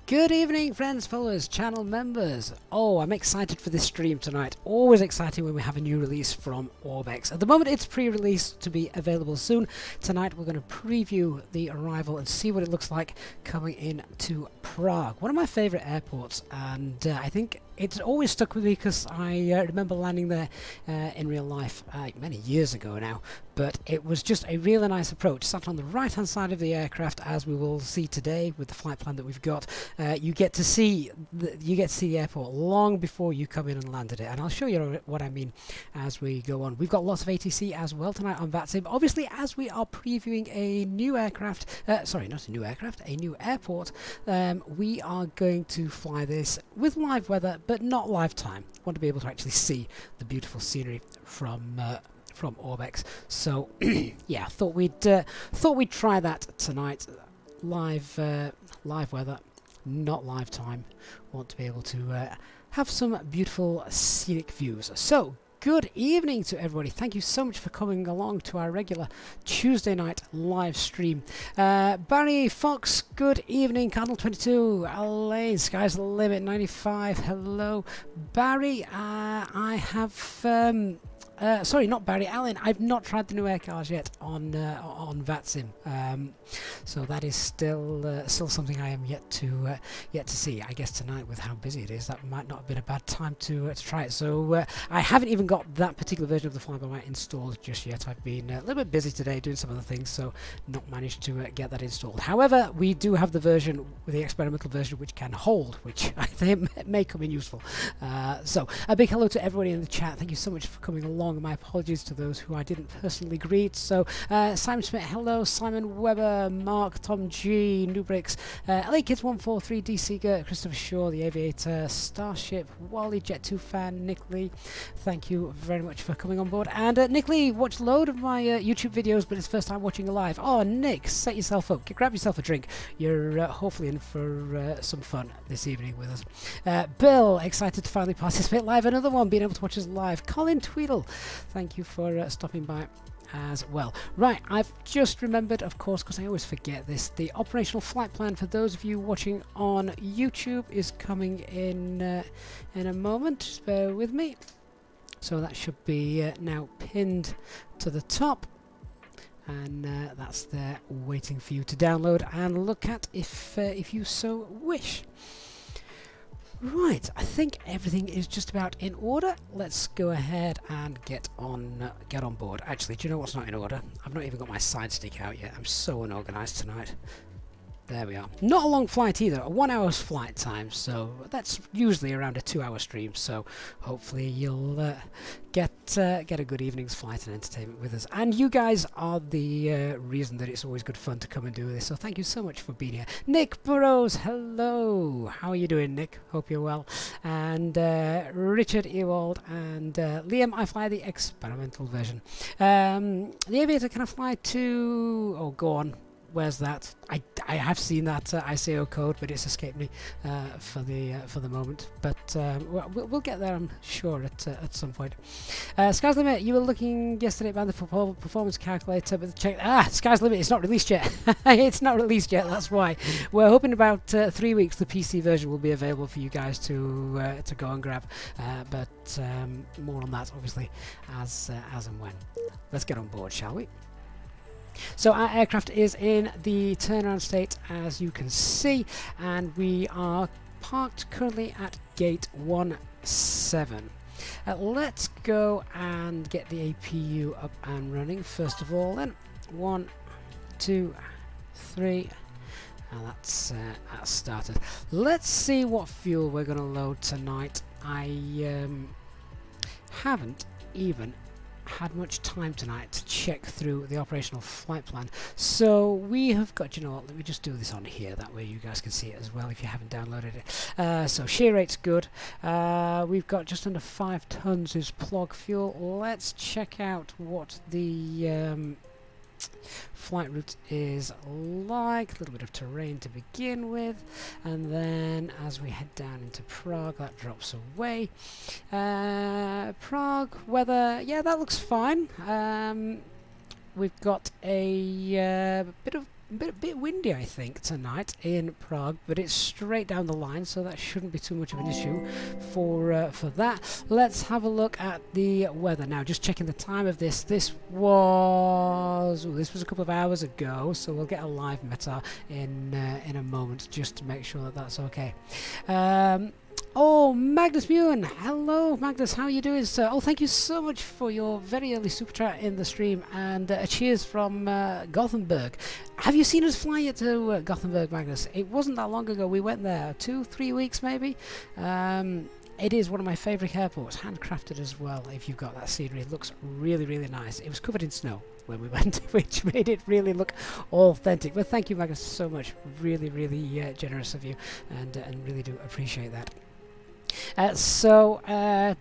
Good evening, friends, followers, channel members. Oh, I'm excited for this stream tonight. Always exciting when we have a new release from Orbx. At the moment, it's pre-release to be available soon. Tonight, we're going to preview the arrival and see what it looks like coming in to Prague, one of my favorite airports, and I think it's always stuck with me because I remember landing there in real life many years ago now. But it was just a really nice approach. Sat on the right-hand side of the aircraft, as we will see today with the flight plan that we've got. You get to see the airport long before you come in and landed it, and I'll show you what I mean as we go on. We've got lots of ATC as well tonight on VATSIM. Obviously, as we are previewing a new aircraft, sorry, not a new aircraft, a new airport, we are going to fly this with live weather, but not live time. Want to be able to actually see the beautiful scenery from Orbx. So yeah, thought we'd try that tonight. Live weather, not live time. Want to be able to have some beautiful scenic views. So good evening to everybody. Thank you so much for coming along to our regular Tuesday night live stream. Barry Fox, good evening. Cardinal22, Elaine, Sky's the Limit 95. Hello, Barry. I have sorry, not Barry, Alan. I've not tried the new air cars yet on VATSIM, so that is still something I am yet to see. I guess tonight, with how busy it is, that might not have been a bad time to try it. So I haven't even got that particular version of the fly-by-wire installed just yet. I've been a little bit busy today doing some other things, so not managed to get that installed. However, we do have the version, the experimental version, which can hold, which I think may come in useful. So a big hello to everybody in the chat. Thank you so much for coming along. My apologies to those who I didn't personally greet. So Simon Smith, hello. Simon Webber, Mark, Tom G, Nubrix, LA Kids 143, D Seeger, Christopher Shaw, the Aviator, Starship, Wally, Jet2 fan, Nick Lee. Thank you very much for coming on board. And Nick Lee watched a load of my YouTube videos, but it's first time watching a live. Oh, Nick, set yourself up. Grab yourself a drink. You're hopefully in for some fun this evening with us. Bill, excited to finally participate live. Another one, being able to watch us live. Colin Tweedle, thank you for stopping by as well. Right, I've just remembered, of course, because I always forget this, the operational flight plan for those of you watching on YouTube is coming in a moment. Just bear with me. So that should be now pinned to the top, and that's there waiting for you to download and look at if you so wish. Right, I think everything is just about in order. Let's go ahead and get on board. Actually, do you know what's not in order? I've not even got my side stick out yet. I'm so unorganised tonight. There we are. Not a long flight either, a 1 hour's flight time, so that's usually around a 2-hour stream, so hopefully you'll get a good evening's flight and entertainment with us. And you guys are the reason that it's always good fun to come and do this, so thank you so much for being here. Nick Burrows, hello! How are you doing, Nick? Hope you're well. And Richard Ewald and Liam, I fly the experimental version. The Aviator, can I fly to... Oh, go on. Where's that? I have seen that ICO code, but it's escaped me for the moment. But we'll get there, I'm sure, at some point. Sky's Limit, you were looking yesterday about the performance calculator, but check. Sky's Limit, it's not released yet. It's not released yet. That's why we're hoping about 3 weeks the PC version will be available for you guys to go and grab. But more on that, obviously, as and when. Let's get on board, shall we? So our aircraft is in the turnaround state, as you can see, and we are parked currently at gate 17. Let's go and get the APU up and running first of all. Then 1, 2, 3, and that's started. Let's see what fuel we're going to load tonight. I haven't even had much time tonight to check through the operational flight plan, so we have got, you know what, let me just do this on here, that way you guys can see it as well if you haven't downloaded it. So shear rate's good. We've got just under 5 tons is plug fuel. Let's check out what the flight route is like. A little bit of terrain to begin with, and then as we head down into Prague, that drops away. Prague weather, yeah, that looks fine. We've got a bit of bit windy, I think, tonight in Prague, but it's straight down the line, so that shouldn't be too much of an issue for that. Let's have a look at the weather now. Just checking the time of this. This was a couple of hours ago, so we'll get a live meta in a moment just to make sure that that's okay. Oh, Magnus Muin! Hello, Magnus. How are you doing, sir? Oh, thank you so much for your very early super chat in the stream, and a cheers from Gothenburg. Have you seen us fly yet to Gothenburg, Magnus? It wasn't that long ago. We went there 2-3 weeks, maybe. It is one of my favourite airports, handcrafted as well. If you've got that scenery, it looks really, really nice. It was covered in snow when we went, which made it really look authentic. But thank you, Magnus, so much. Really, really generous of you, and really do appreciate that.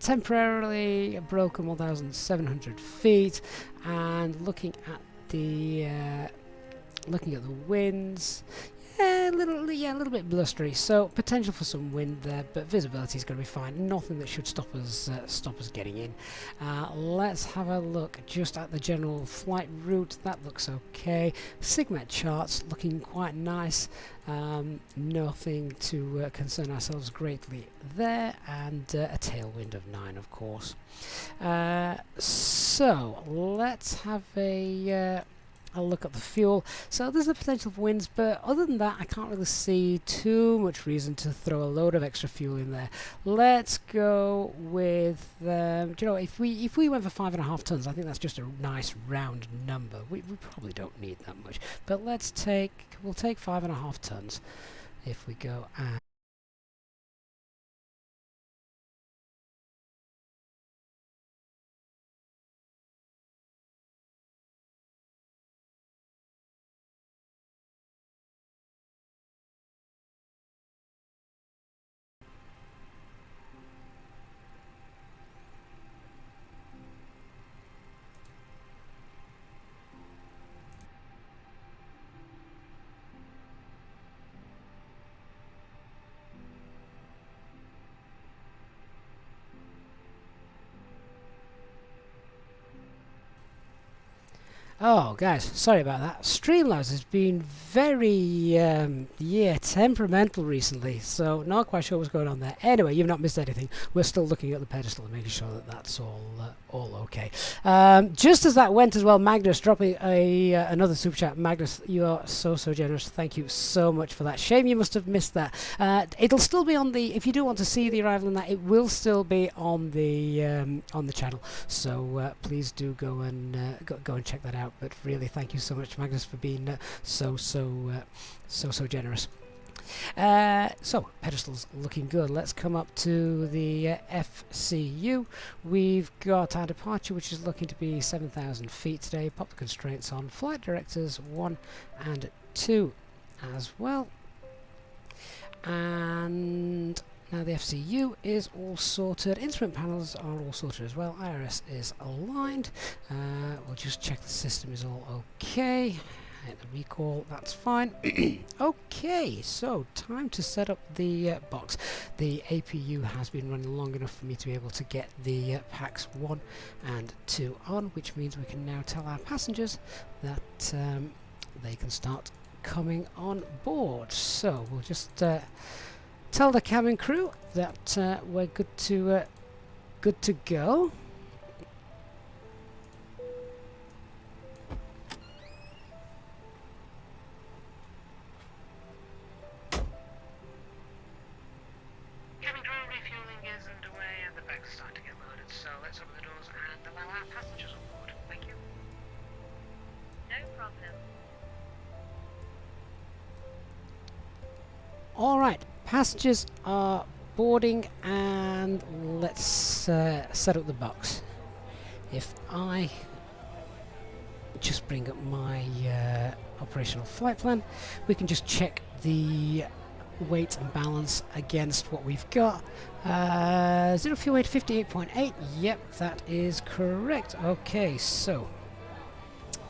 Temporarily broken 1,700 feet, and looking at the winds, a little bit blustery, so potential for some wind there, but visibility is going to be fine. Nothing that should stop us getting in. Let's have a look just at the general flight route. That looks okay. Sigmet charts looking quite nice. Nothing to concern ourselves greatly there, and a tailwind of 9, of course. So let's have a look at the fuel. So there's the potential for winds, but other than that, I can't really see too much reason to throw a load of extra fuel in there. Let's go with, do you know, if we went for 5.5 tons, I think that's just a nice round number. We probably don't need that much, but we'll take 5.5 tons if we go and. Oh, guys, sorry about that. Streamlabs has been very, temperamental recently, so not quite sure what's going on there. Anyway, you've not missed anything. We're still looking at the pedestal and making sure that that's all okay. Just as that went as well, Magnus dropping another super chat. Magnus, you are so generous. Thank you so much for that. Shame you must have missed that. It'll still be on the. If you do want to see the arrival in that, it will still be on the channel. So please do go and check that out. But really, thank you so much, Magnus, for being so generous. So pedestals looking good. Let's come up to the FCU. We've got our departure, which is looking to be 7,000 feet today. Pop the constraints on. Flight directors 1 and 2 as well. And now the FCU is all sorted. Instrument panels are all sorted as well. IRS is aligned. We'll just check the system is all okay. Hit the recall, that's fine. Okay, so time to set up the box. The APU has been running long enough for me to be able to get the packs 1 and 2 on, which means we can now tell our passengers that they can start coming on board. So we'll just tell the cabin crew that we're good to go. Cabin crew, refueling is underway and the bags are starting to get loaded, so let's open the doors and allow our passengers on board. Thank you. No problem. Alright, passengers are boarding, and let's set up the box. If I just bring up my operational flight plan, we can just check the weight and balance against what we've got. Zero fuel weight 58.8. Yep, that is correct. Okay, so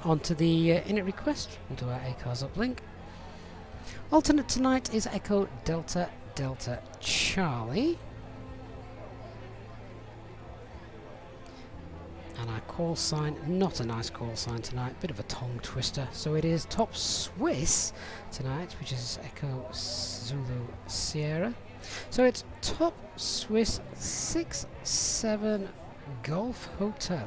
onto the init request. We'll do our ACARS uplink. Alternate tonight is Echo Delta Delta Charlie. And our call sign, not a nice call sign tonight, bit of a tongue twister. So it is Top Swiss tonight, which is Echo Zulu Sierra. So it's Top Swiss 67 Golf Hotel.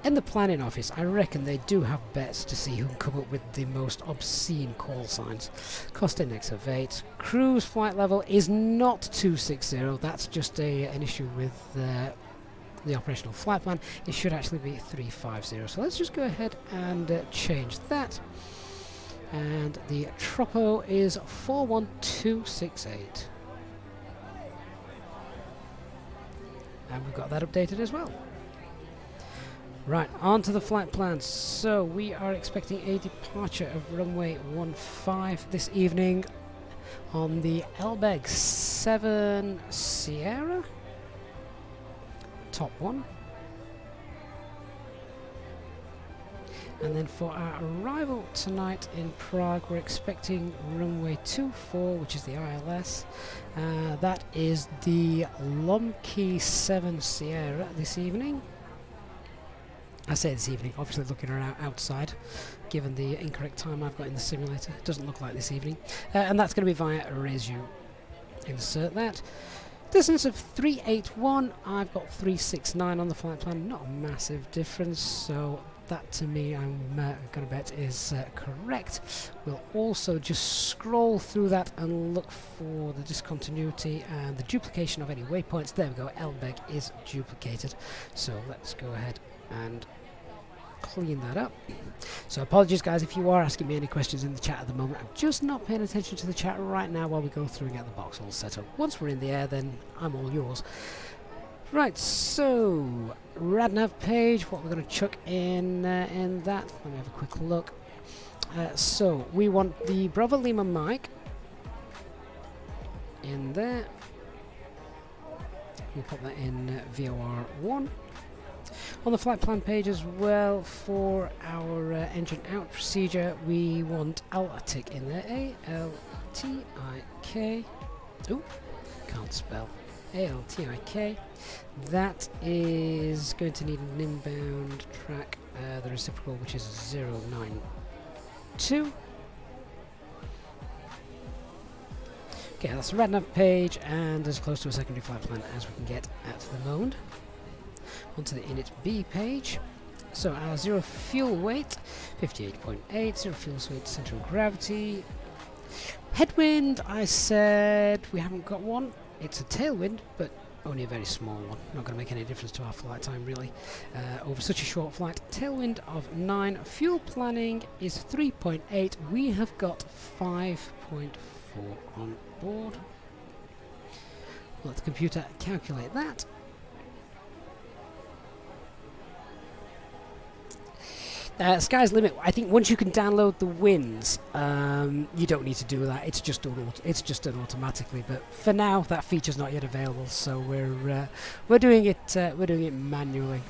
In the planning office, I reckon they do have bets to see who can come up with the most obscene call signs. Cost index of 8. Cruise flight level is not 260. That's just an issue with the operational flight plan. It should actually be 350. So let's just go ahead and change that. And the Tropo is 41268. And we've got that updated as well. Right, on to the flight plans. So we are expecting a departure of runway 15 this evening on the Orbx 7 Sierra, top 1. And then for our arrival tonight in Prague, we're expecting runway 24, which is the ILS. That is the Lomkey 7 Sierra this evening. I say this evening, obviously looking around outside, given the incorrect time I've got in the simulator. It doesn't look like this evening. And that's going to be via Resu. Insert that. Distance of 381, I've got 369 on the flight plan. Not a massive difference, so that to me I'm going to bet is correct. We'll also just scroll through that and look for the discontinuity and the duplication of any waypoints. There we go, Elbeg is duplicated. So let's go ahead and clean that up. So apologies guys if you are asking me any questions in the chat at the moment. I'm just not paying attention to the chat right now while we go through and get the box all set up. Once we're in the air, then I'm all yours. Right, so RadNav page, what we're going to chuck in that. Let me have a quick look. So we want the Bravo Lima mic in there. We'll put that in VOR 1. On the flight plan page as well, for our engine out procedure, we want ALTIK in there. A-L-T-I-K. Ooh, can't spell. A-L-T-I-K. That is going to need an inbound track, the reciprocal, which is 092. Okay, that's the RadNav page, and as close to a secondary flight plan as we can get at the moment. Onto the init B page. So our zero fuel weight, 58.8, zero fuel weight, center of gravity. Headwind, I said we haven't got one. It's a tailwind, but only a very small one. Not going to make any difference to our flight time really. Over such a short flight. Tailwind of 9. Fuel planning is 3.8. We have got 5.4 on board. Let the computer calculate that. Sky's limit. I think once you can download the winds, you don't need to do that. It's just done. It's just done automatically. But for now, that feature's not yet available, so we're doing it. We're doing it manually.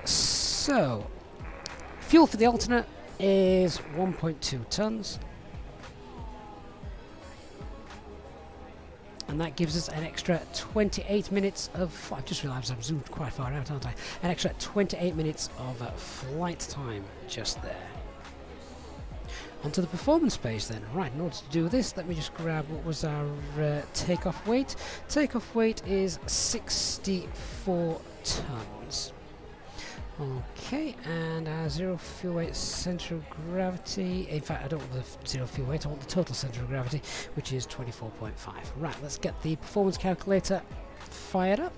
So, fuel for the alternate is 1.2 tons, and that gives us an extra 28 minutes of... I've just realised I've zoomed quite far out, aren't I? An extra 28 minutes of flight time just there. Onto the performance page then. Right, in order to do this, let me just grab what was our takeoff weight. Takeoff weight is 64 tons. Okay, and our zero fuel weight centre of gravity, in fact I don't want the zero fuel weight, I want the total centre of gravity, which is 24.5. Right, let's get the performance calculator fired up.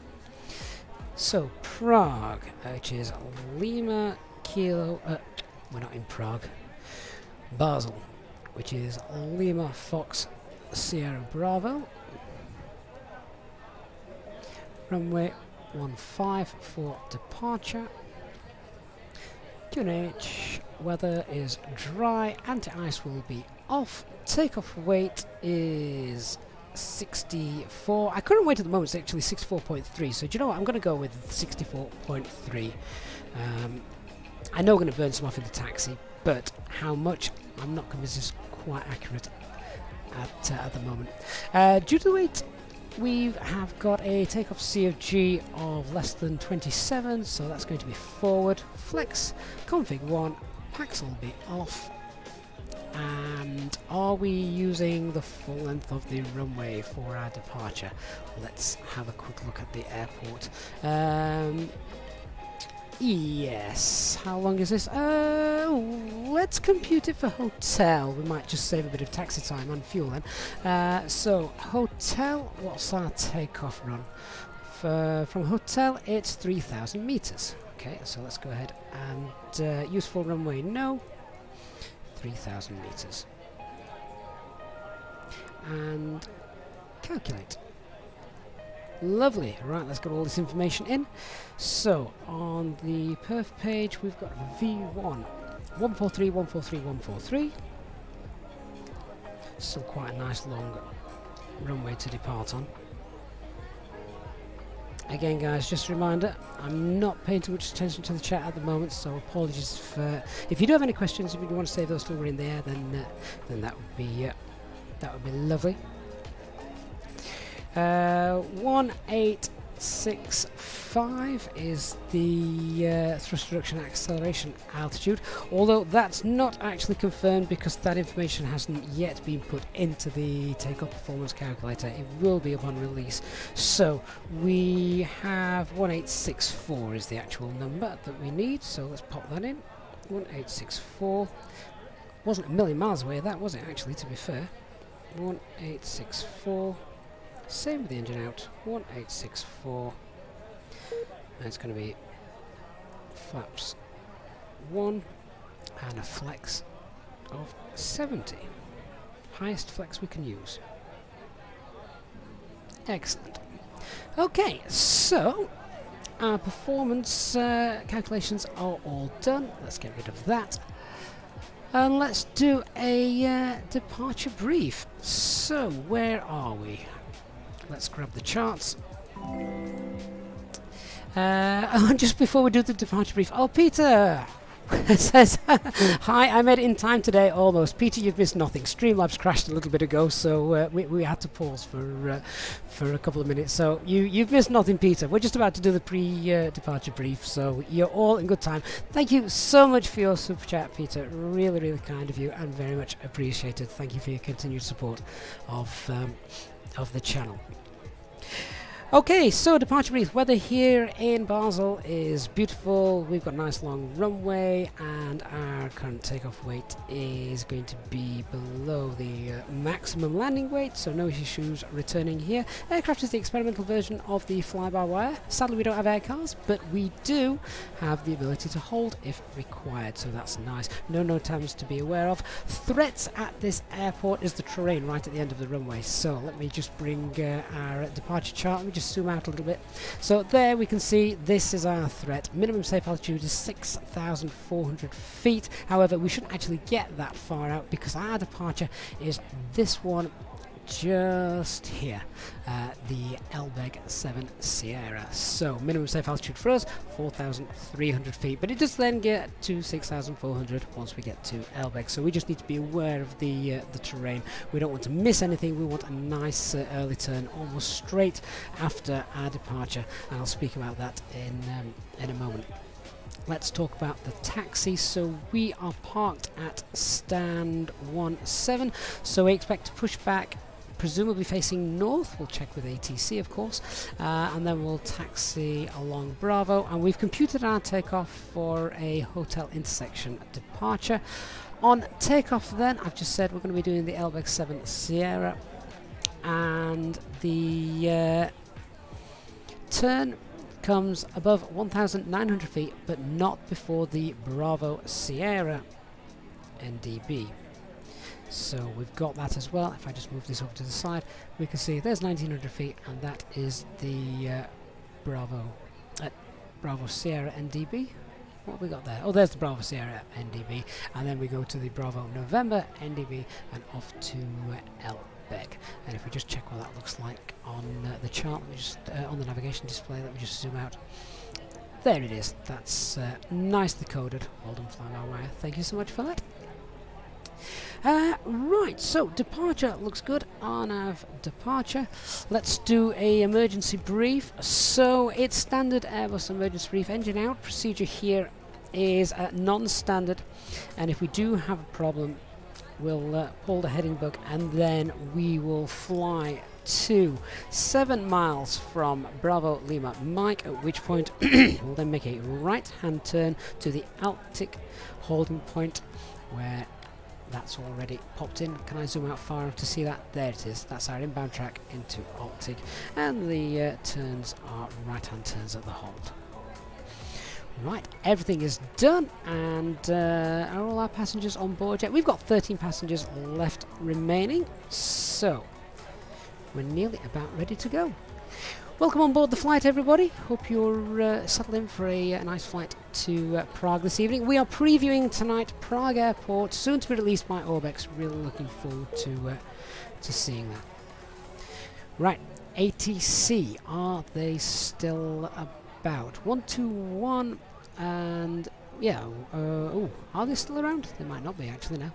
So Prague, which is Lima Kilo, we're not in Prague. Basel, which is Lima Fox Sierra Bravo. Runway 15 for departure. QNH, weather is dry, anti-ice will be off, takeoff weight is 64, our current weight at the moment is actually 64.3, so do you know what, I'm going to go with 64.3. I know I'm going to burn some off in the taxi, but how much, I'm not convinced it's quite accurate at the moment. Due to the weight, we have got a takeoff CFG of less than 27, so that's going to be forward, flex, config 1, packs will be off. And are we using the full length of the runway for our departure? Let's have a quick look at the airport. Yes. How long is this? Let's compute it for hotel. We might just save a bit of taxi time and fuel then. So hotel, what's our takeoff run? From hotel, it's 3,000 meters. Okay, so let's go ahead and useful runway, no. 3,000 meters. And calculate. Lovely. Right, let's get all this information in. So, on the perf page, we've got V1. 143, 143, 143. Still quite a nice long runway to depart on. Again, guys, just a reminder, I'm not paying too much attention to the chat at the moment, so apologies for... If you do have any questions, if you want to save those till we're in there, then that would be lovely. 1865 is the thrust reduction acceleration altitude, although that's not actually confirmed because that information hasn't yet been put into the takeoff performance calculator. It will be upon release. So we have 1864 is the actual number that we need, so let's pop that in. 1864 wasn't a million miles away, that was it actually, to be fair. 1864. Same with the engine out, 1864, and it's going to be flaps 1 and a flex of 70, highest flex we can use. Excellent. Okay, so our performance calculations are all done. Let's get rid of that. And let's do a departure brief. So, where are we? Let's grab the charts. Just before we do the departure brief, oh, Peter says, hi, I made it in time today, almost. Peter, you've missed nothing. Streamlabs crashed a little bit ago, so we had to pause for a couple of minutes. So you've missed nothing, Peter. We're just about to do the pre-departure brief, so you're all in good time. Thank you so much for your super chat, Peter. Really, really kind of you, and very much appreciated. Thank you for your continued support of the channel. Okay, so departure brief. Weather here in Basel is beautiful. We've got a nice long runway, and our current takeoff weight is going to be below the maximum landing weight, so no issues returning here. Aircraft is the experimental version of the fly-by-wire. Sadly, we don't have air cars, but we do have the ability to hold if required, so that's nice. No NOTAMs to be aware of. Threats at this airport is the terrain right at the end of the runway. So let me just bring our departure chart. Let me just zoom out a little bit. So there we can see this is our threat. Minimum safe altitude is 6,400 feet. However, we shouldn't actually get that far out because our departure is this one just here, the Elbeg 7 Sierra. So minimum safe altitude for us 4,300 feet, but it does then get to 6,400 once we get to Elbeg. So we just need to be aware of the terrain. We don't want to miss anything. We want a nice early turn almost straight after our departure, and I'll speak about that in a moment. Let's talk about the taxi. So we are parked at stand 17, so we expect to push back, presumably facing north. We'll check with ATC, of course, and then we'll taxi along Bravo, and we've computed our takeoff for a hotel intersection departure. On takeoff then, I've just said we're going to be doing the Elbeg 7 Sierra, and the turn comes above 1,900 feet, but not before the Bravo Sierra NDB. So we've got that as well. If I just move this over to the side, we can see there's 1,900 feet, and that is the Bravo Sierra NDB. What have we got there? Oh, there's the Bravo Sierra NDB, and then we go to the Bravo November NDB and off to Elbeg. And if we just check what that looks like on the chart, we just on the navigation display, let me just zoom out. There it is. That's nicely coded. Well done, fly-by-wire. Thank you so much for that. Right, so departure looks good. RNAV departure. Let's do a emergency brief. So it's standard Airbus emergency brief. Engine out. Procedure here is non-standard, and if we do have a problem, we'll pull the heading book and then we will fly to 7 miles from Bravo Lima Mike, at which point we'll then make a right-hand turn to the Altic holding point, where that's already popped in. Can I zoom out far enough to see that? There it is. That's our inbound track into Altic, and the turns are right-hand turns at the hold. Right, everything is done, and are all our passengers on board yet? We've got 13 passengers left remaining, so we're nearly about ready to go. Welcome on board the flight, everybody. Hope you're settled in for a nice flight to Prague this evening. We are previewing tonight Prague Airport, soon to be released by Orbx. Really looking forward to seeing that. Right, ATC, are they still about? 121, and yeah, oh, are they still around? They might not be actually now.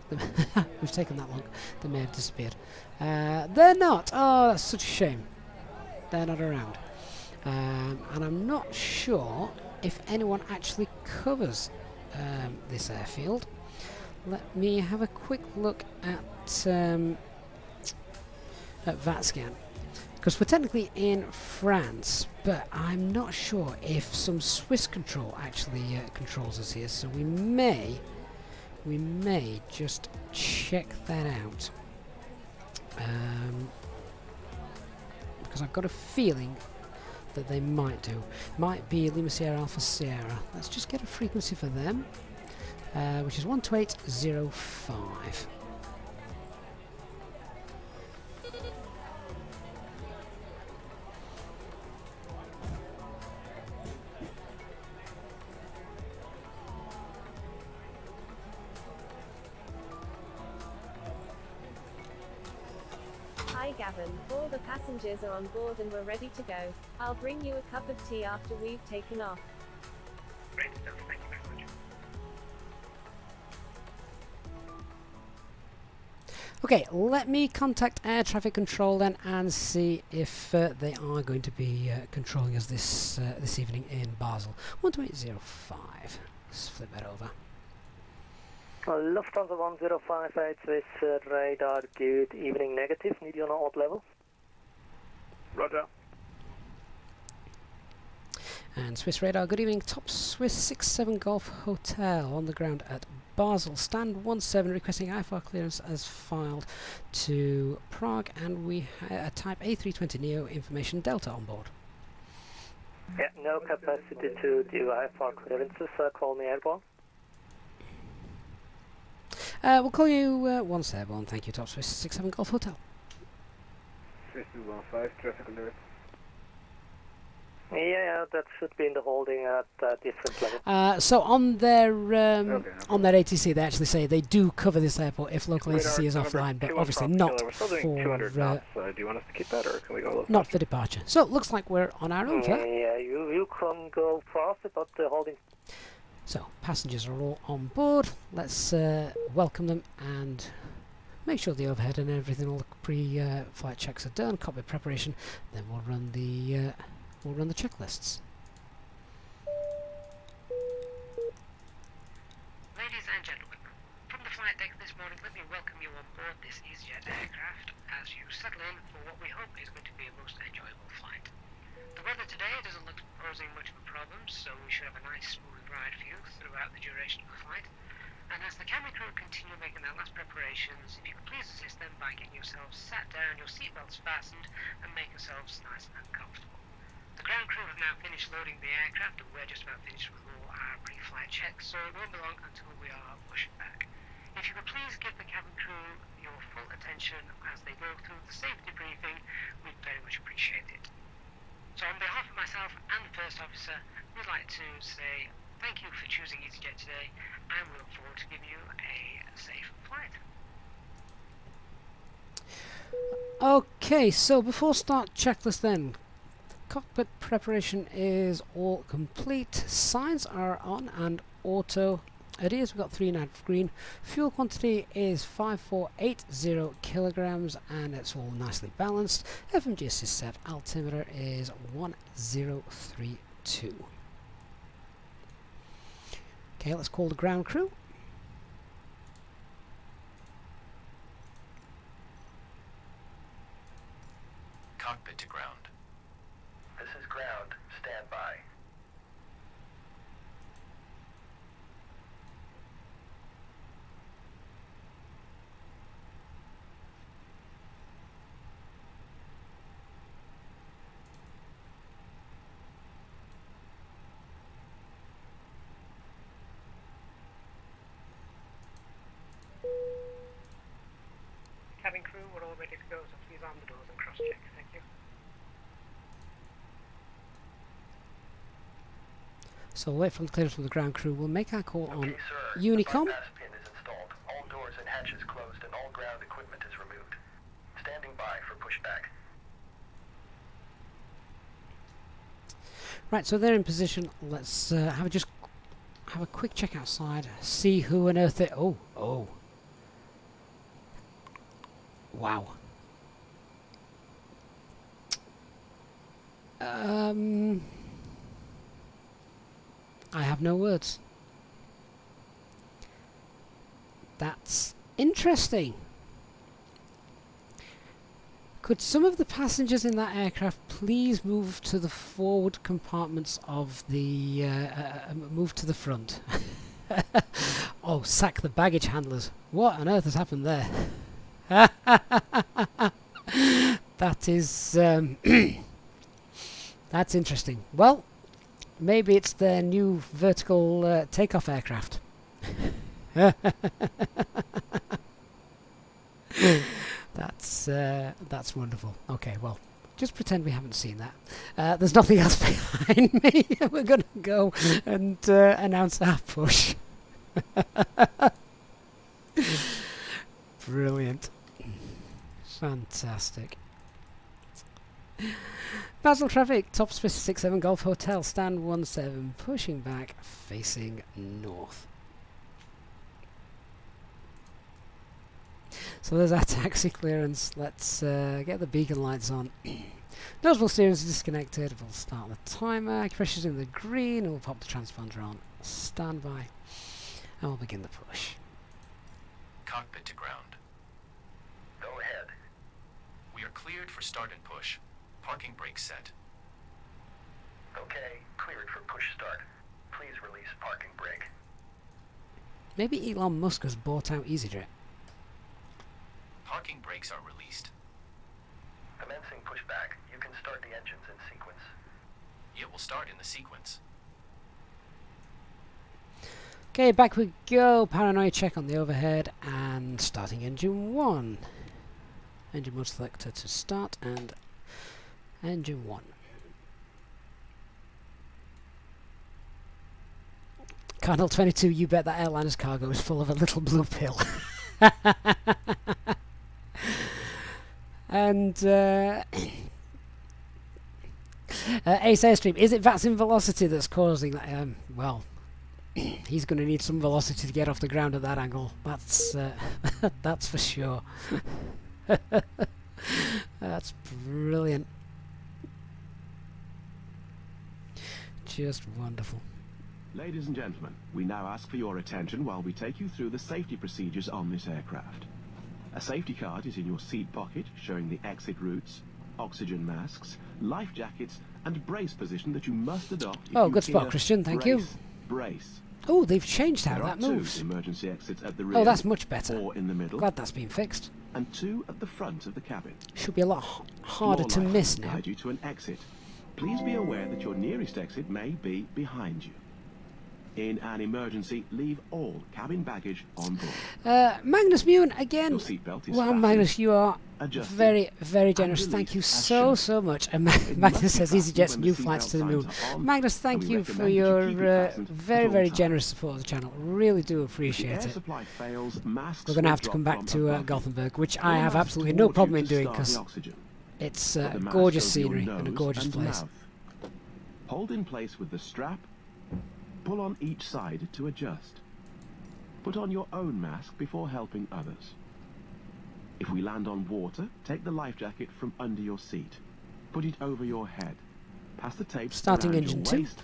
We've taken that long. They may have disappeared. They're not. Oh, that's such a shame. They're not around. And I'm not sure if anyone actually covers this airfield. Let me have a quick look at VATSIM. Because we're technically in France, but I'm not sure if some Swiss control actually controls us here, so we may just check that out. Because I've got a feeling that they might do. Might be Lima Sierra Alpha Sierra. Let's just get a frequency for them, which is 128.05. Hi Gavin, all the passengers are on board and we're ready to go. I'll bring you a cup of tea after we've taken off. Great stuff, thank you very much. Okay, let me contact air traffic control then and see if they are going to be controlling us this evening in Basel. 128.05. Let's flip that over. Lufthansa 1058 Swiss radar, good evening, negative, need you on an odd level. Roger. And Swiss radar, good evening, top Swiss 67 Golf Hotel on the ground at Basel, stand 17 requesting IFR clearance as filed to Prague, and we have a type A320neo information Delta on board. Yeah, no capacity to do IFR clearances, call me airborne. We'll call you once airborne, thank you, top Swiss 67 Golf Hotel. Swiss 215, traffic alert. Yeah, that should be in the holding at a different level. So on their ATC, they actually say they do cover this airport if local ATC is offline, but obviously not We're still doing 200 knots. Do you want us to keep that, or can we go a little not faster? for departure. So it looks like we're on our own for that. Yeah, you can go faster, but the holding. So passengers are all on board. Let's welcome them and make sure the overhead and everything, all the pre-flight checks are done. Cockpit preparation. Then we'll run the checklists. Ladies and gentlemen, from the flight deck this morning, let me welcome you on board this EasyJet aircraft as you settle in for what we hope is going to be a most enjoyable flight. The weather today doesn't look to be posing much of a problem, so we should have a nice smooth ride for you throughout the duration of the flight. And as the cabin crew continue making their last preparations, if you could please assist them by getting yourselves sat down, your seatbelts fastened, and make yourselves nice and comfortable. The ground crew have now finished loading the aircraft, and we're just about finished with all our pre-flight checks, so it won't be long until we are pushing back. If you could please give the cabin crew your full attention as they go through the safety briefing, we'd very much appreciate it. So on behalf of myself and the first officer, we'd like to say thank you for choosing EasyJet today, and we look forward to giving you a safe flight. Okay, so before start checklist then, cockpit preparation is all complete, signs are on and auto Ideas, we've got 3.9 green. Fuel quantity is 5480 kilograms, and it's all nicely balanced. FMG assist set. Altimeter is 1032. Okay, let's call the ground crew. Cockpit to ground. This is ground. Stand by. Cabin crew, we're all ready to go, so please arm the doors and cross-check. Thank you. So we'll wait for the clearance from the ground crew. We'll make our call on Okay, sir. Unicom. The bypass pin is installed. All doors and hatches closed and all ground equipment is removed. Standing by for pushback. Right, so they're in position. Let's have a quick check outside. See who on earth it. Oh. Wow. I have no words. That's interesting. Could some of the passengers in that aircraft please move to the forward compartments of the... move to the front? Oh, sack the baggage handlers. What on earth has happened there? That is... that's interesting. Well, maybe it's their new vertical takeoff aircraft. That's wonderful. Okay, well, just pretend we haven't seen that. There's nothing else behind me. We're going to go and announce our push. Brilliant. Fantastic. Basel traffic, top space 67 Golf Hotel, stand 17, pushing back, facing north. So there's our taxi clearance. Let's get the beacon lights on. Noticeable steering is disconnected. We'll start the timer. Pressure's in the green, and we'll pop the transponder on. Stand by, and we'll begin the push. Cockpit to ground. Go ahead. We are cleared for start and push. Parking brake set. Okay, cleared for push start. Please release parking brake. Maybe Elon Musk has bought out EasyJet. Parking brakes are released. Commencing pushback. You can start the engines in sequence. It will start in the sequence. Okay, back we go. Paranoia check on the overhead and starting engine 1. Engine mode selector to start and engine 1. Cardinal 22, you bet that airliner's cargo is full of a little blue pill. And Ace Airstream, is it VATSIM velocity that's causing that? Well, he's going to need some velocity to get off the ground at that angle. That's that's for sure. That's brilliant. Just wonderful. Ladies and gentlemen, we now ask for your attention while we take you through the safety procedures on this aircraft. A safety card is in your seat pocket showing the exit routes, oxygen masks, life jackets and brace position that you must adopt if Oh, you good spot, hear Christian, thank brace, you. Brace. Oh, they've changed how There are that 2 moves. emergency exits at the rear. Oh, that's much better. 4 in the middle. Glad that's been fixed. And 2 at the front of the cabin. Should be a lot harder Floor to lights miss now. guide you to an exit. Please be aware that your nearest exit may be behind you. In an emergency, leave all cabin baggage on board. Magnus Mune again. Your seatbelt is Well, fastened, Magnus, you are adjusted, very, very generous. and Thank you released as so, shown. so much. And It Magnus must be says fastened EasyJet's when new the flights seatbelt to the moon. signs are on, Magnus, thank and we you for recommend that your you keep it fastened very, at all very times. generous support of the channel. Really do If the appreciate air it. supply fails, masks We're going to will have to come drop back from to above you. Gothenburg, which Pull I the have mask absolutely no towards problem you in to doing start the because oxygen. it's Put the mask gorgeous over your scenery and a nose gorgeous and place. mouth. Hold in place with the strap. Pull on each side to adjust. Put on your own mask before helping others. If we land on water, take the life jacket from under your seat. Put it over your head. Pass the tape Starting around engine your 2. waist.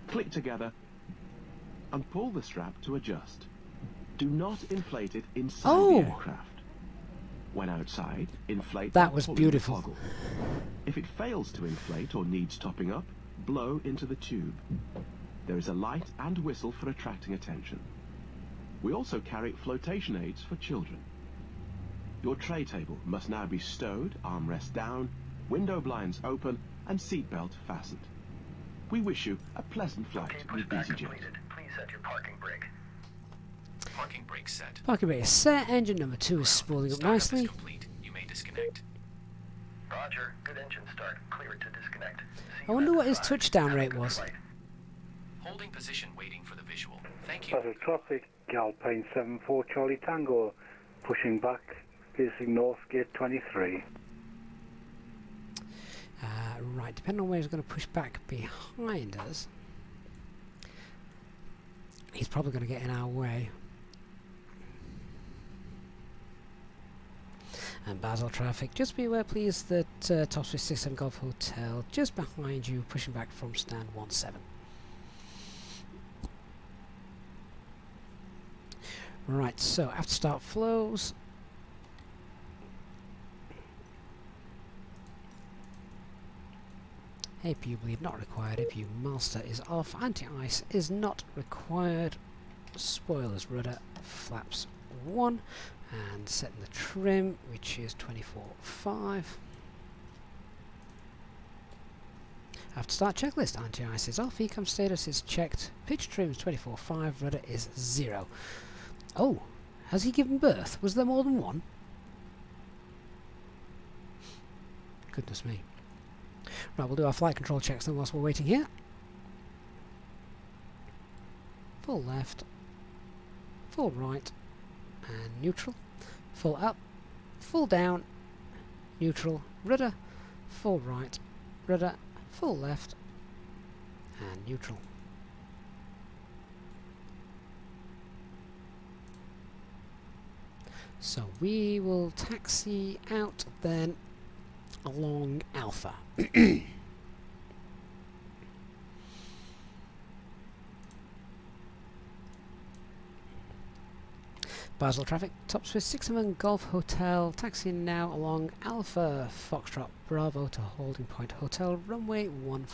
Click together and pull the strap to adjust. Do not inflate it inside Oh! the aircraft. When outside, inflate That by was pulling the beautiful. toggle. If it fails to inflate or needs topping up, blow into the tube. There is a light and whistle for attracting attention. We also carry flotation aids for children. Your tray table must now be stowed, armrest down, window blinds open, and seatbelt fastened. We wish you a pleasant flight Okay, with pushback EasyJet. completed. Please set your parking brake. Parking brake set. Parking brake is set. Engine number 2 is spooling up Startup is nicely. complete. You may disconnect. Roger. Good engine start. Cleared to disconnect. See I you wonder at what his the side. touchdown Have a rate good was. flight. Holding position waiting for the visual. Thank you. Basel traffic, Alpine 74 Charlie Tango, pushing back, facing north gate 23. Right, depending on where he's going to push back behind us, he's probably going to get in our way. And Basel traffic, just be aware please that Top Swiss 67 Golf Hotel just behind you, pushing back from stand 17. Right, so after start flows. APU bleed not required, APU master is off, anti-ice is not required, spoilers rudder, flaps 1, and setting the trim, which is 24.5. After start checklist, anti-ice is off, ecom status is checked, pitch trim is 24.5, rudder is 0. Oh, has he given birth? Was there more than one? Goodness me. Right, we'll do our flight control checks then whilst we're waiting here. Full left, full right, and neutral. Full up, full down, neutral, rudder, full right, rudder, full left, and neutral. So we will taxi out then along Alpha. Basel traffic, Top Swiss 67 Golf Hotel, taxiing now along Alpha Foxtrot Bravo to holding point Hotel runway 15.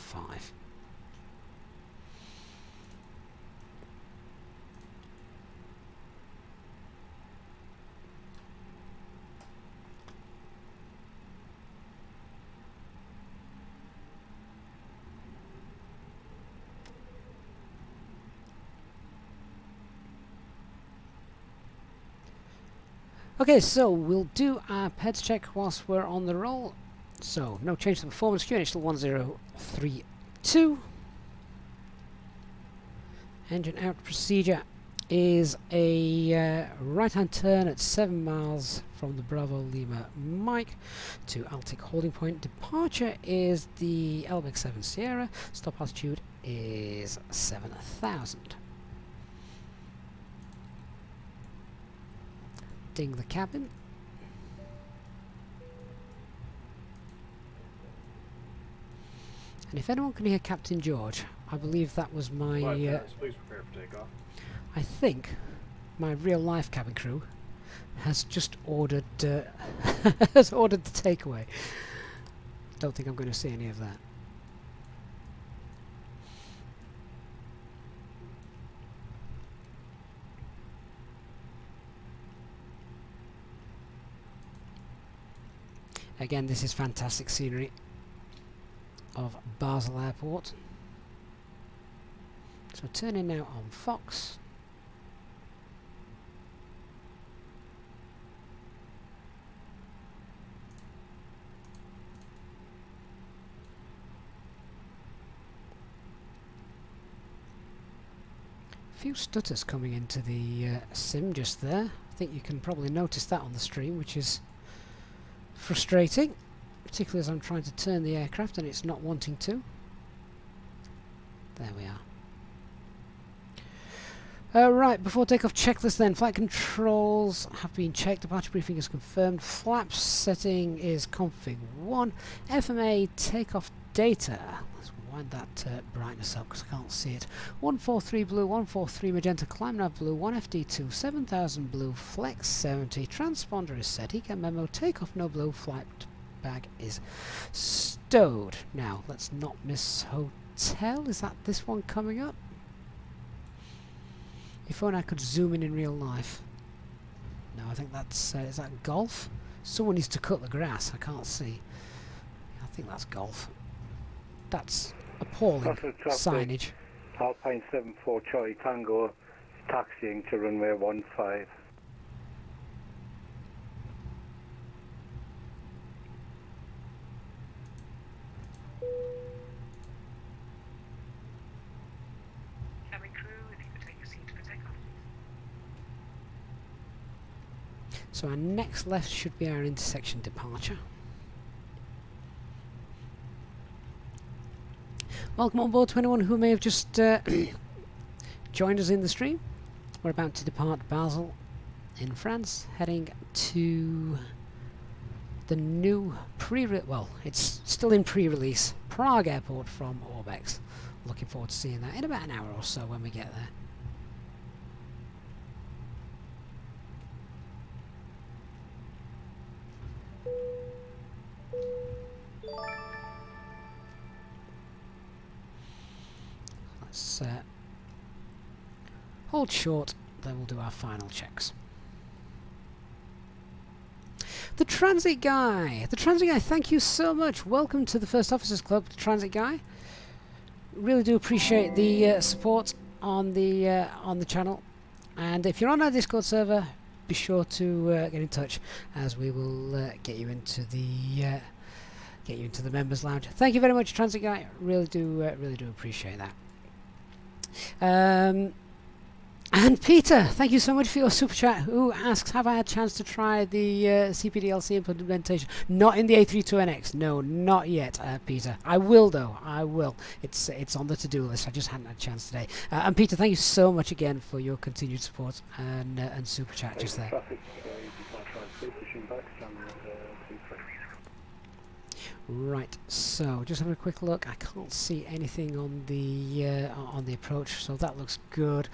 Okay, so we'll do our PEDS check whilst we're on the roll. So, no change to the performance, QNH still 1032. Engine out procedure is a right-hand turn at 7 miles from the Bravo Lima Mike to Altic holding point. Departure is the Orbx 7 Sierra. Stop altitude is 7,000. Ding the cabin. And if anyone can hear Captain George, I believe that was my... please prepare for takeoff. I think my real-life cabin crew has just ordered has ordered the takeaway. Don't think I'm going to see any of that. Again, this is fantastic scenery of Basel Airport. So turning now on Fox. Few stutters coming into the sim just there. I think you can probably notice that on the stream, which is frustrating, particularly as I'm trying to turn the aircraft and it's not wanting to. There we are. Right, before takeoff checklist then. Flight controls have been checked. Departure briefing is confirmed. Flaps setting is config 1. FMA takeoff data. Let's wind that brightness up because I can't see it. 143 blue, 143 magenta, climb nav blue, 1FD2, 7000 blue, flex 70. Transponder is set. Ecam memo, takeoff no blue, flight bag is stowed. Now, let's not miss hotel. Is that this one coming up? If only I could zoom in real life. No, I think that's... is that golf? Someone needs to cut the grass. I can't see. I think that's golf. That's appalling signage. Alpine 74 Charlie Tango, taxiing to runway 15. Cabin crew, if you could take your seats for takeoff. So our next left should be our intersection departure. Welcome on board to anyone who may have just joined us in the stream. We're about to depart Basel in France, heading to the new well, it's still in pre-release, Prague airport from Orbx. Looking forward to seeing that in about an hour or so when we get there. Let's hold short, then we'll do our final checks. The Transit Guy! The Transit Guy, thank you so much. Welcome to the First Officers Club, the Transit Guy. Really do appreciate the support on the channel. And if you're on our Discord server, be sure to get in touch, as we will get you into the members lounge. Thank you very much, Transit Guy. Really do appreciate that. And Peter, thank you so much for your super chat, who asks, have I had a chance to try the CPDLC implementation? Not in the A320NX, no, not yet, Peter. I will though, I will. It's on the to-do list, I just hadn't had a chance today. And Peter, thank you so much again for your continued support and super chat just there. Right, so just having a quick look. I can't see anything on the approach, so that looks good.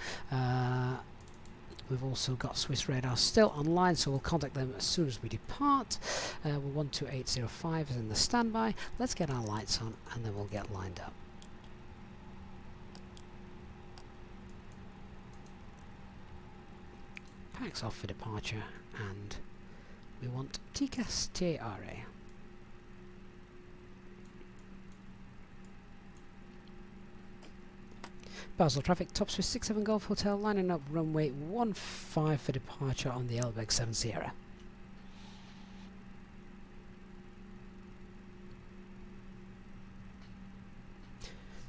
We've also got Swiss Radar still online, so we'll contact them as soon as we depart. 12805 is in the standby. Let's get our lights on and then we'll get lined up. Packs off for departure, and we want TCAS TARA. Basel traffic, top Swiss 67 Golf Hotel, lining up runway 15 for departure on the Orbx 7 Sierra.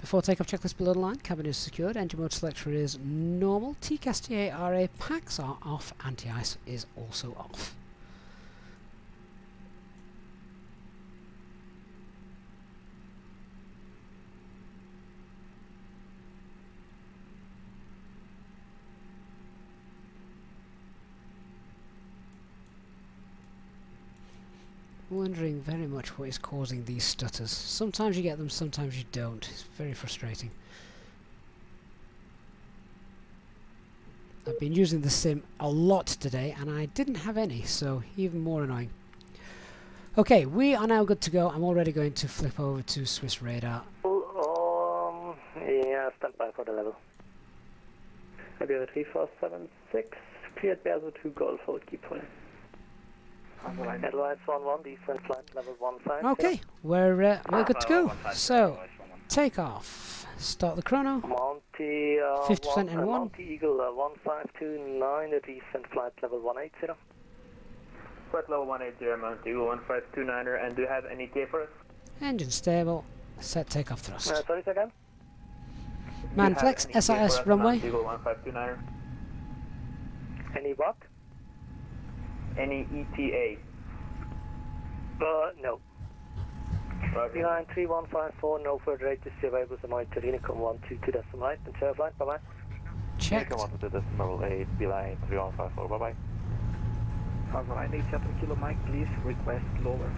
Before takeoff, checklist below the line, cabin is secured, engine mode selector is normal, TCAS TARA, packs are off, anti-ice is also off. Wondering very much what is causing these stutters. Sometimes you get them, sometimes you don't. It's very frustrating. I've been using the sim a lot today and I didn't have any, so even more annoying. Okay, we are now good to go. I'm already going to flip over to Swiss Radar. Yeah, stand by for the level. Maybe 3476, cleared Basel 2 Golf, hold, keep pulling. Advice 11, descent flight level 15. Okay, we're good to go. So, takeoff. Start the chrono. Monty 50% and 1. Monty Eagle 1529, descent flight level 180. Flight level 180, Monty Eagle 1529, and do you have any K for us? Engine stable. Set takeoff thrust. Sorry, again? Man flex, SIS runway. Eagle 1529. Any what? Any ETA? No. 393154, no further rate is available. The Mediterranean 122 decimal right, and flight, bye bye. checked. 8, beeline 3154, bye bye. However, I need 7 kilo Mike, please request lower.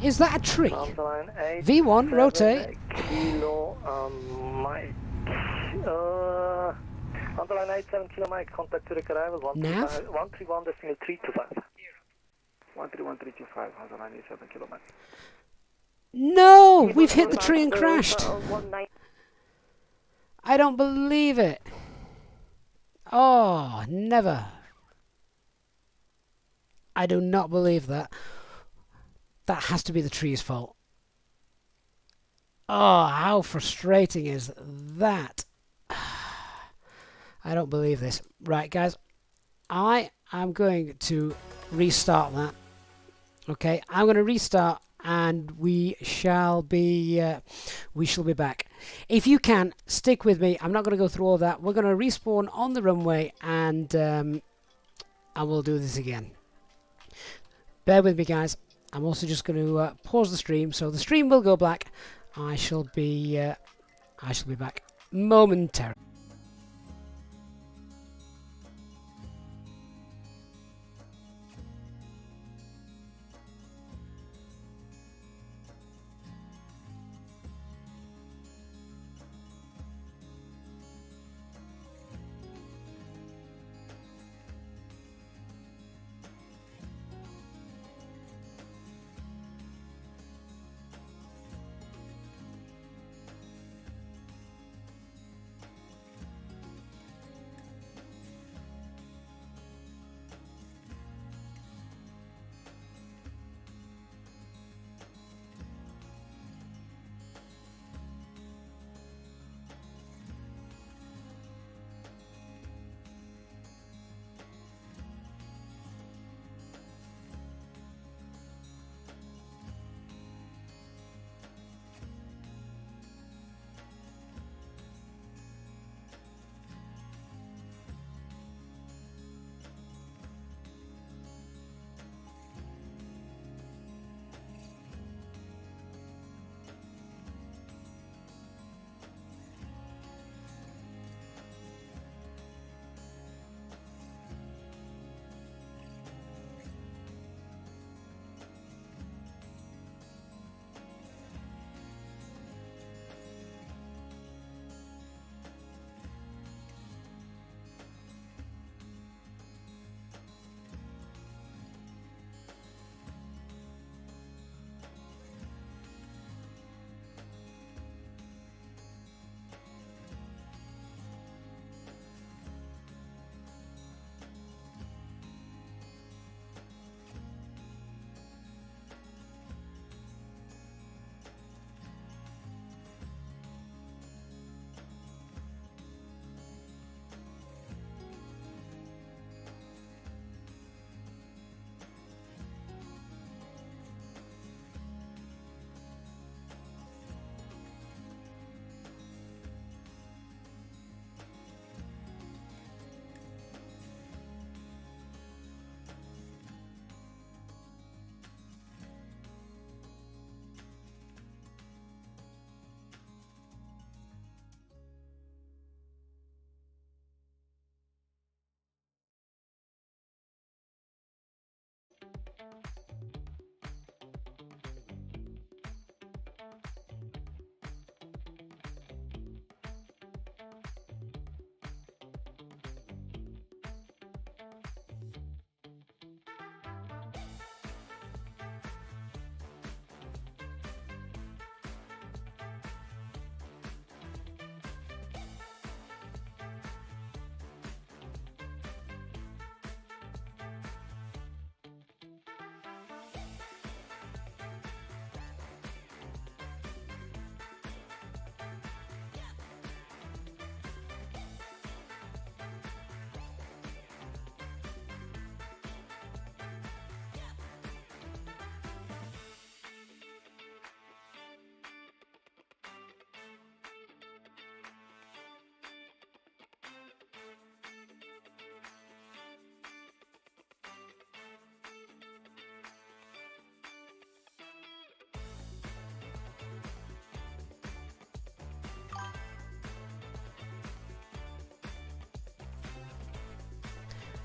Is that a tree? Line 8, V1, rotate. Kilo, Mike. Line 8, 7 kilo Mike, contact to the arrival, 131 decimal 325. 131325, Line 8, 7 kilo Mike. No! We've hit the tree and crashed! I don't believe it! Oh, never. I do not believe that. That has to be the tree's fault. Oh, how frustrating is that? I don't believe this. Right, guys. I am going to restart that. Okay, I'm going to restart and we shall be back. If you can, stick with me. I'm not going to go through all that. We're going to respawn on the runway and we'll do this again. Bear with me, guys. I'm also just going to pause the stream, so the stream will go black. I shall be back momentarily.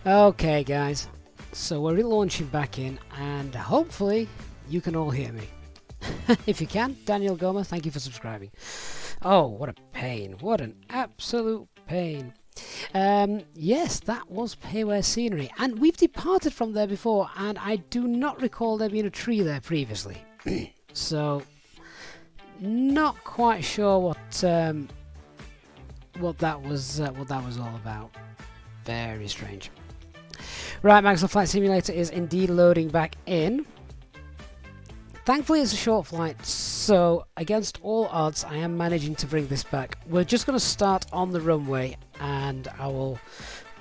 Okay, guys. So we're relaunching back in, and hopefully you can all hear me. If you can, Daniel Goma, thank you for subscribing. Oh, what a pain. What an absolute pain. Yes, that was Payware Scenery, and we've departed from there before, and I do not recall there being a tree there previously. So, not quite sure what that was all about. Very strange. Right, Maxwell Flight Simulator is indeed loading back in. Thankfully it's a short flight, so against all odds I am managing to bring this back. We're just going to start on the runway and I will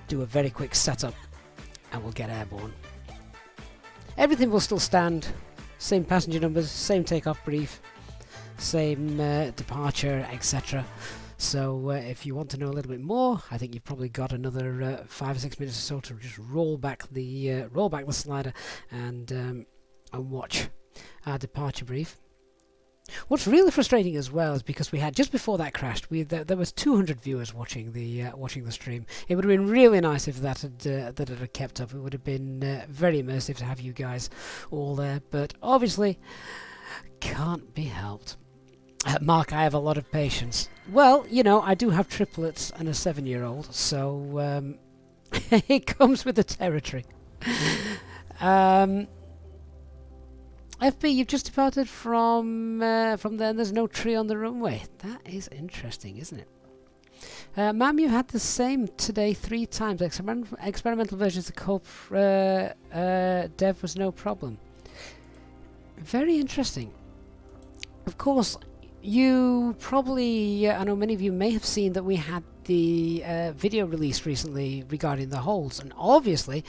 do a very quick setup and we'll get airborne. Everything will still stand, same passenger numbers, same takeoff brief, same departure, etc. So if you want to know a little bit more, I think you've probably got another 5 or 6 minutes or so to just roll back the slider and watch our departure brief. What's really frustrating as well is because we had, just before that crashed, there was 200 viewers watching the stream. It would have been really nice if that had kept up. It would have been very immersive to have you guys all there, but obviously can't be helped. Mark, I have a lot of patience. Well, you know, I do have triplets and a 7-year-old, so it comes with the territory. FB, you've just departed from there and there's no tree on the runway. That is interesting, isn't it? Ma'am, you had the same today 3 times. Experimental versions of Cope dev was no problem. Very interesting. Of course, you probably, I know many of you may have seen that we had the video released recently regarding the holds, and obviously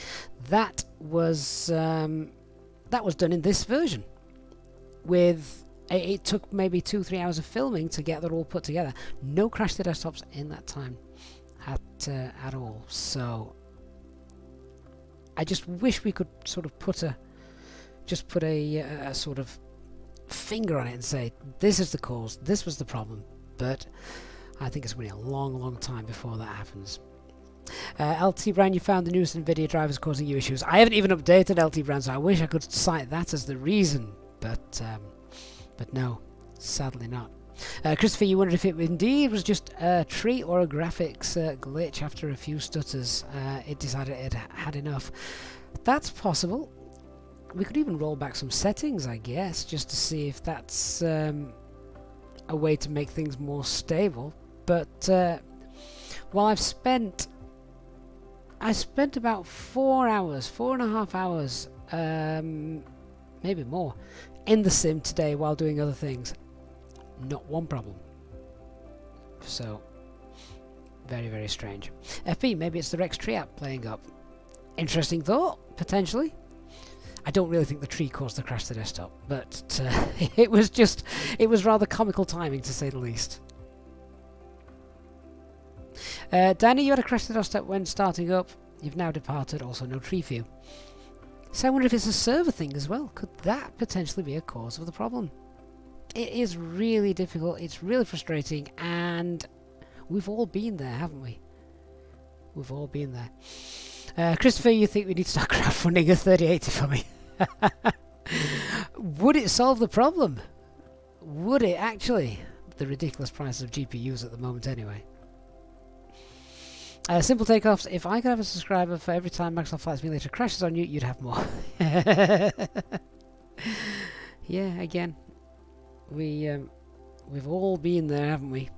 that was done in this version. It took maybe 2-3 hours of filming to get that all put together. No crash to desktops in that time at all. So I just wish we could sort of put a sort of finger on it and say this is the cause, this was the problem. But I think it's going to be a long time before that happens. LT Brown, you found the newest NVIDIA drivers causing you issues. I haven't even updated LT Brown, so I wish I could cite that as the reason, but no, sadly not. Christopher, you wondered if it indeed was just a tree or a graphics glitch. After a few stutters, it decided it had enough. That's possible. We could even roll back some settings, I guess, just to see if that's a way to make things more stable. But well, I spent about 4.5 hours, maybe more, in the sim today while doing other things. Not one problem. So, very strange. FB, maybe it's the Rex tree app playing up. Interesting thought, potentially. I don't really think the tree caused the crash to the desktop, but it was rather comical timing, to say the least. Danny, you had a crash to the desktop when starting up. You've now departed, also no tree view. So I wonder if it's a server thing as well. Could that potentially be a cause of the problem? It is really difficult, it's really frustrating, and we've all been there, haven't we? We've all been there. Christopher, you think we need to start crowdfunding a 3080 for me? Would it solve the problem? Would it actually? The ridiculous price of GPUs at the moment anyway. Simple Takeoffs, if I could have a subscriber for every time Microsoft Flight Simulator crashes on you, you'd have more. Yeah, again, we've all been there, haven't we?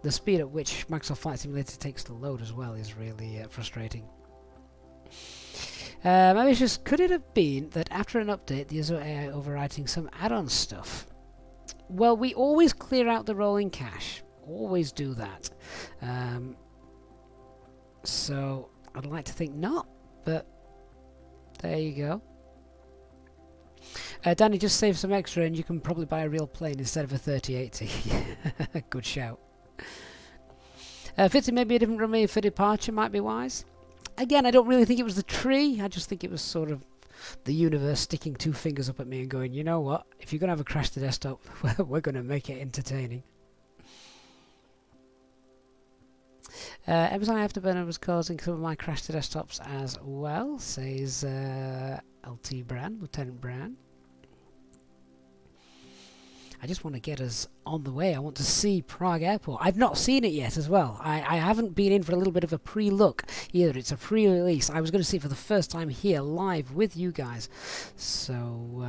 The speed at which Microsoft Flight Simulator takes to load as well is really frustrating. Maybe it's just, could it have been that after an update the Azure AI overwriting some add-on stuff? Well, we always clear out the rolling cache. Always do that. So I'd like to think not, but there you go. Danny, just save some extra and you can probably buy a real plane instead of a 3080. Good shout. Fitzy, maybe a different runway for departure might be wise. Again, I don't really think it was the tree. I just think it was sort of the universe sticking 2 fingers up at me and going, you know what, if you're going to have a crash to desktop, we're going to make it entertaining. MSI Afterburner was causing some of my crash to desktops as well, says LT Brand, Lieutenant Brand. I just want to get us on the way. I want to see Prague Airport. I've not seen it yet as well. I haven't been in for a little bit of a pre-look either. It's a pre-release. I was going to see it for the first time here live with you guys. So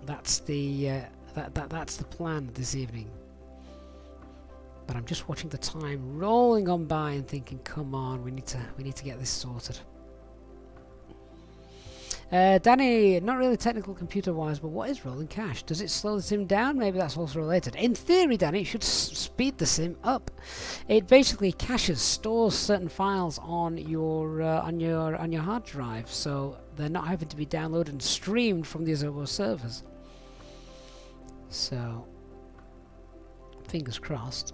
that's the that's the plan this evening. But I'm just watching the time rolling on by and thinking, come on, we need to get this sorted. Danny, not really technical computer-wise, but what is rolling cache? Does it slow the sim down? Maybe that's also related. In theory, Danny, it should speed the sim up. It basically caches, stores certain files on your hard drive, so they're not having to be downloaded and streamed from the other servers. So, fingers crossed.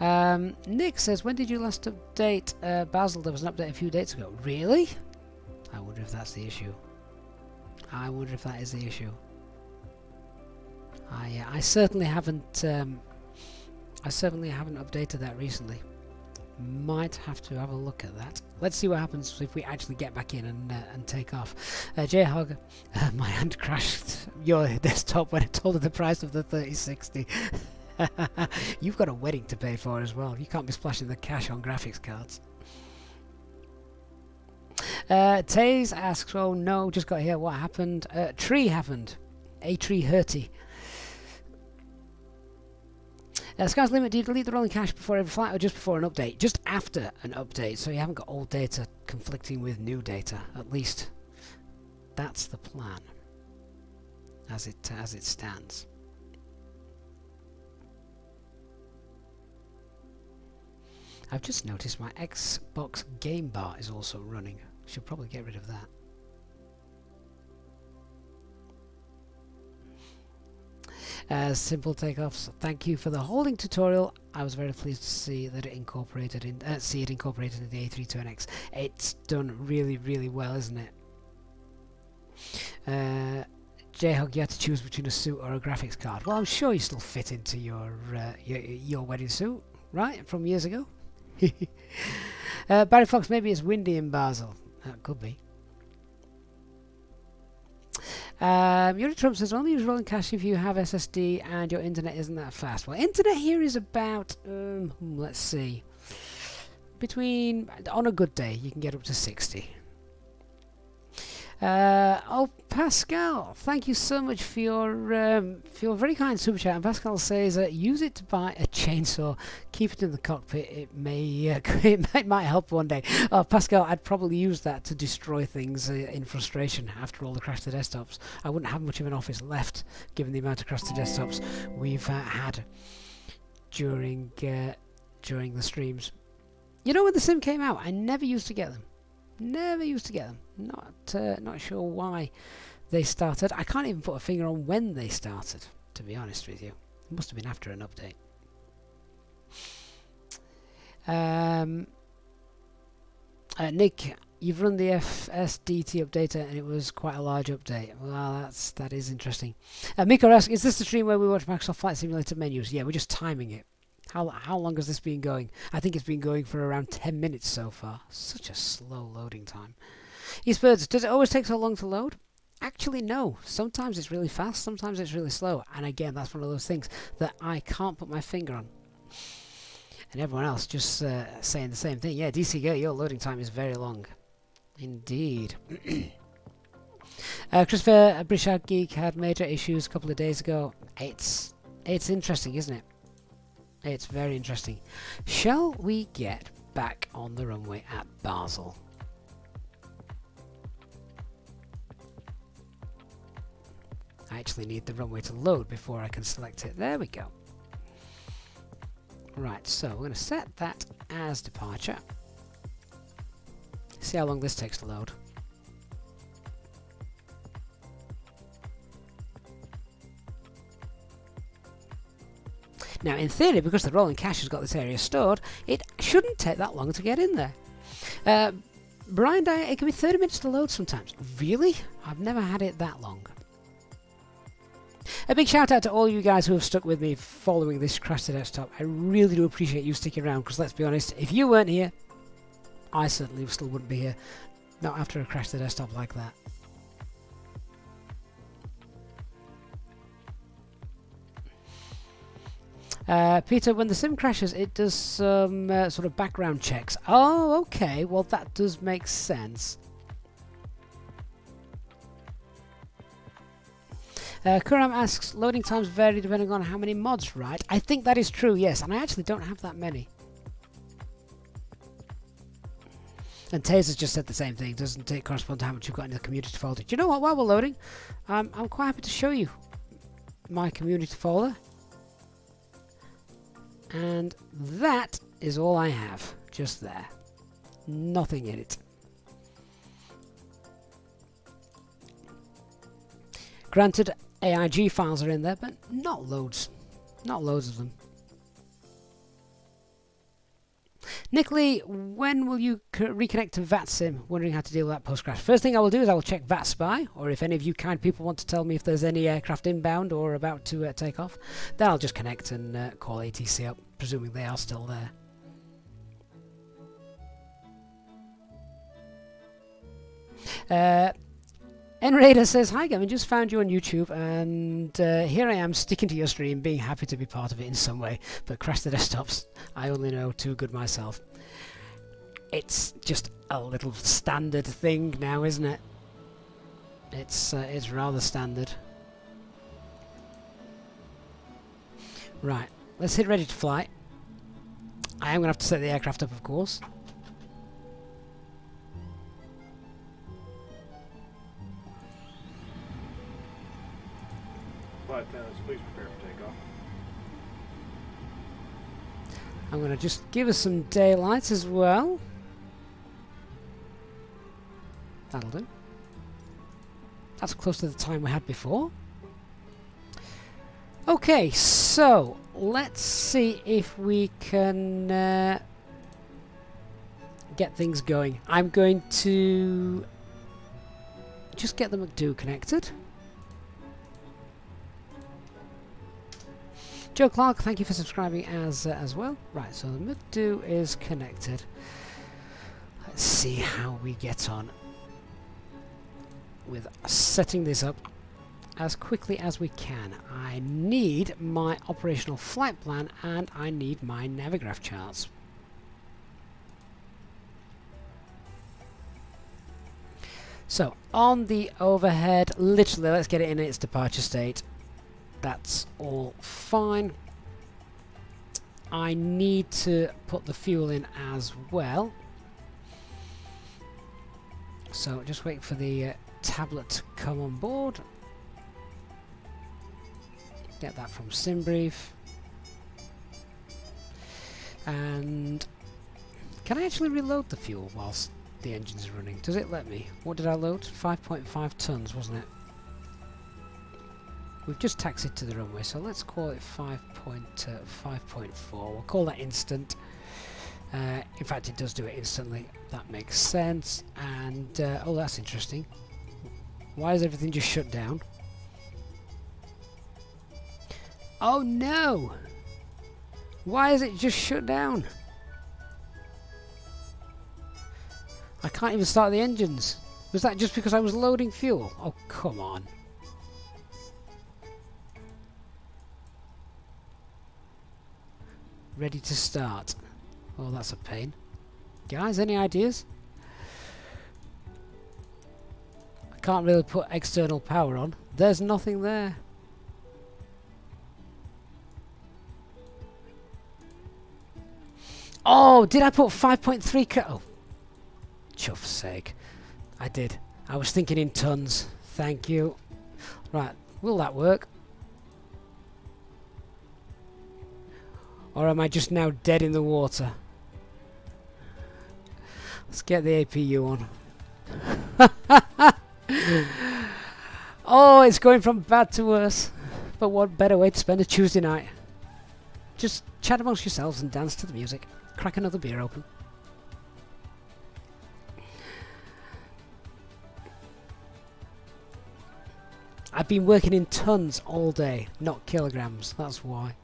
Nick says, when did you last update Basel? There was an update a few days ago. Really? I wonder if that's the issue. I wonder if that is the issue. I certainly haven't. I certainly haven't updated that recently. Might have to have a look at that. Let's see what happens if we actually get back in and take off. J-Hog, my hand crashed your desktop when I told her the price of the 3060. You've got a wedding to pay for as well. You can't be splashing the cash on graphics cards. Taze asks, oh no, just got here, what happened? Tree happened. A320. Sky's Limit, do you delete the rolling cache before every flight or just before an update? Just after an update, so you haven't got old data conflicting with new data. At least that's the plan as it stands. I've just noticed my Xbox game bar is also running. Should probably get rid of that. Simple takeoffs. Thank you for the holding tutorial. I was very pleased to see that it incorporated in the A320NX. It's done really, really well, isn't it? J-Hog, you had to choose between a suit or a graphics card. Well, I'm sure you still fit into your wedding suit, right, from years ago. Barry Fox, maybe it's windy in Basel. That could be. Yuri Trump says, only use rolling cache if you have SSD and your internet isn't that fast. Well, internet here is about, let's see, on a good day, you can get up to 60. Oh, Pascal, thank you so much for your very kind super chat. And Pascal says, use it to buy a chainsaw, keep it in the cockpit. It might help one day. Oh, Pascal, I'd probably use that to destroy things in frustration after all the crash to desktops. I wouldn't have much of an office left, given the amount of crash to desktops we've had during the streams. You know, when the sim came out, I never used to get them. Never used to get them. Not sure why they started. I can't even put a finger on when they started, to be honest with you. It must have been after an update. Nick, you've run the FSDT updater and it was quite a large update. Well, that is interesting. Miko asks, is this the stream where we watch Microsoft Flight Simulator menus? Yeah, we're just timing it. How long has this been going? I think it's been going for around 10 minutes so far. Such a slow loading time. Eastbirds, does it always take so long to load? Actually, no. Sometimes it's really fast, sometimes it's really slow. And again, that's one of those things that I can't put my finger on. And everyone else just saying the same thing. Yeah, DC Girl, your loading time is very long. Indeed. Christopher, British Art Geek had major issues a couple of days ago. It's interesting, isn't it? It's very interesting. Shall we get back on the runway at Basel? I actually need the runway to load before I can select it. There we go. Right, so we're going to set that as departure. See how long this takes to load. Now, in theory, because the rolling cache has got this area stored, it shouldn't take that long to get in there. Brian, it can be 30 minutes to load sometimes. Really? I've never had it that long. A big shout out to all you guys who have stuck with me following this Crash the Desktop. I really do appreciate you sticking around, because let's be honest, if you weren't here, I certainly still wouldn't be here. Not after a Crash the Desktop like that. Peter, when the sim crashes, it does some sort of background checks. Oh, okay. Well, that does make sense. Kuram asks, loading times vary depending on how many mods, right? I think that is true, yes. And I actually don't have that many. And Taser's just said the same thing. Doesn't it correspond to how much you've got in the community folder? Do you know what? While we're loading, I'm quite happy to show you my community folder. And that is all I have. Just there. Nothing in it. Granted, AIG files are in there, but not loads. Not loads of them. Nick Lee, when will you reconnect to VATSIM? Wondering how to deal with that post-crash. First thing I will do is I will check VATSpy, or if any of you kind people want to tell me if there's any aircraft inbound or about to take off, then I'll just connect and call ATC up, presuming they are still there. Nraider says, hi Gavin, just found you on YouTube and here I am sticking to your stream, being happy to be part of it in some way, but Crash the Desktops, I only know too good myself. It's just a little standard thing now, isn't it? It's rather standard. Right, let's hit ready to fly. I am going to have to set the aircraft up, of course. Please prepare for takeoff. I'm going to just give us some daylight as well. That'll do. That's close to the time we had before. Okay, so let's see if we can get things going. I'm going to just get the McDo connected. Joe Clark, thank you for subscribing as well. Right, so the McDo is connected. Let's see how we get on with setting this up as quickly as we can. I need my operational flight plan and I need my Navigraph charts. So, on the overhead, literally, let's get it in its departure state. That's all fine. I need to put the fuel in as well. So just wait for the tablet to come on board. Get that from SimBrief. And can I actually reload the fuel whilst the engines are running? Does it let me? What did I load? 5.5 tons, wasn't it? We've just taxied to the runway, so let's call it 5.4. We'll call that instant. In fact, it does do it instantly. That makes sense. And, oh, that's interesting. Why is everything just shut down? Oh, no! Why is it just shut down? I can't even start the engines. Was that just because I was loading fuel? Oh, come on. Ready to start. Oh, that's a pain. Guys, any ideas? I can't really put external power on. There's nothing there. Oh, did I put 5.3? Oh, chuff's sake. I did. I was thinking in tons. Thank you. Right, will that work? Or am I just now dead in the water? Let's get the APU on. Oh, it's going from bad to worse. But what better way to spend a Tuesday night? Just chat amongst yourselves and dance to the music. Crack another beer open. I've been working in tons all day, not kilograms, that's why.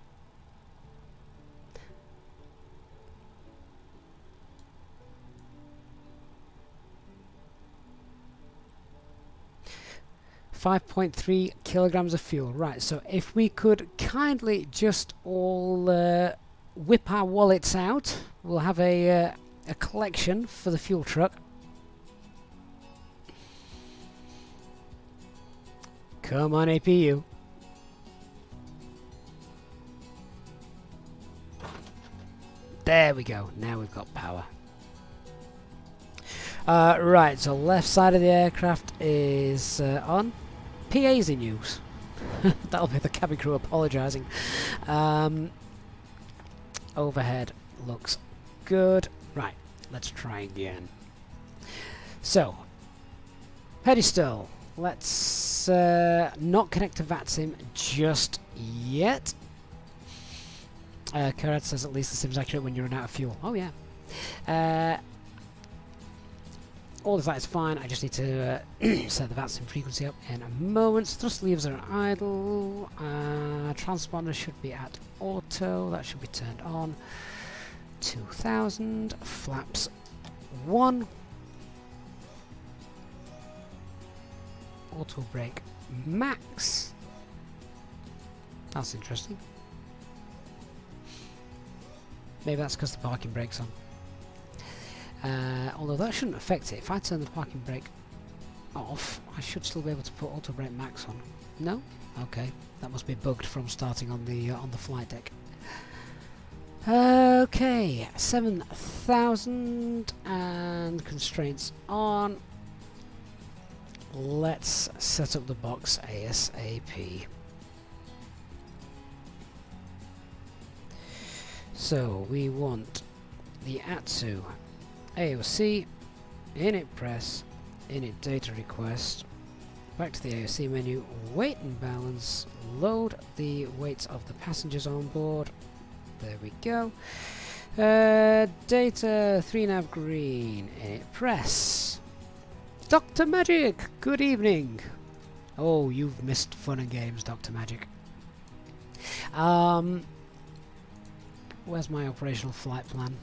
.3 kilograms of fuel. Right, so if we could kindly just all whip our wallets out, we'll have a collection for the fuel truck. Come on, APU. There we go. Now we've got power. Right, so left side of the aircraft is on. PA's in use. That'll be the cabin crew apologising. Overhead looks good. Right, let's try again. So, pedestal. Let's not connect to VATSIM just yet. Karat says at least the sim's accurate when you run out of fuel. Oh yeah. All of that is fine. I just need to set the VATSIM frequency up in a moment. Thrust levers are idle. Transponder should be at auto. That should be turned on. 2000. Flaps 1. Auto brake max. That's interesting. Maybe that's because the parking brake's on. Although that shouldn't affect it. If I turn the parking brake off, I should still be able to put auto brake max on. No? Okay. That must be bugged from starting on the flight deck. Okay, 7,000 and constraints on. Let's set up the box ASAP. So we want the ATSU AOC, init press, init data request, back to the AOC menu, weight and balance, load the weights of the passengers on board, there we go, data 3 nav green, init press, Dr. Magic, good evening. Oh, you've missed fun and games, Dr. Magic. Where's my operational flight plan?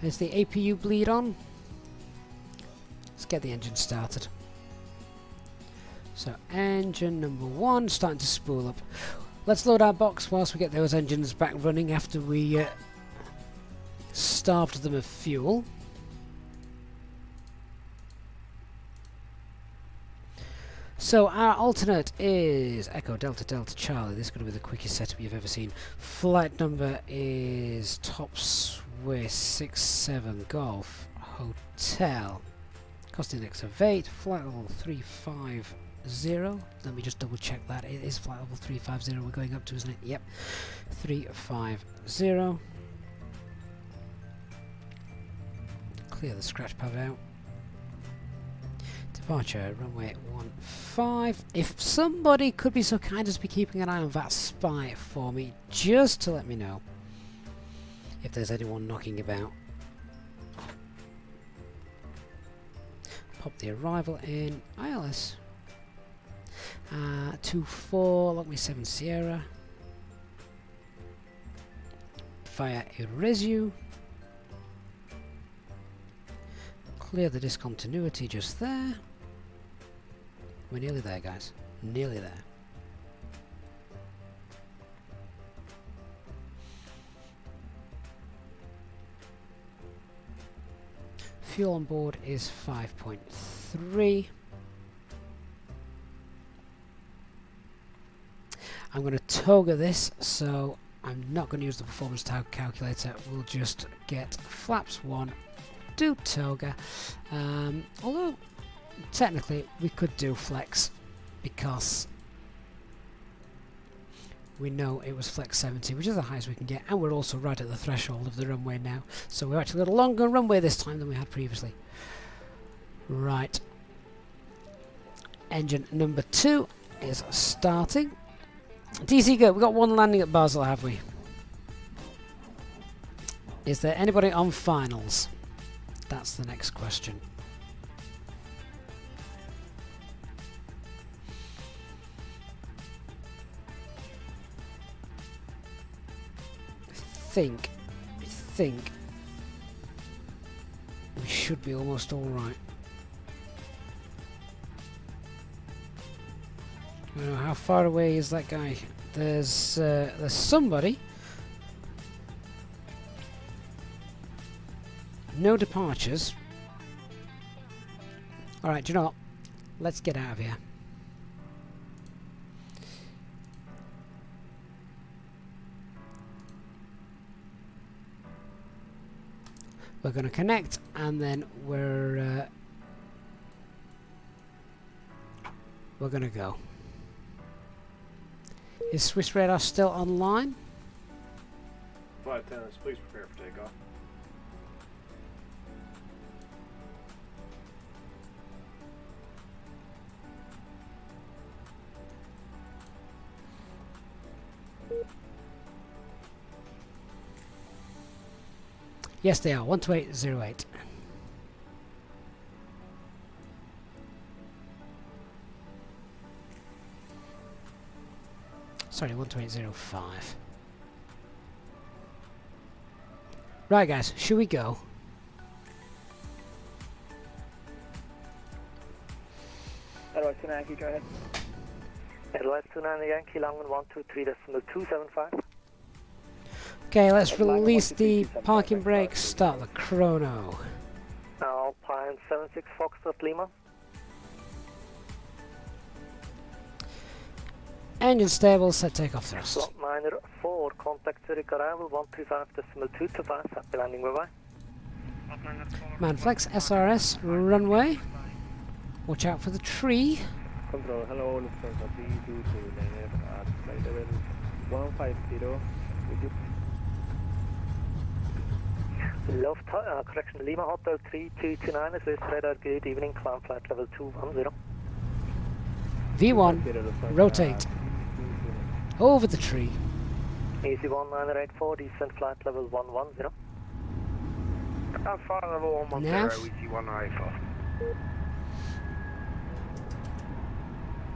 Is the APU bleed on? Let's get the engine started. So engine number 1 starting to spool up. Let's load our box whilst we get those engines back running after we starved them of fuel. So our alternate is Echo Delta Delta Charlie. This is going to be the quickest setup you've ever seen. Flight number is Top Swiss 67 Golf Hotel. Cost index of 8. Flight level 350. Let me just double check that. It is flight level 350 we're going up to, isn't it? Yep. 350. Clear the scratch pad out. Departure, runway 15. If somebody could be so kind as to be keeping an eye on that spy for me, just to let me know if there's anyone knocking about. Pop the arrival in. ILS 24, log me 7 Sierra. Via Iresu. Clear the discontinuity just there. We're nearly there, guys. Nearly there. Fuel on board is 5.3. I'm going to toga this, so I'm not going to use the performance calculator. We'll just get flaps 1, do toga. Although technically we could do flex because we know it was flex 70, which is the highest we can get, and we're also right at the threshold of the runway now. So we've actually got a longer runway this time than we had previously. Right. Engine number 2 is starting. DC good. We've got one landing at Basel, have we? Is there anybody on finals? That's the next question. I think we should be almost all right. I don't know, how far away is that guy? There's somebody. No departures. Alright, do you know what? Let's get out of here. We're going to connect, and then we're going to go. Is Swiss Radar still online? Flight attendants, please prepare for takeoff. Yes, they are. 12808. Sorry, 12805. Right, guys, should we go? Advice 29 Yankee, go ahead. Advice 29 Yankee, Longman 123.275. Okay, let's release the parking brakes, start the chrono. Alpine 76 Foxtrot Lima. Engine stable, set takeoff thrust. Slot Miner 4, contact Zurich arrival 135.225, happy landing, bye bye. Manflex, SRS, runway. Watch out for the tree. Control, hello, Lufthansa 322 at flight level 150, would you? Correction, Lima Hotel 3229, Swiss Radar, good evening, climb flight level 210. V1, rotate. Over the tree. Easy 1984, descent flight level 110. Flight level 110, Nav. Easy 1984.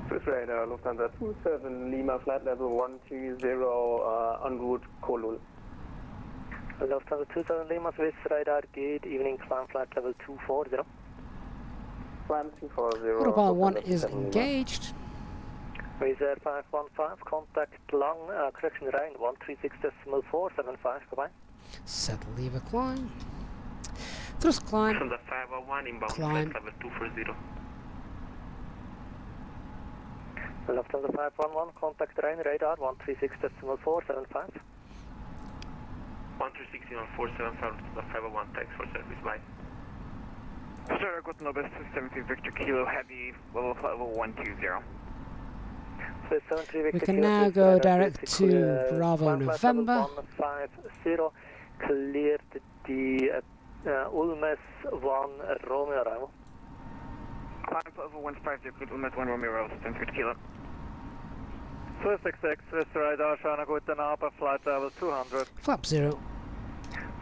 Swiss Radar, Lufthansa 27, Lima flight level 120, en route Kolul. Lufthansa 27 Lima, Swiss Radar, good evening, climb flight level 240. Climb 240. Autopilot 1 is engaged. Reserve 515, contact long, correction Rhine 136.475, bye-bye. Set lever climb. Thrust climb. From the 501 inbound Climb. flight level 240. Lufthansa 511, contact Rhine radar 136.475. 136.475 to the 501, thanks for service, bye. Sir, good Nobis 73 Victor Kilo Heavy, level 120. We can now go direct to Bravo November. 150, cleared the Ulmes 1 Romeo arrival. Climb level 150, good Ulmes 1 Romeo, 73 Kilo. Swiss 66, Swiss Radar, schönen guten Abend, flight level 200. Flap 0.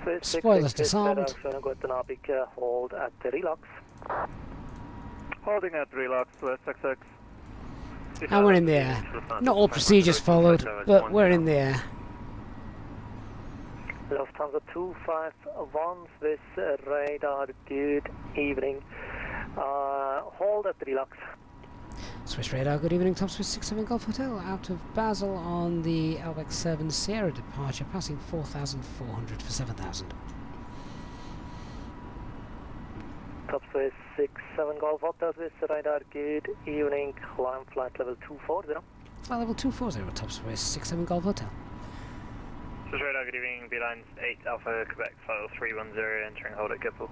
Swiss Spoilers 66, Swiss Radar, disarmed. schönen guten Abend, hold at the relax. Holding at relax, Swiss 66. And we're in the air. Not all procedures followed, but we're in the air. Lufthansa 251, Swiss Radar, good evening. Hold at relax. Swiss Radar, good evening, Top Swiss 67 Golf Hotel, out of Basel on the Orbx 7 Sierra departure, passing 4,400 for 7,000. Top Swiss 67 Golf Hotel, Swiss Radar, good evening, climb flight level 240. Flight level 240, Top Swiss 67 Golf Hotel. Swiss Radar, good evening, B-Lines 8 Alpha Quebec, flight level 310, entering hold at Gipple.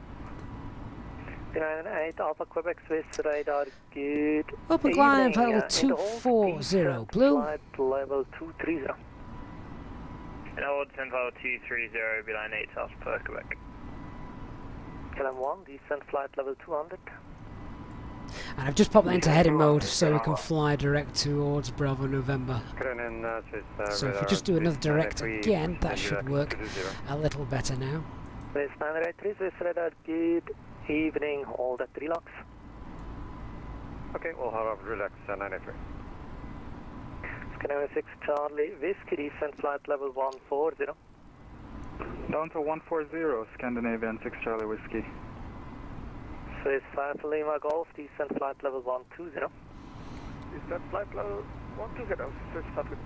8 Alpha Quebec, Swiss Radar, good Open climb, flight level 240, blue. Flight level 230. And hold 10 level 230, B-Line 8 Alpha Quebec. KLM 1, descent flight level 200. And I've just popped that into heading mode so we can fly direct towards Bravo November. So if we just do another direct again, that should work a little better now. Swiss 983, Swiss radar, good evening, hold at relax. Okay, we'll have a relax 983. Scandinavia 6 Charlie, Whiskey, descent flight level 140. Down to 140, Scandinavian 6 Charlie Whiskey. Swiss 5 Lima Golf, descent flight level 120. Descent flight level 120, Swiss 5 Lima.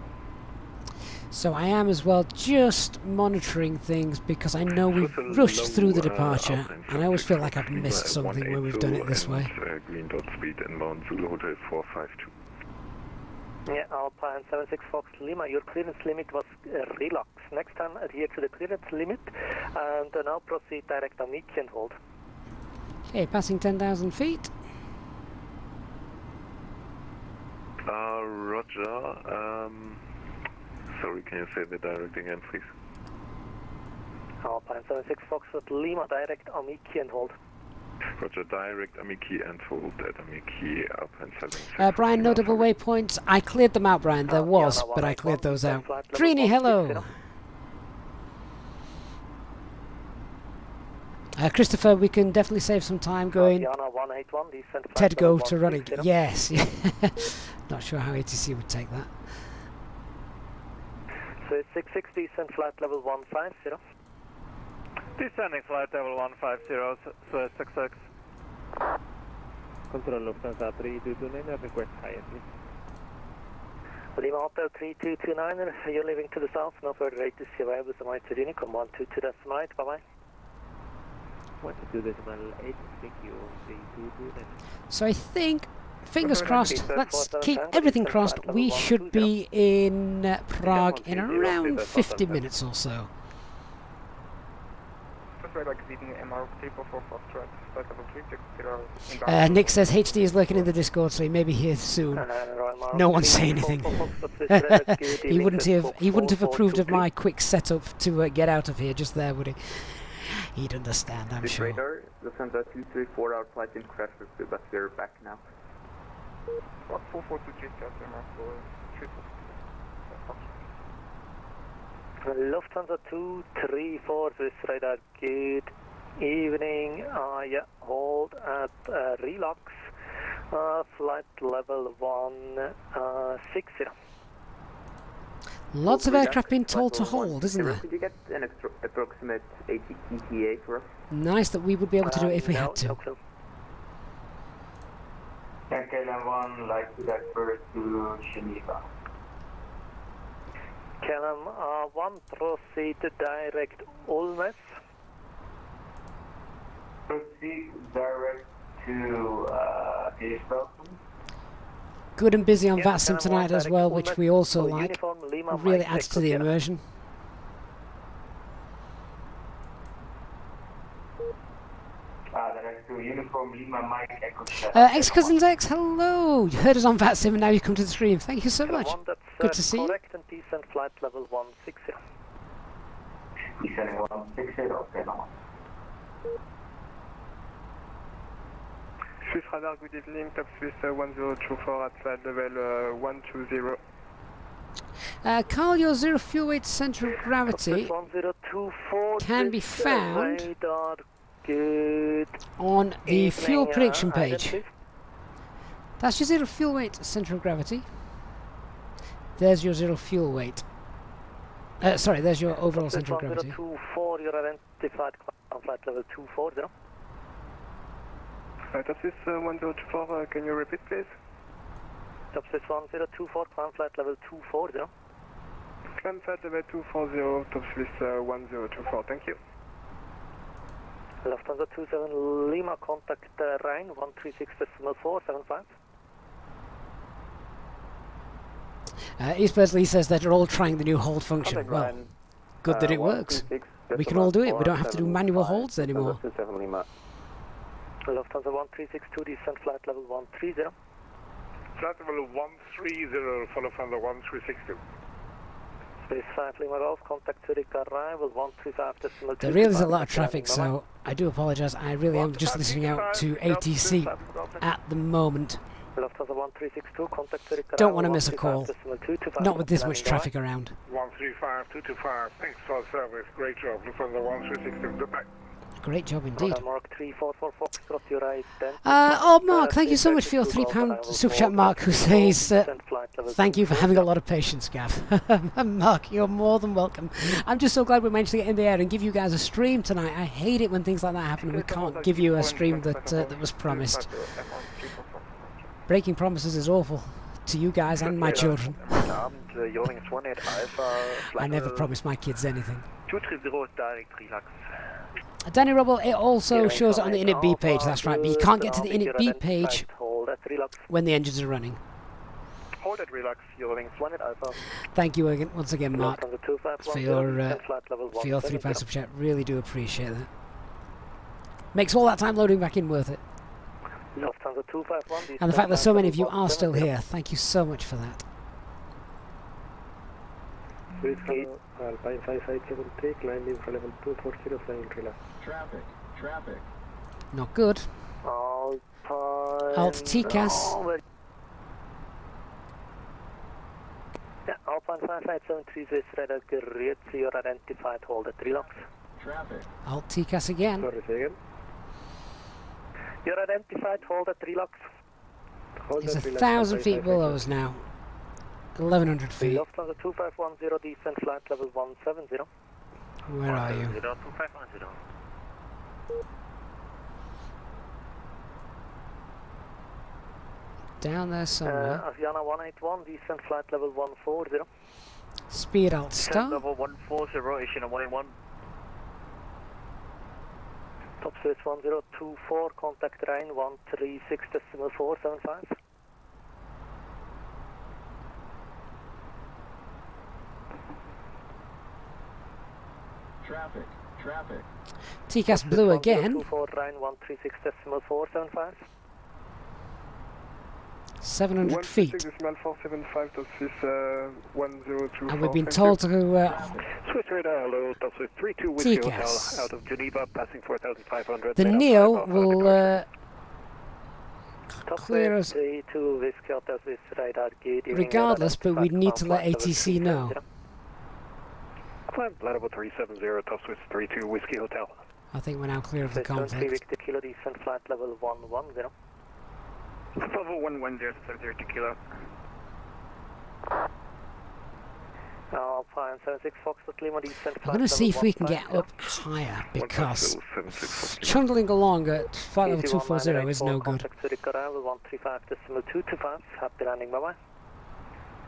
So I am as well just monitoring things because I know we've rushed through the departure and I always feel like I've missed something when we've done it this way. Green dot speed inbound Zulu Hotel 452. Yeah, Alpine 76 Fox Lima, your clearance limit was relax. Next time adhere to the clearance limit and now proceed direct on Miki and hold. Okay, passing 10,000 feet. Roger. Sorry, can you say the direct again, please? Alpine 76 Foxtrot Lima, direct Amiki and hold. Roger, direct Amiki and hold at Amiki Alpine 76. Brian, no double waypoints. I cleared them out, Brian. There was, but I cleared those out. Trini, hello. Christopher, we can definitely save some time going Ted go to running. Yes. Not sure how ATC would take that. So it's 66 descent flight level 150. Descending flight level 150, so 66. Control Lufthansa 3229, request higher please. Lima Hotel 3229, you're leaving to the south, no further ATC available, so my Unicom 122 decimal 8, bye bye. 122 decimal 8, thank you, 3229. So I think, fingers crossed, let's keep everything crossed, we should be in Prague in around 50 minutes or so. Nick says HD is lurking in the Discord, so he may be here soon. No one's saying anything. He wouldn't have approved of my quick setup to get out of here just there, would he? He'd understand, I'm sure. Radar, Lufthansa 234, our flight in crash pursuit, but we're back now. 4423, Lufthansa 234, Swiss radar, good evening, yeah, hold at relax, flight level 160. Lots of aircraft being told to hold, isn't there? Could you get an approximate 80 ETA for us? Nice that we would be able to do it if we had to. No. KLM1, like to defer to Geneva. KLM 1, proceed direct Ulmes. Proceed direct to Belgium. Good and busy on VATSIM tonight as well, which we also like. Really adds to the immersion. Ex-Cousins X, hello! You heard us on VATSIM and now you come to the stream. Thank you so much. Good to see you. Correct and descent flight level 160. Descending 160, okay, now. Swiss radar, good evening, top Swiss 1024 at flight level 120. Carl, your zero fuel weight center of gravity can be found on the fuel prediction page. That's your zero fuel weight center of gravity. There's your zero fuel weight. Sorry, there's your overall center of gravity. 1024, you're identified on flight level 240. Top Swiss 1024, can you repeat please? Top Swiss 1024, climb flight level 240. Climb flight level 240, Top Swiss 1024, thank you. Lufthansa 27 Lima, contact Rhein 136.475. East Bursley says that they're all trying the new hold function. Well, good that it works. We can all do it. We don't have to do manual holds anymore. Lufthansa 1362, descent flight level 130. Flight level 130 for Lufthansa 1362. Space 5 Lima Golf, contact Zurich arrival 135.2. There really is a lot of traffic, so I do apologise. I really am just listening out to ATC. at the moment. Lufthansa 1362, contact Zurich. Don't want to miss a call. 135.225, Not with this much landing traffic around. 135225, thanks for the service, great job. Lufthansa 1362, goodbye. Great job indeed. Mark 344 Foxtrot, your right. Oh, Mark, thank you so much for your £3 super chat, Mark, who says, thank you for having a lot of patience, Gav. Mark, you're more than welcome. I'm just so glad we managed to get in the air and give you guys a stream tonight. I hate it when things like that happen and we can't give you a stream that was promised. Breaking promises is awful to you guys and my children. I never promise my kids anything. 230 direct relax. Danny Rubble, it also shows it on the init B page, that's right, but you can't get to the init B page when the engines are running. Hold at relax, you're wings 1 at Alpha. Thank you again, once again, Mark, for your £3 super chat. Really do appreciate that. Makes all that time loading back in worth it. And the fact that so many of you are still here, thank you so much for that. Alpine 557 take, landing for level 240, flying relax. Traffic. Not good. Alpine... Alt TCAS. Yeah, Alpine 5573 Swiss radar great, so you're identified, hold at relax. Alt TCAS again. Sorry, say again. You're identified, hold at relax. It's 1,000 feet below us now. 1,100 feet. Lufthansa 2510, descent flight level 170. Where are you? 2510. Down there somewhere. Aviana 181, descent flight level 140. Speed Alt Star. Level 140, Asiana 181. Top Swiss 1024, contact Rhine 136.475. Traffic. TCAS blue again. 24 Rhine 136.475. 700 feet. 475 to Swiss 1024. And we've been told to Swiss radar, hello, top Swiss 32 Whiskey Hotel TCAS. out of Geneva, passing 4,500. The Neo will Top clear us 32 Whiskey Hotel Swiss radar gate. regardless, but we need to let ATC know. Climb level 370, top Swiss 32 Whiskey Hotel. I think we're now clear of the conflict. Victor Kilo, descent flight level 110. Level 110, 702 kilo. Alpine 76 Foxtrot Lima, descent I'm going to see if we can get up higher, because trundling along at flight level 240 is no good. Contact Zurich arrival 135.225, happy landing, bye bye.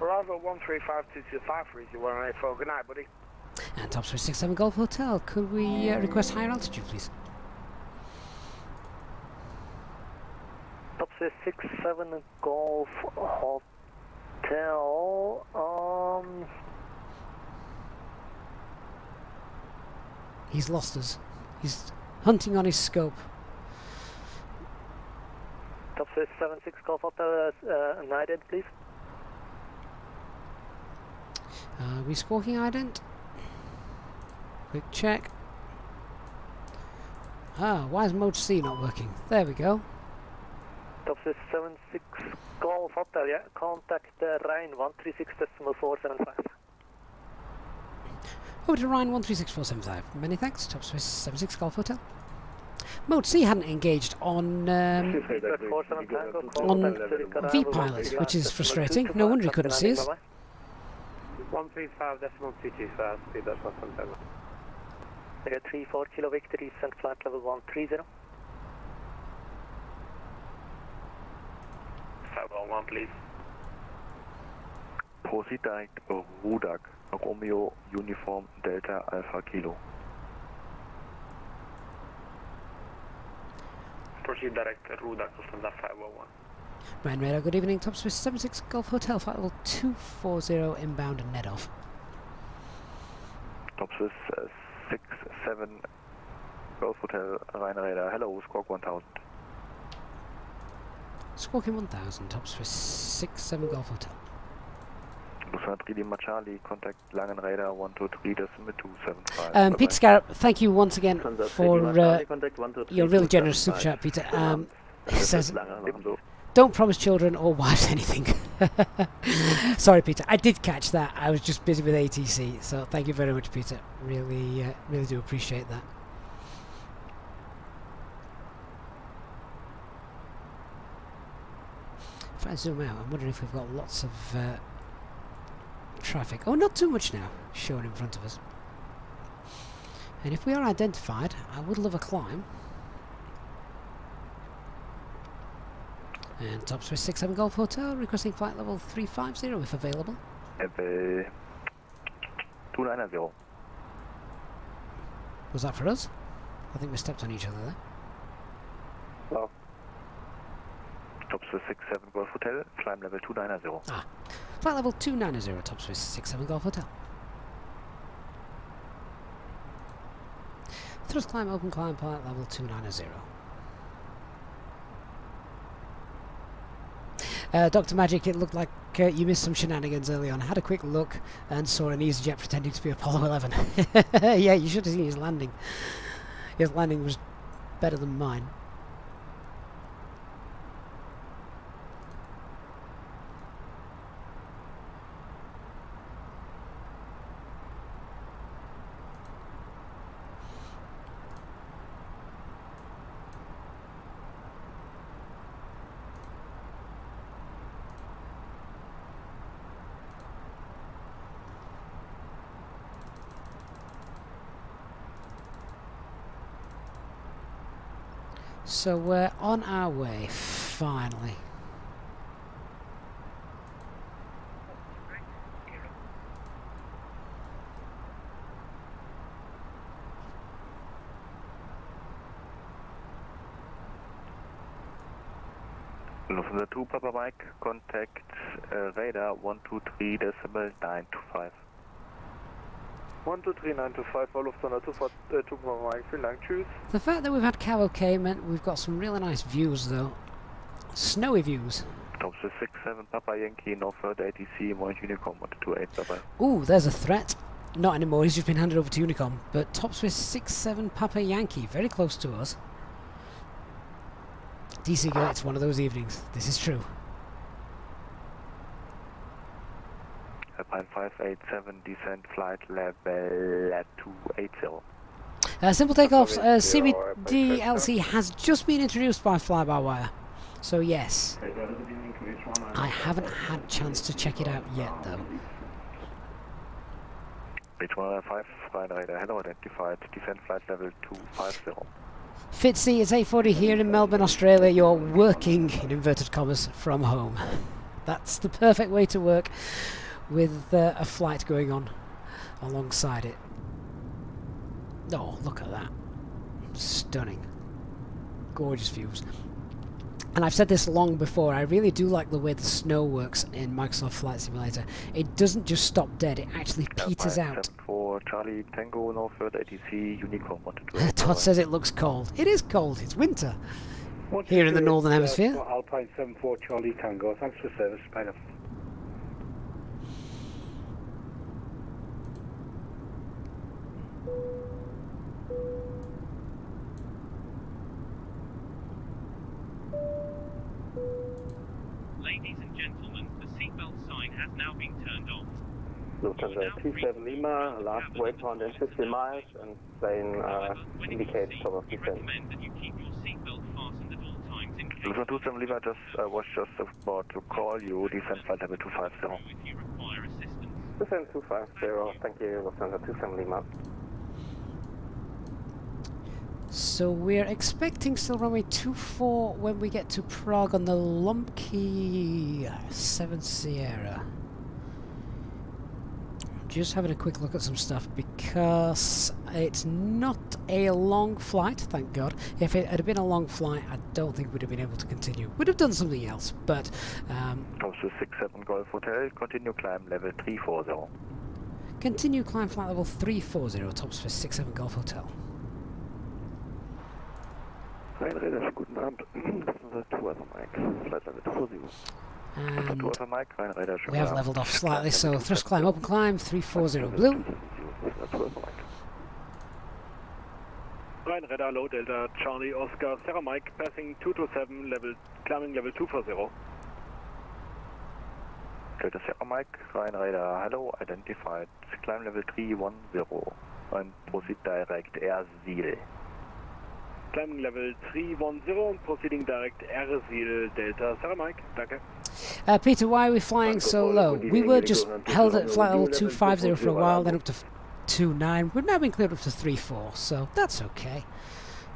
Arrival 135.225 for easy 184, good night, buddy. And top 367 Golf Hotel, could we request higher altitude, please? Top 67 Golf Hotel, He's lost us. He's hunting on his scope. Top 76 Golf Hotel, ident, please. Are we squawking ident? Quick check. Why is mode C not working? There we go. Top 76 Golf Hotel, yeah. Contact Rhine 136.475. Over to Rhine 136.475. Many thanks. Top Swiss 76 Golf Hotel. Mode C hadn't engaged on V-Pilot, which is frustrating. No wonder he couldn't see us. 135.225, feedback for contact. 34 Kilo Victor, descent flight level 130. 511, please. Proceed direct Rudak, Romeo Uniform Delta Alpha Kilo. Proceed direct Rudak, Lufthansa 511. Ryan Radar, good evening. Top Swiss 76 Golf Hotel, flight level 240 inbound and net off. Top Swiss 67 Golf Hotel, Rhine Radar, hello, squawk 1000. Squawking 1000, Top Swiss 67 Golf Hotel. Lufthansa 3 Lima Charlie, contact Langen Radar 123.275. Peter Scarab, thank you once again for your really generous super chat, Peter. He says, don't promise children or wives anything. Sorry, Peter. I did catch that. I was just busy with ATC. So thank you very much, Peter. Really, really do appreciate that. If I zoom out, I'm wondering if we've got lots of traffic. Oh, not too much now showing in front of us. And if we are identified, I would love a climb. And top Swiss 67 Golf Hotel, requesting flight level 350 if available. Level 290. Was that for us? I think we stepped on each other there. Well. Top Swiss 67 Golf Hotel, climb level 290. Ah, flight level 290, top Swiss 67 Golf Hotel. Thrust climb, open climb, flight level 290. Dr. Magic, it looked like you missed some shenanigans early on. Had a quick look and saw an EasyJet pretending to be Apollo 11. Yeah, you should have seen his landing. His landing was better than mine. So we're on our way, finally. Lufthansa 2 Papa Mike, contact radar 123.925. 123.925, all Lufthansa 2 Papa Mike, vielen Dank, tschüss. The fact that we've had cavalcade meant we've got some really nice views though. Snowy views. Top 67 Papa Yankee, Northward ATC, Point Unicom 128, bye-bye. Ooh, there's a threat. Not anymore, he's just been handed over to Unicom. But top Swiss 67 Papa Yankee, very close to us. DC girl, it's one of those evenings. This is true. Alpine 587, descent flight level 280. Simple takeoffs, CBDLC has just been introduced by Fly-by-Wire. So yes, I haven't had a chance to check it out yet though. H105, Ryanair, hello, identified, descent flight level 250. Fitzy, it's 8:40 here in Melbourne, Australia. You're working, in inverted commas, from home. That's the perfect way to work with a flight going on alongside it. Oh, look at that. Stunning. Gorgeous views. And I've said this long before, I really do like the way the snow works in Microsoft Flight Simulator. It doesn't just stop dead, it actually peters out. For Charlie Tango, Northward ATC, Unicom 128. Todd says it looks cold. It is cold, it's winter. Here in the Northern Hemisphere. Alpine 74 Charlie Tango, thanks for service, bye now. Ladies and gentlemen, the seatbelt sign has now been turned on. Lufthansa 27 Lima, last waypoint in 50 miles, and plane indicates top of descent. Lufthansa 27 Lima was just about to call you, descent flight level 250. Descent 250, thank you, Lufthansa 27 Lima. So we're expecting still runway 24 when we get to Prague on the Lumpke 7 Sierra. Just having a quick look at some stuff because it's not a long flight, thank God. If it had been a long flight, I don't think we'd have been able to continue. We'd have done something else, but... Top 67 Golf Hotel, continue climb level 340. Continue climb flight level 340, top Swiss 67 Golf Hotel. Rheinräder, guten Abend. Lufthansa 2 Alpha Mike, flight level 240. And we have leveled off slightly, so thrust climb, open climb, 340 blue. Ryan Radar, low Delta, Charlie, Oscar, Sarah Mike, passing 227, climbing level 240. Delta Sarah Mike, Ryan Radar, hello, identified, climb level 310, and proceed direct air Ziel. Climbing level 310 and proceeding direct air Ziel, Delta Sarah Mike, danke. Peter, why are we flying so low? We were just held at flight level 250 for a while, then up to 29. We've now been cleared up to 34, so that's okay.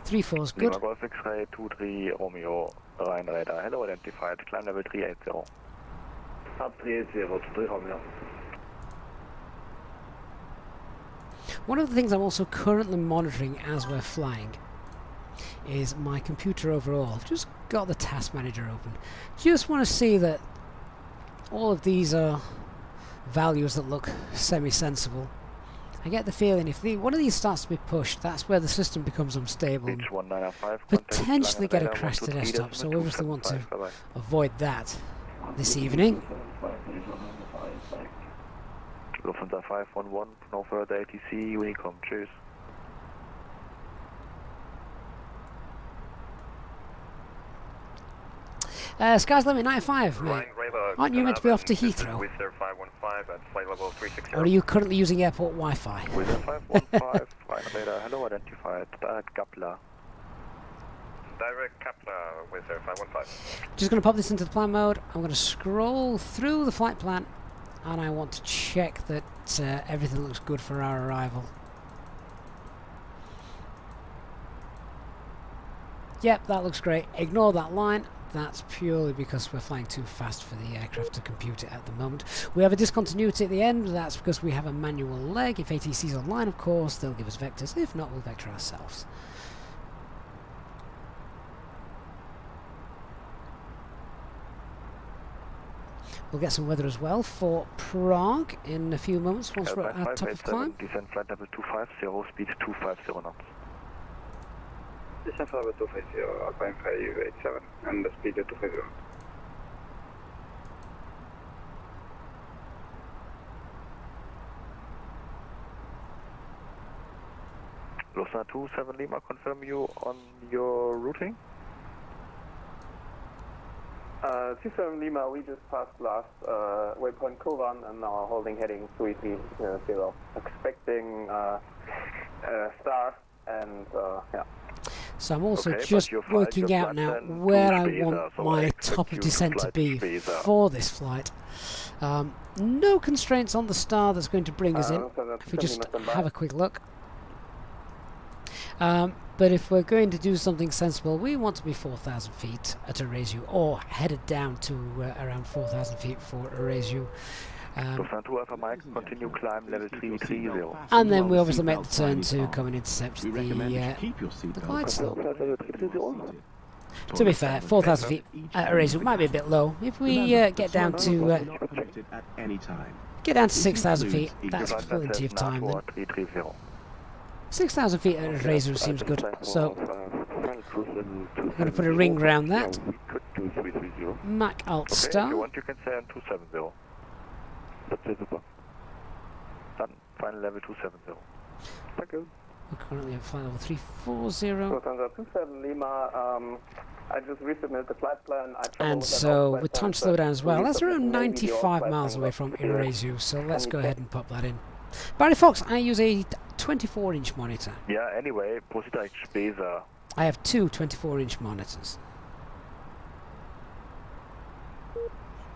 34 is good. Lima Golf X-ray 23 Romeo, Ryan Radar, hello, identified, climb level 380. Up 380, 3 Romeo. One of the things I'm also currently monitoring as we're flying is my computer overall. I've just got the task manager open. Just want to see that all of these are values that look semi-sensible. I get the feeling if one of these starts to be pushed, that's where the system becomes unstable and potentially get a crash to the desktop, so we obviously want to avoid that this evening. Lufthansa 511, no further ATC, Unicom, cheers. Sky's limit 95, mate. Aren't you meant to be off to Heathrow? Wizz Air 515 at flight level 360. Or are you currently using airport Wi-Fi? Wizz Air 515, Ryan Radar, hello, identified, direct Kepler. Direct Kepler, Wizz Air 515. Just going to pop this into the plan mode. I'm going to scroll through the flight plan, and I want to check that everything looks good for our arrival. Yep, that looks great. Ignore that line. That's purely because we're flying too fast for the aircraft to compute it at the moment. We have a discontinuity at the end. That's because we have a manual leg. If ATC's online, of course, they'll give us vectors. If not, we'll vector ourselves. We'll get some weather as well for Prague in a few moments once we're at top of climb. Descent flight level 250, speed 250 knots. Descent flight level 250, Alpine 587, and the speed of 250. Lufthansa 27 Lima, confirm you on your routing? 27 Lima, we just passed last waypoint Kovan and now holding heading 330. Expecting star and yeah. So I'm also just working out now where I want my top of descent to be for this flight. No constraints on the star that's going to bring us in. If we just have a quick look. But if we're going to do something sensible, we want to be 4,000 feet at Erasure, or headed down to around 4,000 feet for Erasure. Continue climb level 330. And then we obviously make the turn to come and intercept the glide slope. To be fair, 4,000 feet at Erasure might be a bit low. If we get down to 6,000 feet, that's plenty of time then. 6,000 feet at Erasure seems good, so I'm going to put a ring round that. Mac Alt Star. If you want, you can say on 270. That's it. Done. Final level 270. Thank you. We're currently at flight level 340. Lufthansa 27 Lima, I just resubmitted the flight plan. And so with time to slow down as well, that's around 95 miles away from Erasure, so let's go ahead and pop that in. Barry Fox, I use a 24-inch monitor. Yeah, anyway, proceed direct Basel. I have two 24-inch monitors.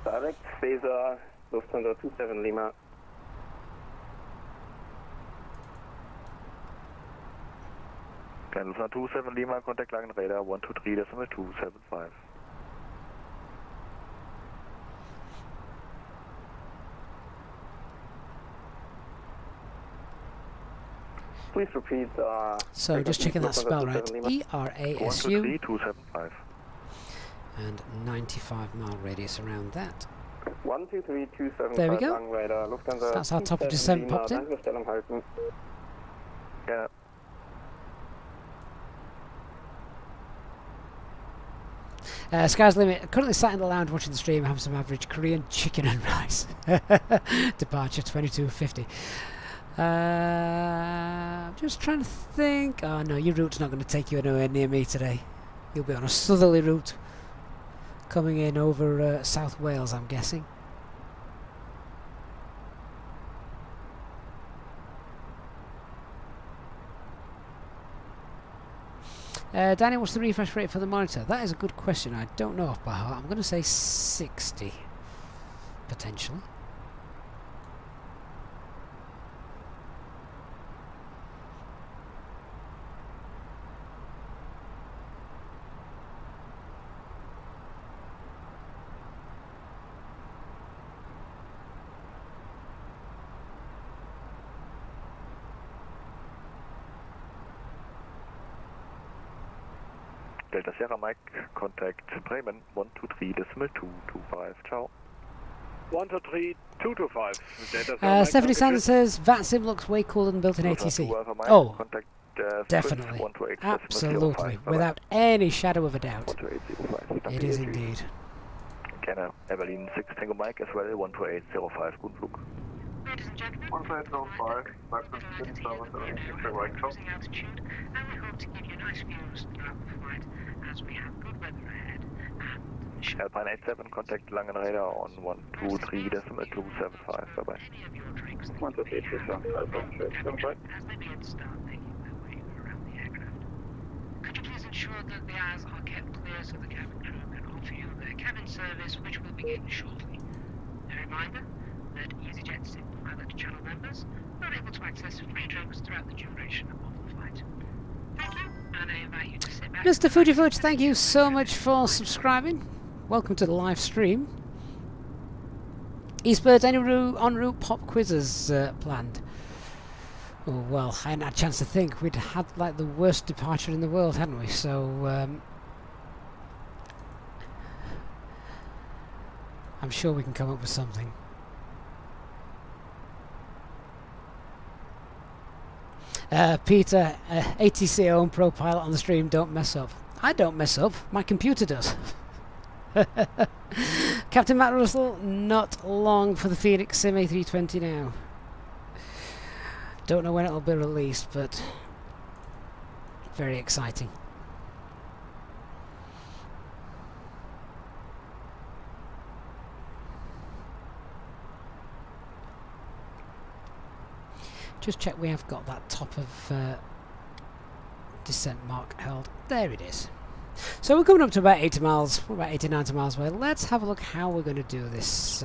Direct Basel, Lufthansa 27 Lima. Lufthansa 27 Lima, contact Langen Radar 123.275. Please repeat. So just checking that spell right. ERASU. 123.275. And 95-mile radius around that. 123.275. There we go. Langen Radar, Lufthansa. That's our top of descent popped in. Yeah. Sky's Limit, currently sat in the lounge watching the stream, having some average Korean chicken and rice. Departure 2250. Just trying to think. Oh no, your route's not going to take you anywhere near me today. You'll be on a southerly route, coming in over South Wales, I'm guessing. Danny, what's the refresh rate for the monitor? That is a good question. I don't know off by heart. I'm going to say 60, potentially. Delta Sierra Mike, contact Bremen 123.225. Ciao. 123.225. Delta Sierra Mike. Stephanie Sanders says VATSIM looks way cooler than built-in ATC. Oh, contact, definitely, absolutely, without any shadow of a doubt. It is indeed. Kenner, Evelyn 6 Tango Mike as well, 128.05. Guten Flug. Ladies and gentlemen, 128.05, cruising altitude, and we hope to give you nice views throughout the flight as we have good weather ahead. And Alpine 87, contact Langenreder on 123.275. Bye bye. any of your drinks that 123.75. as they begin to start making their way around the aircraft. Could you please ensure that the eyes are kept clear so the cabin crew can offer you their cabin service, which will begin shortly. A reminder that EasyJet SIP pilot channel members are able to access free drinks throughout the duration of the flight. Thank you, and I invite you to sit back. Mr. Fujifuji, thank you so much for subscribing. Welcome to the live stream. Eastbirds, any en route pop quizzes planned? Oh, well, I hadn't had a chance to think. We'd had like the worst departure in the world, hadn't we? So I'm sure we can come up with something. Peter, ATC own Pro Pilot on the stream, don't mess up. I don't mess up, my computer does. Captain Matt Russell, not long for the Phoenix Sim A320 now. Don't know when it'll be released, but very exciting. Just check we have got that top of descent mark held. There it is. So we're coming up to about 80 miles, we're about 80, 90 miles away. Let's have a look how we're going to do this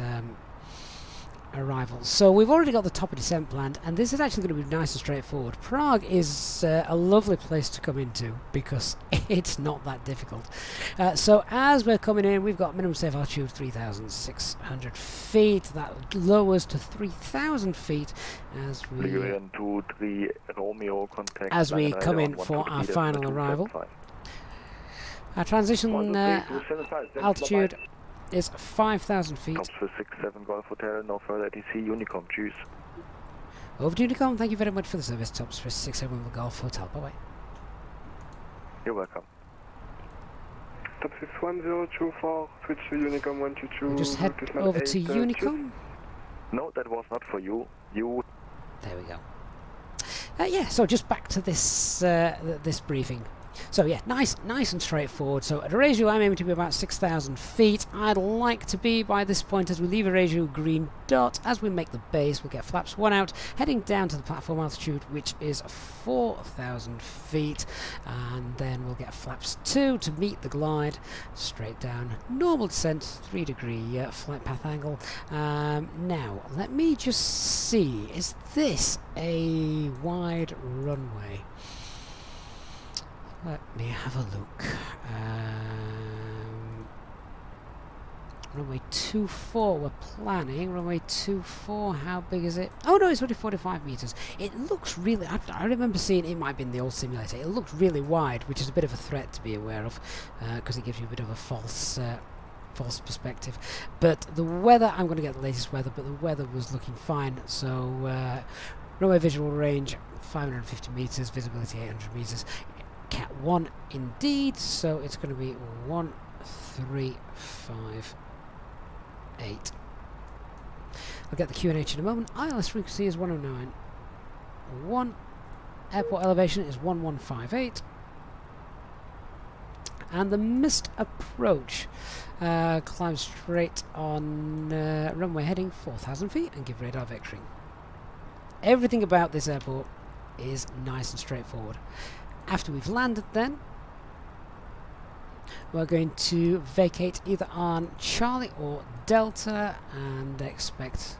arrival. So we've already got the top of descent planned, and this is actually going to be nice and straightforward. Prague is a lovely place to come into because it's not that difficult. So as we're coming in, we've got minimum safe altitude 3,600 feet. That lowers to 3,000 feet as we come in for our final arrival. Our transition altitude is 5,000 feet. Tops for 67 Golf Hotel, no further ATC, Unicom, choose. Over to Unicom, thank you very much for the service. Tops for 67 Golf Hotel, bye bye. You're welcome. Top 61024, switch to Unicom 122. We'll just head over to Unicom. No, that was not for you. You. There we go. Yeah, so just back to this this briefing. So yeah, nice and straightforward. So at Erasure I'm aiming to be about 6,000 feet. I'd like to be by this point as we leave Erasure green dot. As we make the base, we'll get flaps 1 out, heading down to the platform altitude, which is 4,000 feet, and then we'll get flaps 2 to meet the glide, straight down, normal descent, 3-degree flight path angle. Now let me just see, is this a wide runway? Let me have a look. Runway 24 we're planning. Runway 24, how big is it? Oh no, it's only 45 meters. It looks really, I remember seeing, it might be in the old simulator, it looked really wide, which is a bit of a threat to be aware of, because it gives you a bit of a false perspective. But the weather, I'm going to get the latest weather, but the weather was looking fine. So runway visual range 550 meters, visibility 800 meters. Cat 1 indeed, so it's going to be 1358. I'll get the QNH in a moment. ILS frequency is 109. 1. Airport elevation is 1158. And the missed approach climb straight on runway heading 4,000 feet and give radar vectoring. Everything about this airport is nice and straightforward. After we've landed then, we're going to vacate either on Charlie or Delta and expect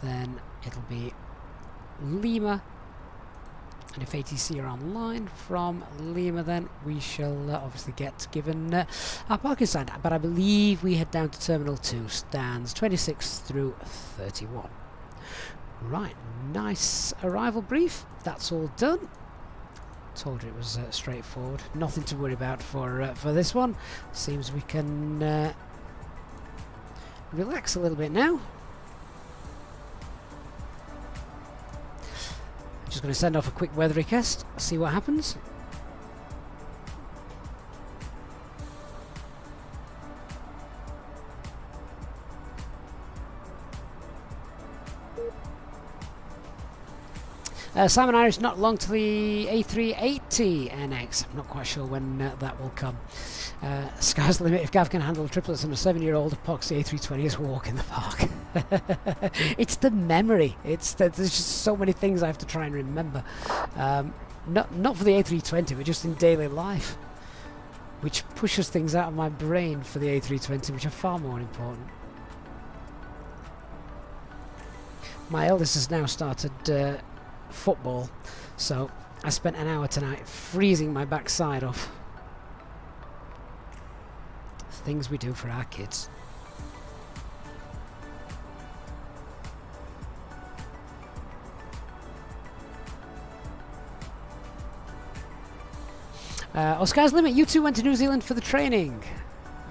then it'll be Lima, and if ATC are online from Lima then we shall obviously get given our parking sign, but I believe we head down to Terminal 2, stands 26 through 31. Right, nice arrival brief, that's all done. Told you it was straightforward, nothing to worry about for this one. Seems we can relax a little bit now. Just going to send off a quick weather request, see what happens. Simon Irish, not long to the A320NX. I'm not quite sure when that will come. Sky's the limit. If Gav can handle triplets and a 7-year-old epoxy A320 is a walk in the park. It's the memory. There's just so many things I have to try and remember. Not for the A320, but just in daily life, which pushes things out of my brain for the A320, which are far more important. My eldest has now started football, so I spent an hour tonight freezing my backside off. Things we do for our kids. Sky's Limit, you two went to New Zealand for the training.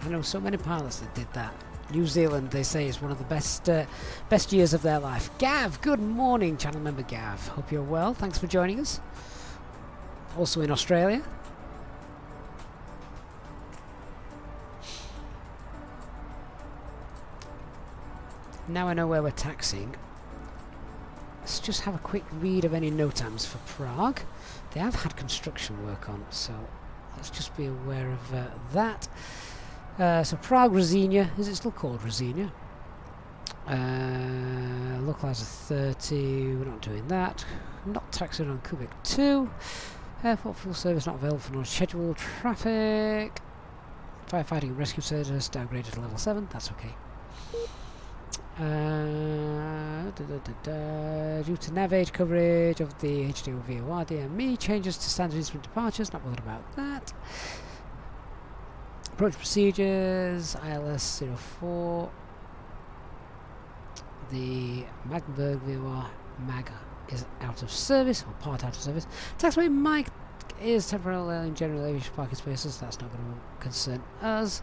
I know so many pilots that did that. New Zealand, they say, is one of the best years of their life. Gav, good morning, channel member Gav. Hope you're well. Thanks for joining us. Also in Australia. Now I know where we're taxiing. Let's just have a quick read of any NOTAMs for Prague. They have had construction work on, so let's just be aware of that. So Prague, Rosenia, is it still called Rosenia? Localizer 30, we're not doing that. Not taxiing on Quebec 2. Airport full service not available for non-scheduled traffic. Firefighting and rescue service downgraded to level 7, that's okay. Due to navigate coverage of the HDO VOR DME, changes to standard instrument departures, not bothered about that. Approach procedures, ILS 04. The Magdeburg VOR MAG is out of service, or part out of service. Taxiway Mike is temporarily in general aviation parking spaces, that's not going to concern us.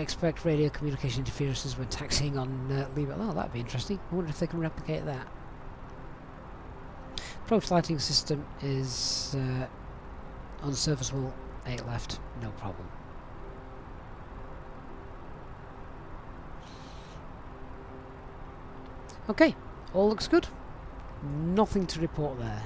Expect radio communication interferences when taxiing on Lima. Oh, that'd be interesting. I wonder if they can replicate that. Approach lighting system is unserviceable, 8 left, no problem. Okay, all looks good. Nothing to report there.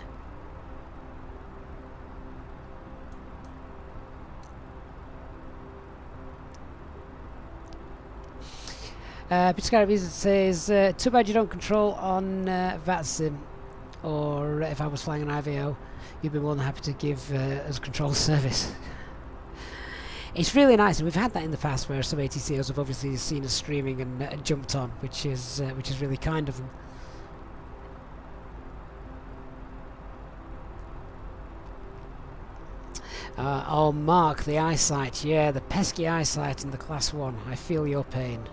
Piscarabis says, too bad you don't control on VATSIM, or if I was flying an IVO, you'd be more than happy to give us control service. It's really nice, and we've had that in the past where some ATCOs have obviously seen us streaming and jumped on, which is really kind of them. Oh, Mark, the eyesight, yeah, the pesky eyesight in the Class 1. I feel your pain.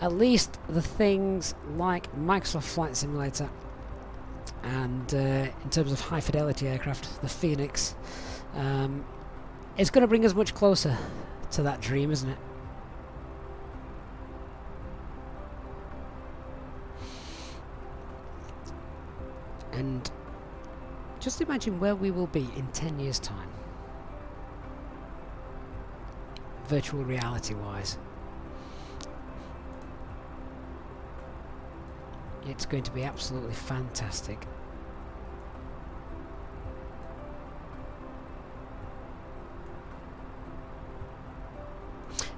At least the things like Microsoft Flight Simulator and in terms of high fidelity aircraft, the Phoenix, it's going to bring us much closer to that dream, isn't it? And just imagine where we will be in 10 years' time. Virtual reality wise. It's going to be absolutely fantastic.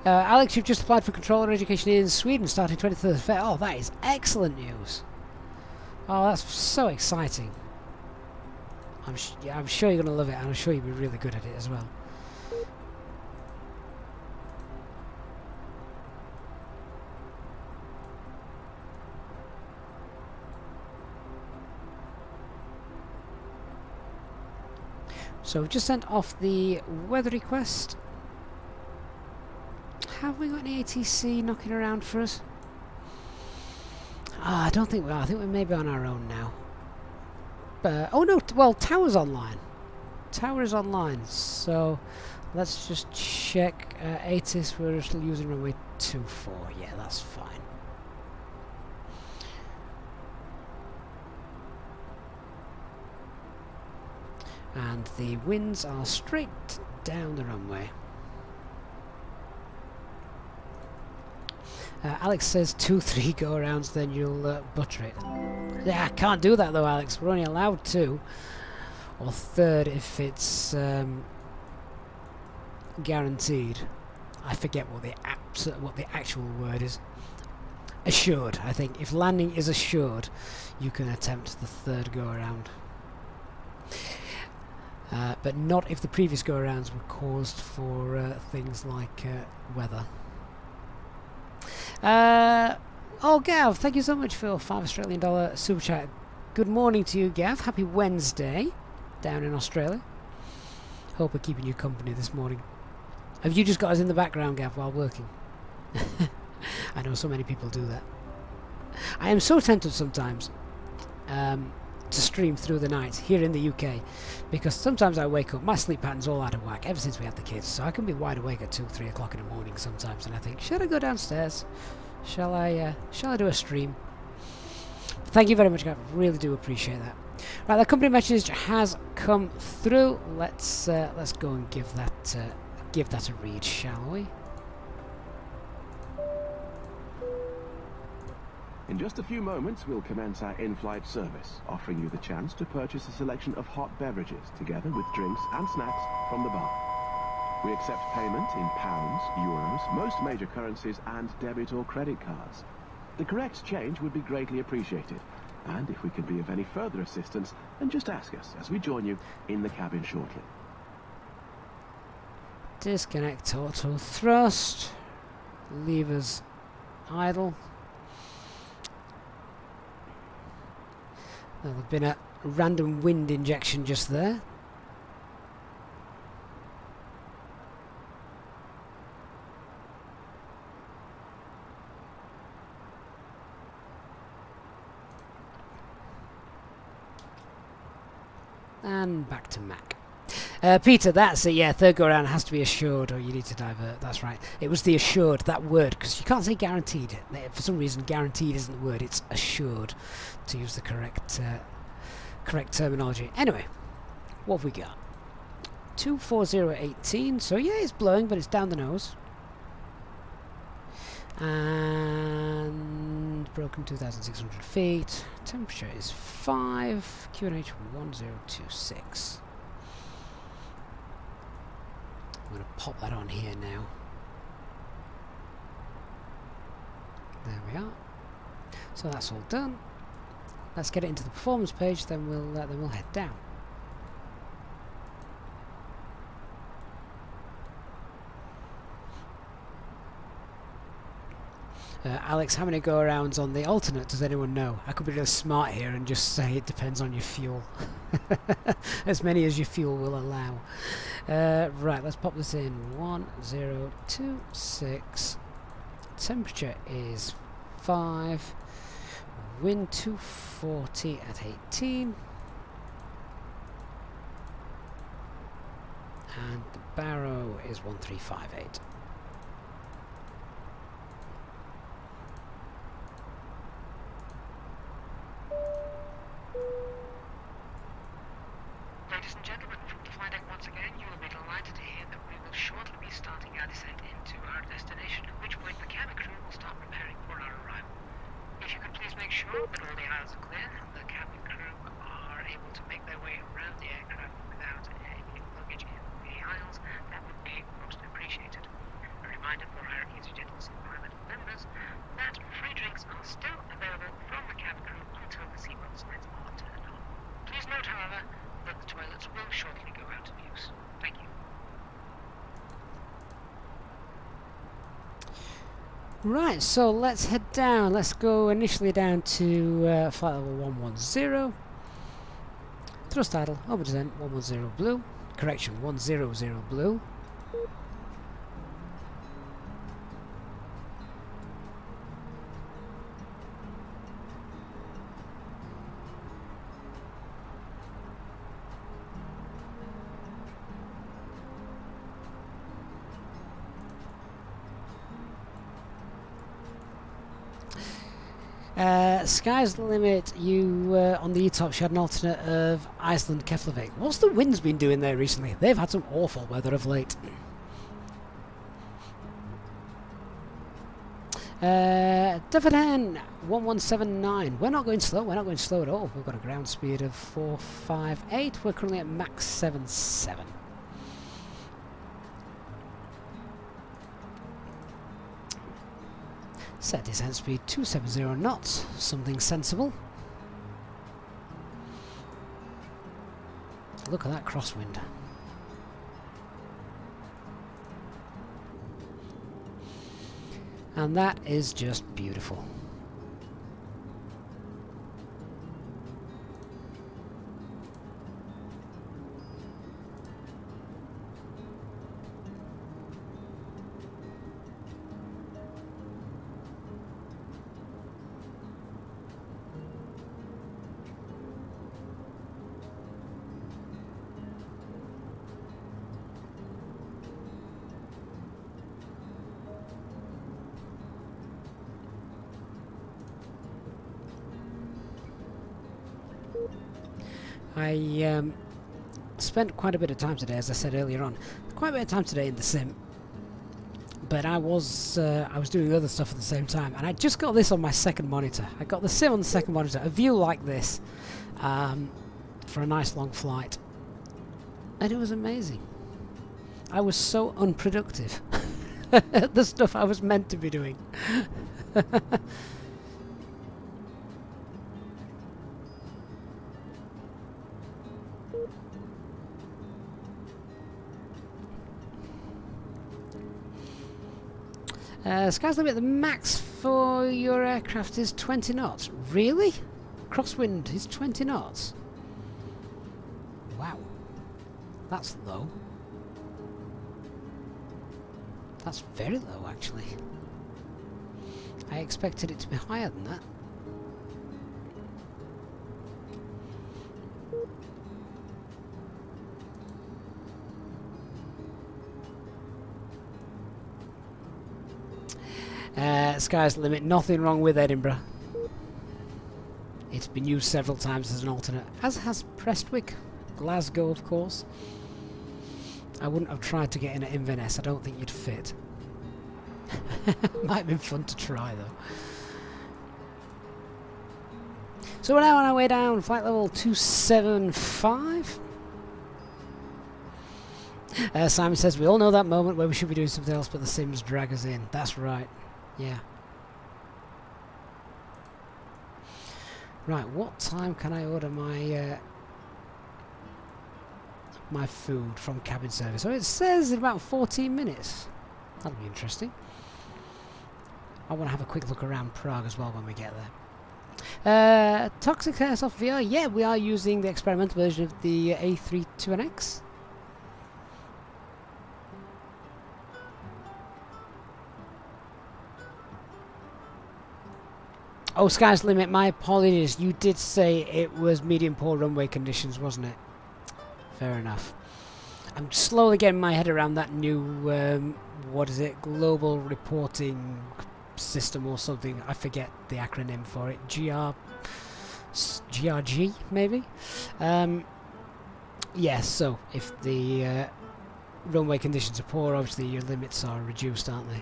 Alex, you've just applied for controller education in Sweden starting 23rd of February. Oh, that is excellent news. Oh, that's so exciting. I'm sure you're going to love it, and I'm sure you'll be really good at it as well. So we've just sent off the weather request. Have we got any ATC knocking around for us? I don't think we are. I think we may be on our own now. Oh no, well, Tower's online. Tower is online, so let's just check. ATIS, we're still using runway 24. Yeah, that's fine. And the winds are straight down the runway. Alex says 2-3 go-arounds, then you'll butter it. Yeah, I can't do that though, Alex. We're only allowed 2. Or third if it's guaranteed. I forget what the actual word is. Assured, I think. If landing is assured, you can attempt the third go-around. But not if the previous go-arounds were caused for things like weather. Oh, Gav, thank you so much for your $5 Australian super chat. Good morning to you, Gav. Happy Wednesday down in Australia. Hope we're keeping you company this morning. Have you just got us in the background, Gav, while working? I know so many people do that. I am so tempted sometimes to stream through the night here in the UK, because sometimes I wake up, my sleep pattern's all out of whack ever since we had the kids, so I can be wide awake at 2-3 o'clock in the morning sometimes, and I think, should I go downstairs? Shall I do a stream? Thank you very much, guys. Really do appreciate that. Right, the company message has come through. Let's go and give that a read, shall we? In just a few moments, we'll commence our in-flight service, offering you the chance to purchase a selection of hot beverages, together with drinks and snacks from the bar. We accept payment in pounds, euros, most major currencies, and debit or credit cards. The correct change would be greatly appreciated, and if we can be of any further assistance, then just ask us as we join you in the cabin shortly. Disconnect auto thrust. Levers idle. There'll have been a random wind injection just there. And back to Mac. Peter, that's it, yeah, third go around has to be assured, or you need to divert, that's right. It was the assured, that word, because you can't say guaranteed. For some reason, guaranteed isn't the word, it's assured, to use the correct terminology. Anyway, what have we got? 24018, so yeah, it's blowing, but it's down the nose. And broken 2,600 feet. Temperature is 5. QNH 1026. I'm going to pop that on here now. There we are. So that's all done. Let's get it into the performance page, then we'll head down. Alex, how many go-arounds on the alternate does anyone know? I could be really smart here and just say it depends on your fuel. As many as your fuel will allow. Right, let's pop this in. 1026. Temperature is 5. Wind 240 at 18. And the barrow is 1358. Right, so let's head down. Let's go initially down to flight level 110. Thrust idle, over descent 110 blue. Correction, 100 blue. Sky's the limit. You on the ETOPS you had an alternate of Iceland Keflavik. What's the winds been doing there recently? They've had some awful weather of late. Devon 1179. We're not going slow. We're not going slow at all. We've got a ground speed of 458. We're currently at max 77. Set descent speed 270 knots, something sensible. Look at that crosswind. And that is just beautiful. I spent quite a bit of time today, as I said earlier on, quite a bit of time today in the sim, but I was doing other stuff at the same time, and I just got this on my second monitor. I got the sim on the second monitor, a view like this, for a nice long flight, and it was amazing. I was so unproductive at the stuff I was meant to be doing. Sky's limit, the max for your aircraft is 20 knots. Really? Crosswind is 20 knots? Wow. That's low. That's very low, actually. I expected it to be higher than that. Sky's the limit. Nothing wrong with Edinburgh. It's been used several times as an alternate, as has Prestwick, Glasgow, of course. I wouldn't have tried to get in at Inverness. I don't think you'd fit. Might have been fun to try, though. So we're now on our way down, flight level 275. Simon says, we all know that moment where we should be doing something else, but the Sims drag us in. That's right. Yeah. Right, what time can I order my my food from cabin service? So it says in about 14 minutes. That'll be interesting. I want to have a quick look around Prague as well when we get there. Toxic Airsoft VR, yeah, we are using the experimental version of the A320NX. Oh, Sky's Limit, my apologies. You did say it was medium poor runway conditions, wasn't it? Fair enough. I'm slowly getting my head around that new, what is it, global reporting system or something. I forget the acronym for it. GRG, maybe? Yes, so if the runway conditions are poor, obviously your limits are reduced, aren't they?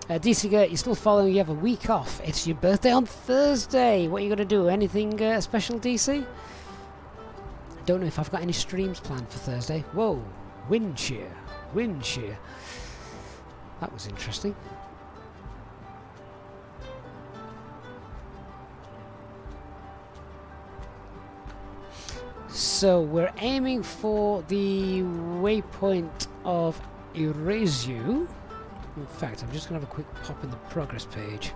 DC Gert, you're still following, you have a week off. It's your birthday on Thursday. What are you going to do? Anything special, DC? I don't know if I've got any streams planned for Thursday. Whoa, wind shear. Wind shear. That was interesting. So we're aiming for the waypoint of Erasure. In fact, I'm just going to have a quick pop in the progress page.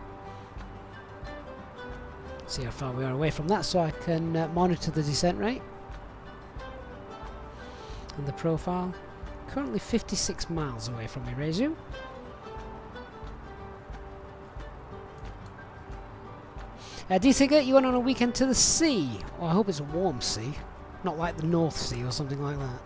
See how far we are away from that so I can monitor the descent rate. And the profile. Currently 56 miles away from Erasure. D-Sigger, you went on a weekend to the sea. Well, I hope it's a warm sea. Not like the North Sea or something like that.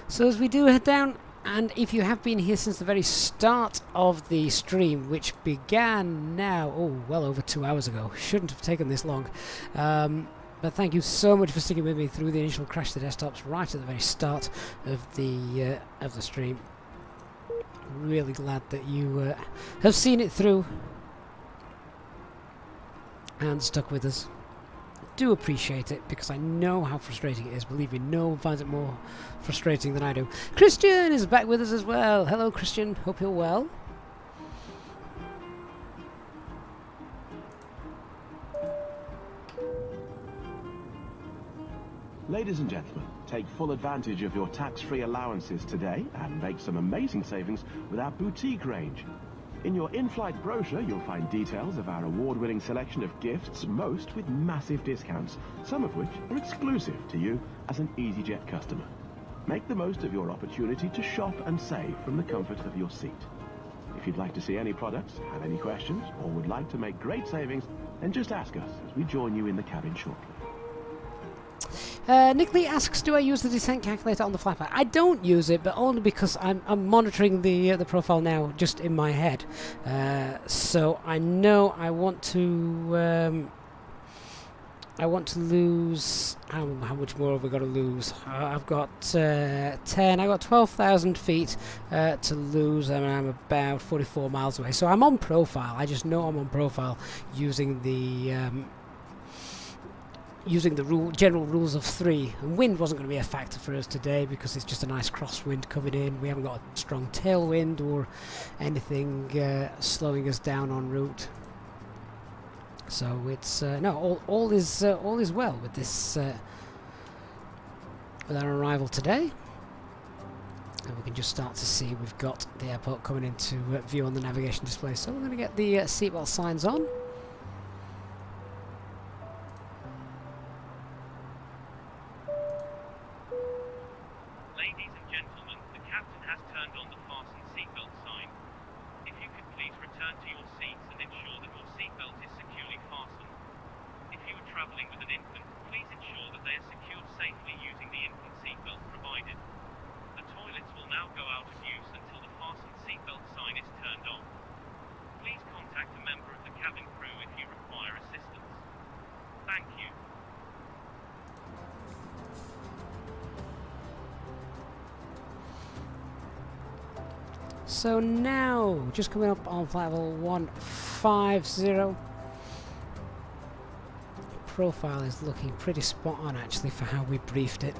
So as we do head down, and if you have been here since the very start of the stream, which began now, oh, well over 2 hours ago, shouldn't have taken this long, but thank you so much for sticking with me through the initial crash to desktops right at the very start of the stream. Really glad that you have seen it through and stuck with us. Do appreciate it because I know how frustrating it is. Believe me, no one finds it more frustrating than I do. Christian is back with us as well. Hello, Christian. Hope you're well. Ladies and gentlemen, take full advantage of your tax-free allowances today and make some amazing savings with our boutique range. In your in-flight brochure, you'll find details of our award-winning selection of gifts, most with massive discounts, some of which are exclusive to you as an EasyJet customer. Make the most of your opportunity to shop and save from the comfort of your seat. If you'd like to see any products, have any questions, or would like to make great savings, then just ask us as we join you in the cabin shortly. Nick Lee asks, do I use the descent calculator on the flapper? I don't use it, but only because I'm monitoring the profile now just in my head. So I know I want to lose. How much more have we got to lose? I've got 10. I got 12,000 feet to lose, and I'm about 44 miles away. So I'm on profile. I just know I'm on profile using the. Using the general rules of 3. And wind wasn't going to be a factor for us today because it's just a nice crosswind coming in. We haven't got a strong tailwind or anything slowing us down en route. So it's no, all is well with this with our arrival today. And we can just start to see we've got the airport coming into view on the navigation display. So we're going to get the seatbelt signs on. So now, just coming up on flight level 150. Profile is looking pretty spot on actually for how we briefed it.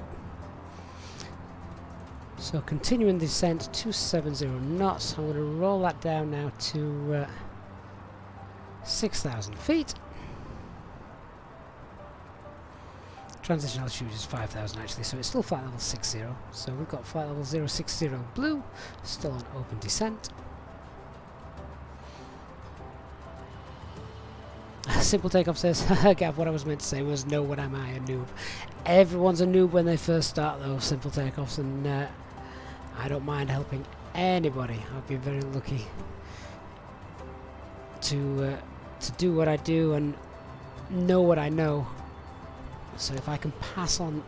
So continuing descent 270 knots. I'm going to roll that down now to 6,000 feet. Transition altitude is 5,000 actually, so it's still flight level 60. So we've got flight level 060 blue, still on open descent. Simple Takeoff says, Gav, what I was meant to say was, no, what am I, a noob? Everyone's a noob when they first start though, Simple Takeoffs, and I don't mind helping anybody. I've been very lucky to do what I do and know what I know. So if I can pass on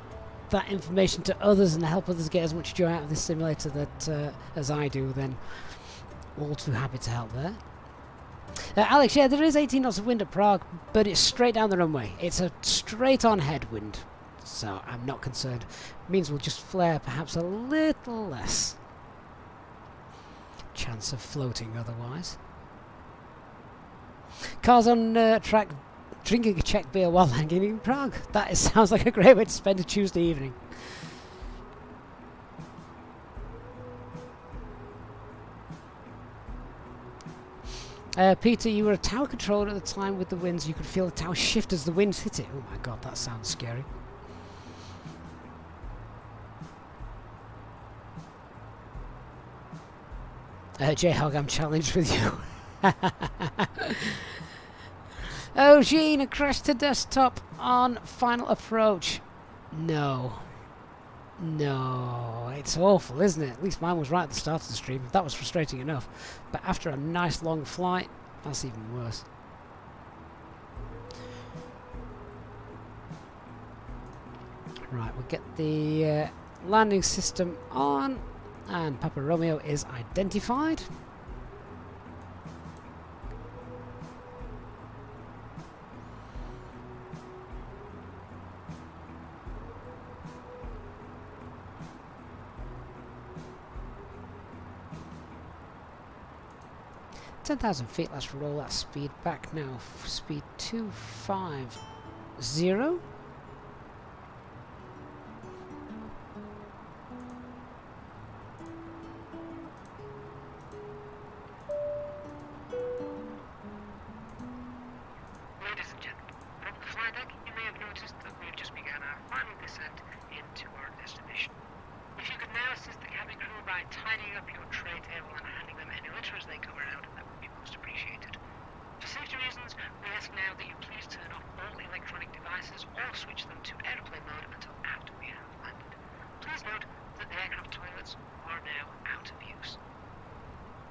that information to others and help others get as much joy out of this simulator that as I do, then all too happy to help there. Alex, yeah, there is 18 knots of wind at Prague, but it's straight down the runway. It's a straight-on headwind, so I'm not concerned. It means we'll just flare perhaps a little less. Chance of floating otherwise. Cars on track drinking a Czech beer while landing in Prague. That sounds like a great way to spend a Tuesday evening. Peter, you were a tower controller at the time with the winds. You could feel the tower shift as the winds hit it. Oh my god, that sounds scary. J-Hog, I'm challenged with you. Oh, Gene, a crash to desktop on final approach. No. No, it's awful, isn't it? At least mine was right at the start of the stream. That was frustrating enough. But after a nice long flight, that's even worse. Right, we'll get the landing system on. And Papa Romeo is identified. (10,000 feet), let's roll that speed back now. Speed 250. Ladies and gentlemen, from the flight deck, you may have noticed that we have just begun our final descent into our destination. If you could now assist the cabin crew by tidying up your tray table and handing them any litter as they come around, that would be most appreciated. For safety reasons, we ask now that you please turn off all electronic devices or switch them to airplane mode until after we have landed. Please note that the aircraft toilets are now out of use.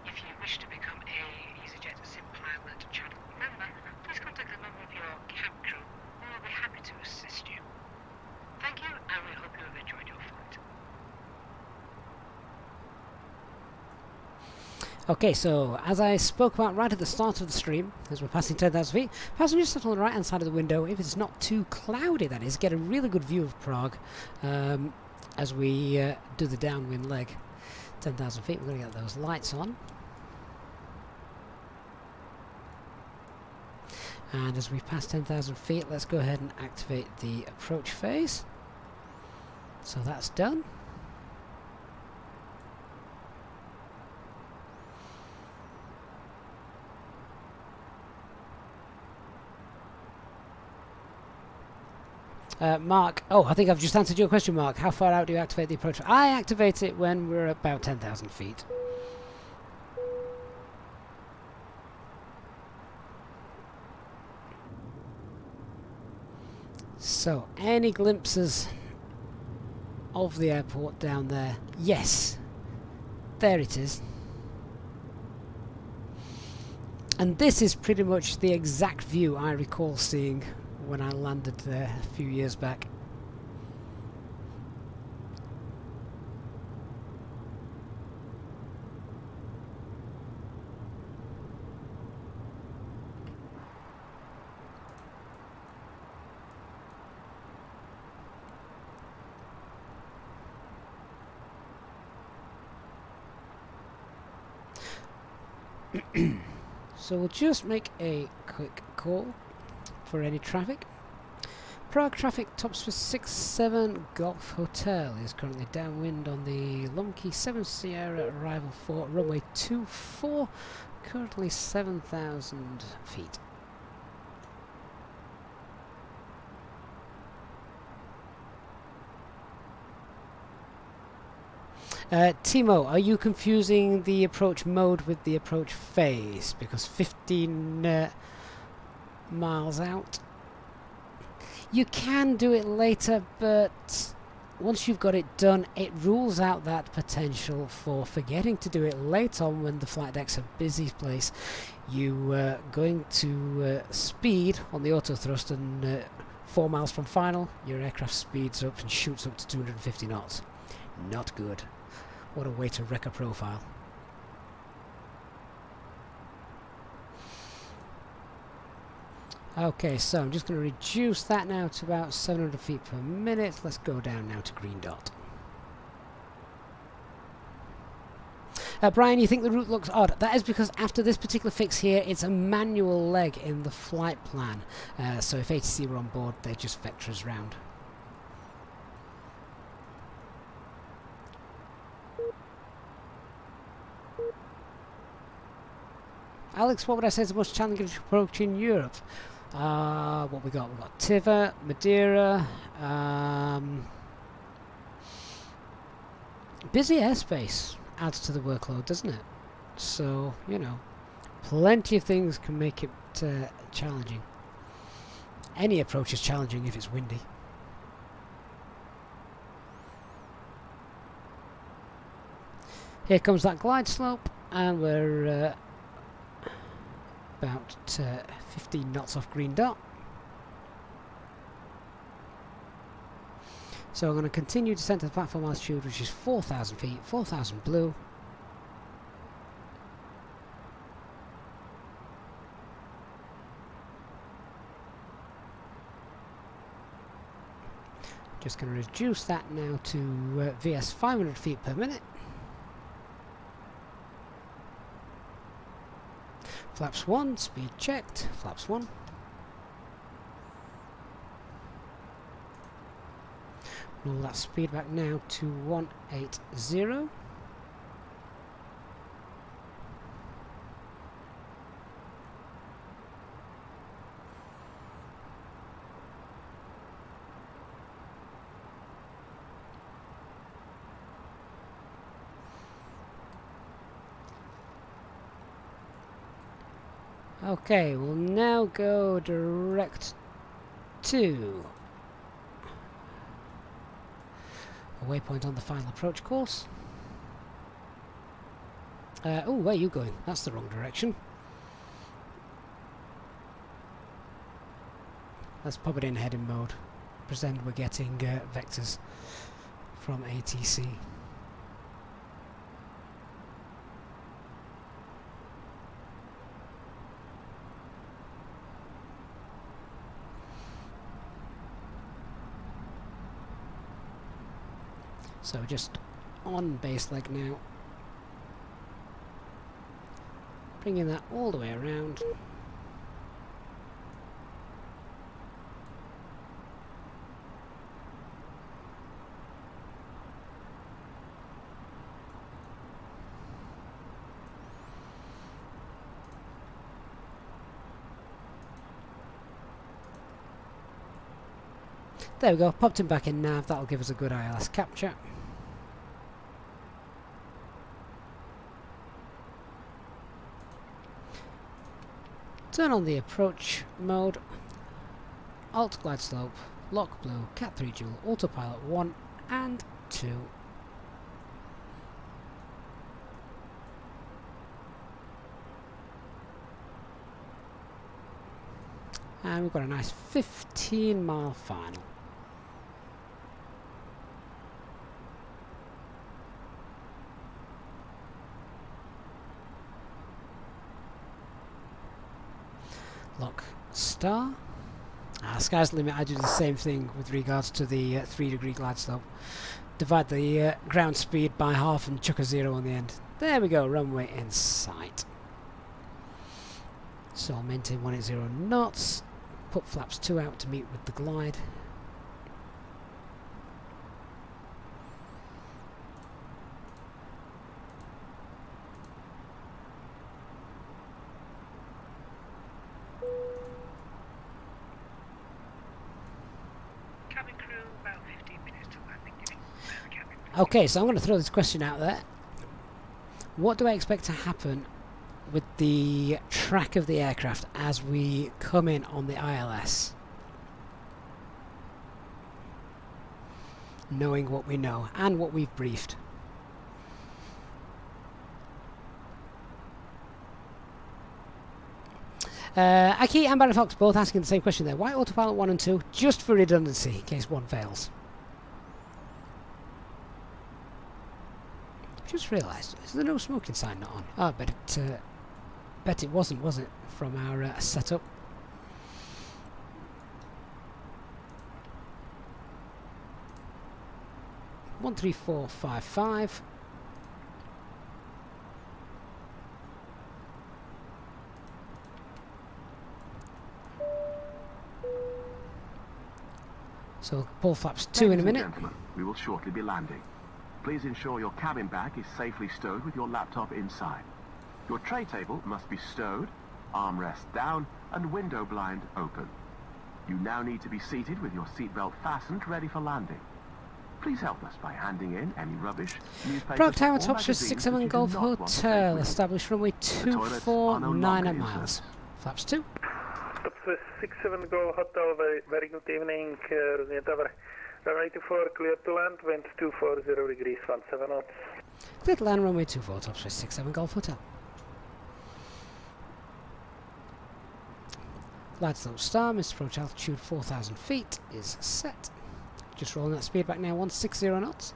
If you wish to become a EasyJet Sim Pilot channel member, please contact a member of your cab crew who will be happy to assist you. Thank you, and we hope you have enjoyed your flight. Okay, so as I spoke about right at the start of the stream, as we're passing 10,000 feet, passengers sit on the right hand side of the window. If it's not too cloudy, that is, get a really good view of Prague as we do the downwind leg. 10,000 feet, we're going to get those lights on. And as we pass 10,000 feet, let's go ahead and activate the approach phase. So that's done. Mark, oh, I think I've just answered your question, Mark. How far out do you activate the approach? I activate it when we're about 10,000 feet. So, any glimpses of the airport down there? Yes, there it is. And this is pretty much the exact view I recall seeing when I landed there a few years back. So we'll just make a quick call for any traffic. Prague traffic tops for 67 Golf Hotel is currently downwind on the Lomky 7 Sierra arrival for runway 24, currently 7,000 feet. Timo, are you confusing the approach mode with the approach phase? Because 15 miles out. You can do it later, but once you've got it done, it rules out that potential for forgetting to do it late on when the flight deck's a busy place. You going to speed on the auto thrust, and 4 miles from final, your aircraft speeds up and shoots up to 250 knots. Not good. What a way to wreck a profile. Okay, so I'm just going to reduce that now to about 700 feet per minute. Let's go down now to green dot. Brian, you think the route looks odd? That is because after this particular fix here, it's a manual leg in the flight plan. So if ATC were on board, they just vector us round. Alex, what would I say is the most challenging approach in Europe? What we got? We got Tiva, Madeira. Busy airspace adds to the workload, doesn't it? So, you know, plenty of things can make it challenging. Any approach is challenging if it's windy. Here comes that glide slope, and we're about 15 knots off green dot. So I'm going to continue descent to the platform altitude, which is 4,000 feet, 4,000 blue. Just going to reduce that now to VS 500 feet per minute. Flaps 1, speed checked, flaps 1. Roll that speed back now to 180. Okay, we'll now go direct to a waypoint on the final approach course. Oh, where are you going? That's the wrong direction. Let's pop it in heading mode. Pretend we're getting vectors from ATC. So just on base leg now. Bringing that all the way around. There we go, popped him back in nav, that'll give us a good ILS capture. Turn on the approach mode, alt glide slope, lock blue, cat 3 dual, autopilot 1 and 2. And we've got a nice 15-mile final. Lock star. Sky's the limit. I do the same thing with regards to the 3-degree glide slope. Divide the ground speed by half and chuck a 0 on the end. There we go, runway in sight. So I'll maintain 180 knots. Put flaps 2 out to meet with the glide. Okay, so I'm going to throw this question out there. What do I expect to happen with the track of the aircraft as we come in on the ILS? Knowing what we know and what we've briefed. Aki and Barry Fox both asking the same question there. Why autopilot 1 and 2? Just for redundancy in case one fails. Just realised, is there no smoking sign not on? Oh, bet it wasn't, was it, from our setup? (13455). So pull flaps 2 in a Ladies and minute. gentlemen, we will shortly be landing. Please ensure your cabin bag is safely stowed with your laptop inside. Your tray table must be stowed, armrest down, and window blind open. You now need to be seated with your seatbelt fastened, ready for landing. Please help us by handing in any rubbish, newspapers, Prague Tower, or top shift magazines 67 that you Golf do not want to take Hotel, with you. established runway toilets are no 249 longer in miles. service. Flaps 2. Top 67 Go Hotel, very good evening. Runway 24, clear to land, wind 240 degrees, 17 knots. Clear to land, runway 24, top shift 67 Golf Hotel. Lights don't star, Mr. Approach altitude 4,000 feet is set. Just rolling that speed back now, 160 knots.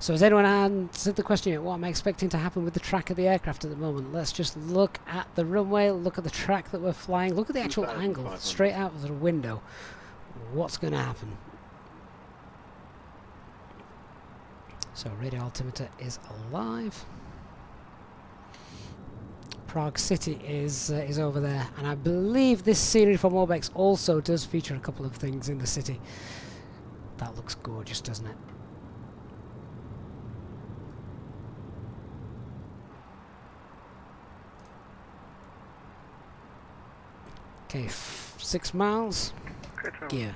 So has anyone answered the question yet? What am I expecting to happen with the track of the aircraft at the moment? Let's just look at the runway, look at the track that we're flying, look at the actual angle straight out of the window. What's going to happen? So radio altimeter is alive. Prague City is over there, and I believe this scenery from Orbx also does feature a couple of things in the city. That looks gorgeous, doesn't it? Okay, 6 miles. Gear.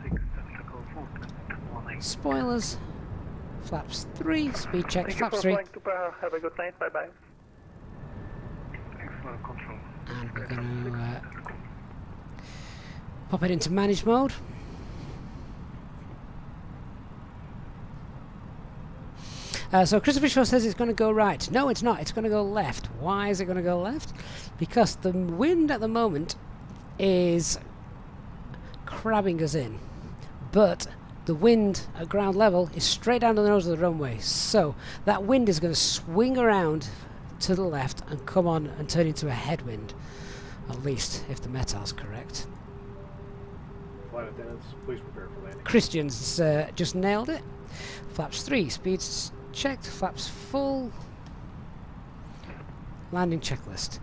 Spoilers. Flaps 3. Speed check. Flaps 3. Have a good night. Bye bye. And we're going to pop it into managed mode. So Christopher Shaw says it's going to go right. No, it's not. It's going to go left. Why is it going to go left? Because the wind at the moment is crabbing us in, but the wind at ground level is straight down the nose of the runway, so that wind is going to swing around to the left and come on and turn into a headwind, at least if the metal's correct. Flight attendants, please prepare for landing. Christian's just nailed it. Flaps 3, speeds checked, flaps full, landing checklist.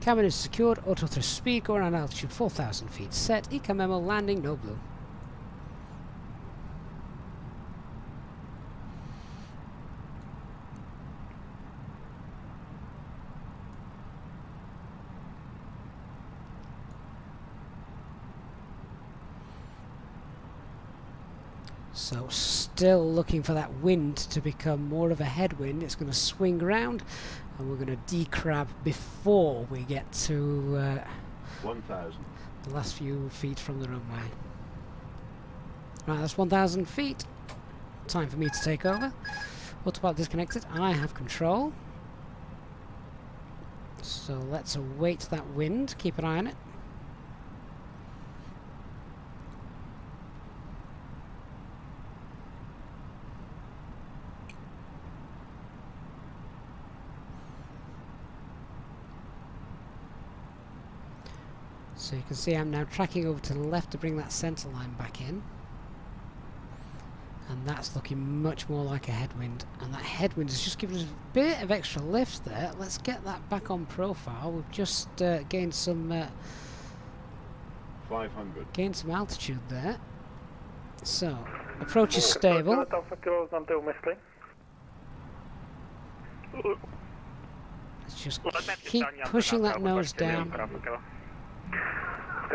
Cabin is secured, auto thrust speed, going on altitude 4,000 feet set, ECA memo, landing, no blue. So still looking for that wind to become more of a headwind. It's going to swing around and we're going to decrab before we get to 1,000. the last few feet from the runway. Right, that's 1,000 feet. Time for me to take over. Autopilot disconnected. I have control. So let's await that wind. Keep an eye on it. So you can see I'm now tracking over to the left to bring that centre line back in. And that's looking much more like a headwind. And that headwind is just giving us a bit of extra lift there. Let's get that back on profile. We've just gained some 500. gained some altitude there. So approach is stable. Let's just keep pushing that nose down.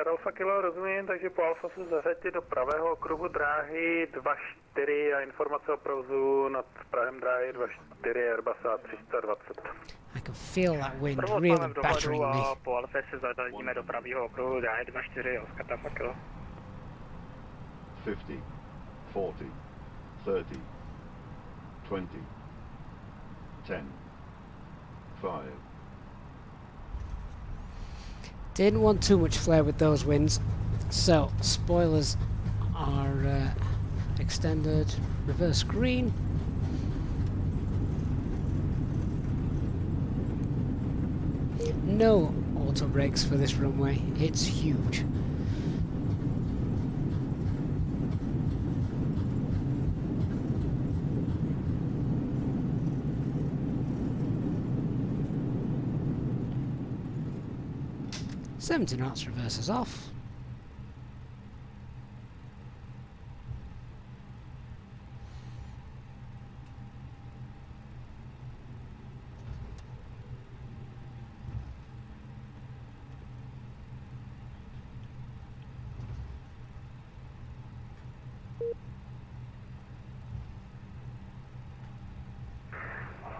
Alfa Kilo, rozumím, takže po Alfa se zařadit do pravého okruhu dráhy 24 a informace o provozu nad Prahem dráhy 24 Airbus A320. I can feel that wind really battering me. Po Alfa se zařadíme do pravého okruhu dráhy 24 Oscar Alfa Kilo. 50, 40, 30, 20, 10, 5. Didn't want too much flare with those winds, so spoilers are extended, reverse green. No auto brakes for this runway, it's huge. 70 knots, reverses off.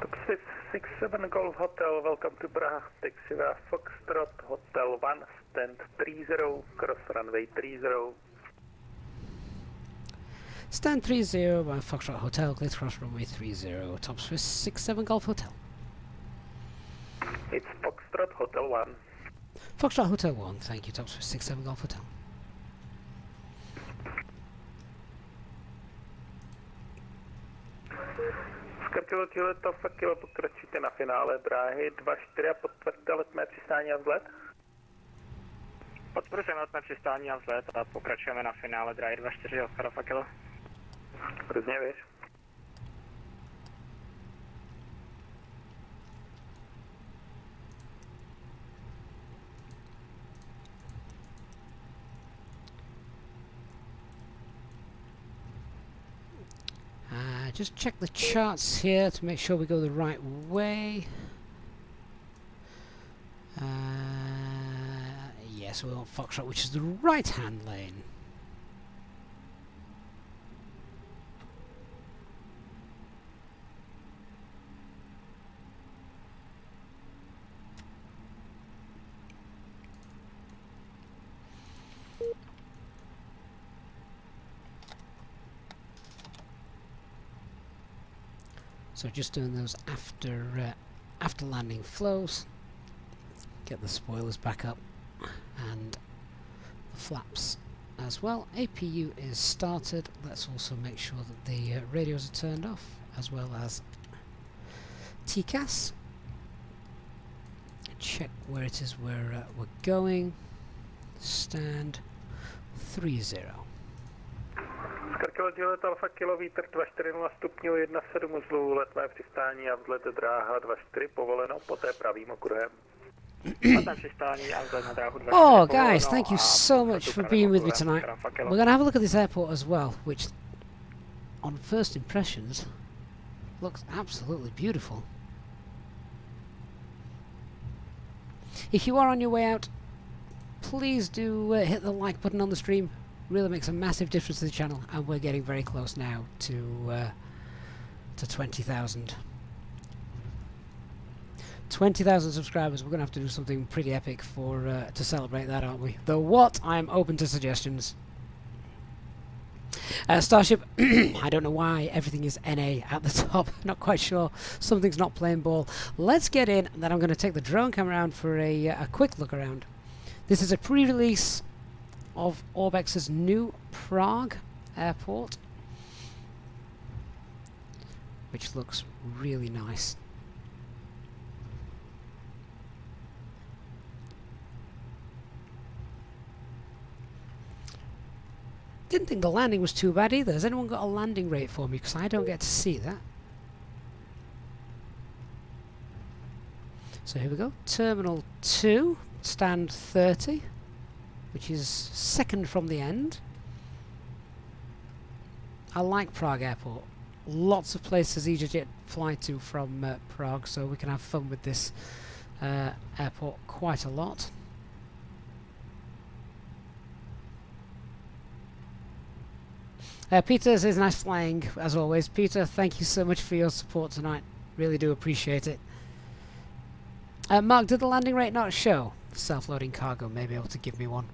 Taxi 67 Golf Hotel, welcome to Prague. Taxi via Foxtrot Hotel 1, stand 30, cross runway 30. Stand 30 by Foxtrot Hotel, clear to cross runway 30, top Swiss 67 Golf Hotel. It's Foxtrot Hotel 1. Foxtrot Hotel 1, thank you, top Swiss 67 Golf Hotel. Skrtilo letov kilo, pokračujte na finále dráhy 24 a potvrďte letné přistání a vzlet. Potvrzujeme letné přistání a vzlet a pokračujeme na finále dráhy 24 Oscar kilo. Různě víš. Just check the charts here to make sure we go the right way. Yes, we want Foxtrot, which is the right-hand lane. So just doing those after landing flows, get the spoilers back up and the flaps as well. APU is started. Let's also make sure that the radios are turned off, as well as TCAS. Check where it is we're going. Stand 30. Skrtilo let Alfa Kilo, vítr 240 stupňů, 17 uzlů, letné přistání a vzlet dráha 24 povoleno, poté pravým okruhem. Oh guys, thank you so much for being with me tonight. We're going to have a look at this airport as well, which on first impressions looks absolutely beautiful. If you are on your way out, please do hit the like button on the stream. Really makes a massive difference to the channel, and we're getting very close now to 20,000. 20,000 subscribers. We're going to have to do something pretty epic for to celebrate that, aren't we? Though what? I'm open to suggestions. Starship, I don't know why everything is NA at the top. Not quite sure. Something's not playing ball. Let's get in, and then I'm going to take the drone camera around for a quick look around. This is a pre-release of Orbx's new Prague airport, which looks really nice. Didn't think the landing was too bad either. Has anyone got a landing rate for me? Because I don't get to see that. So here we go. Terminal 2, stand 30, which is second from the end. I like Prague Airport. Lots of places EasyJet fly to from Prague, so we can have fun with this airport quite a lot. Peter says nice flying, as always. Peter, thank you so much for your support tonight. Really do appreciate it. Mark, did the landing rate not show? Self-loading cargo may be able to give me one.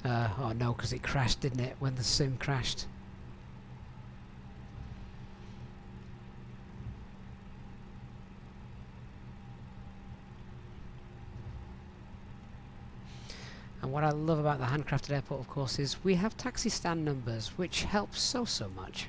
Oh no, because it crashed, didn't it, when the sim crashed? And what I love about the handcrafted airport, of course, is we have taxi stand numbers, which helps so much.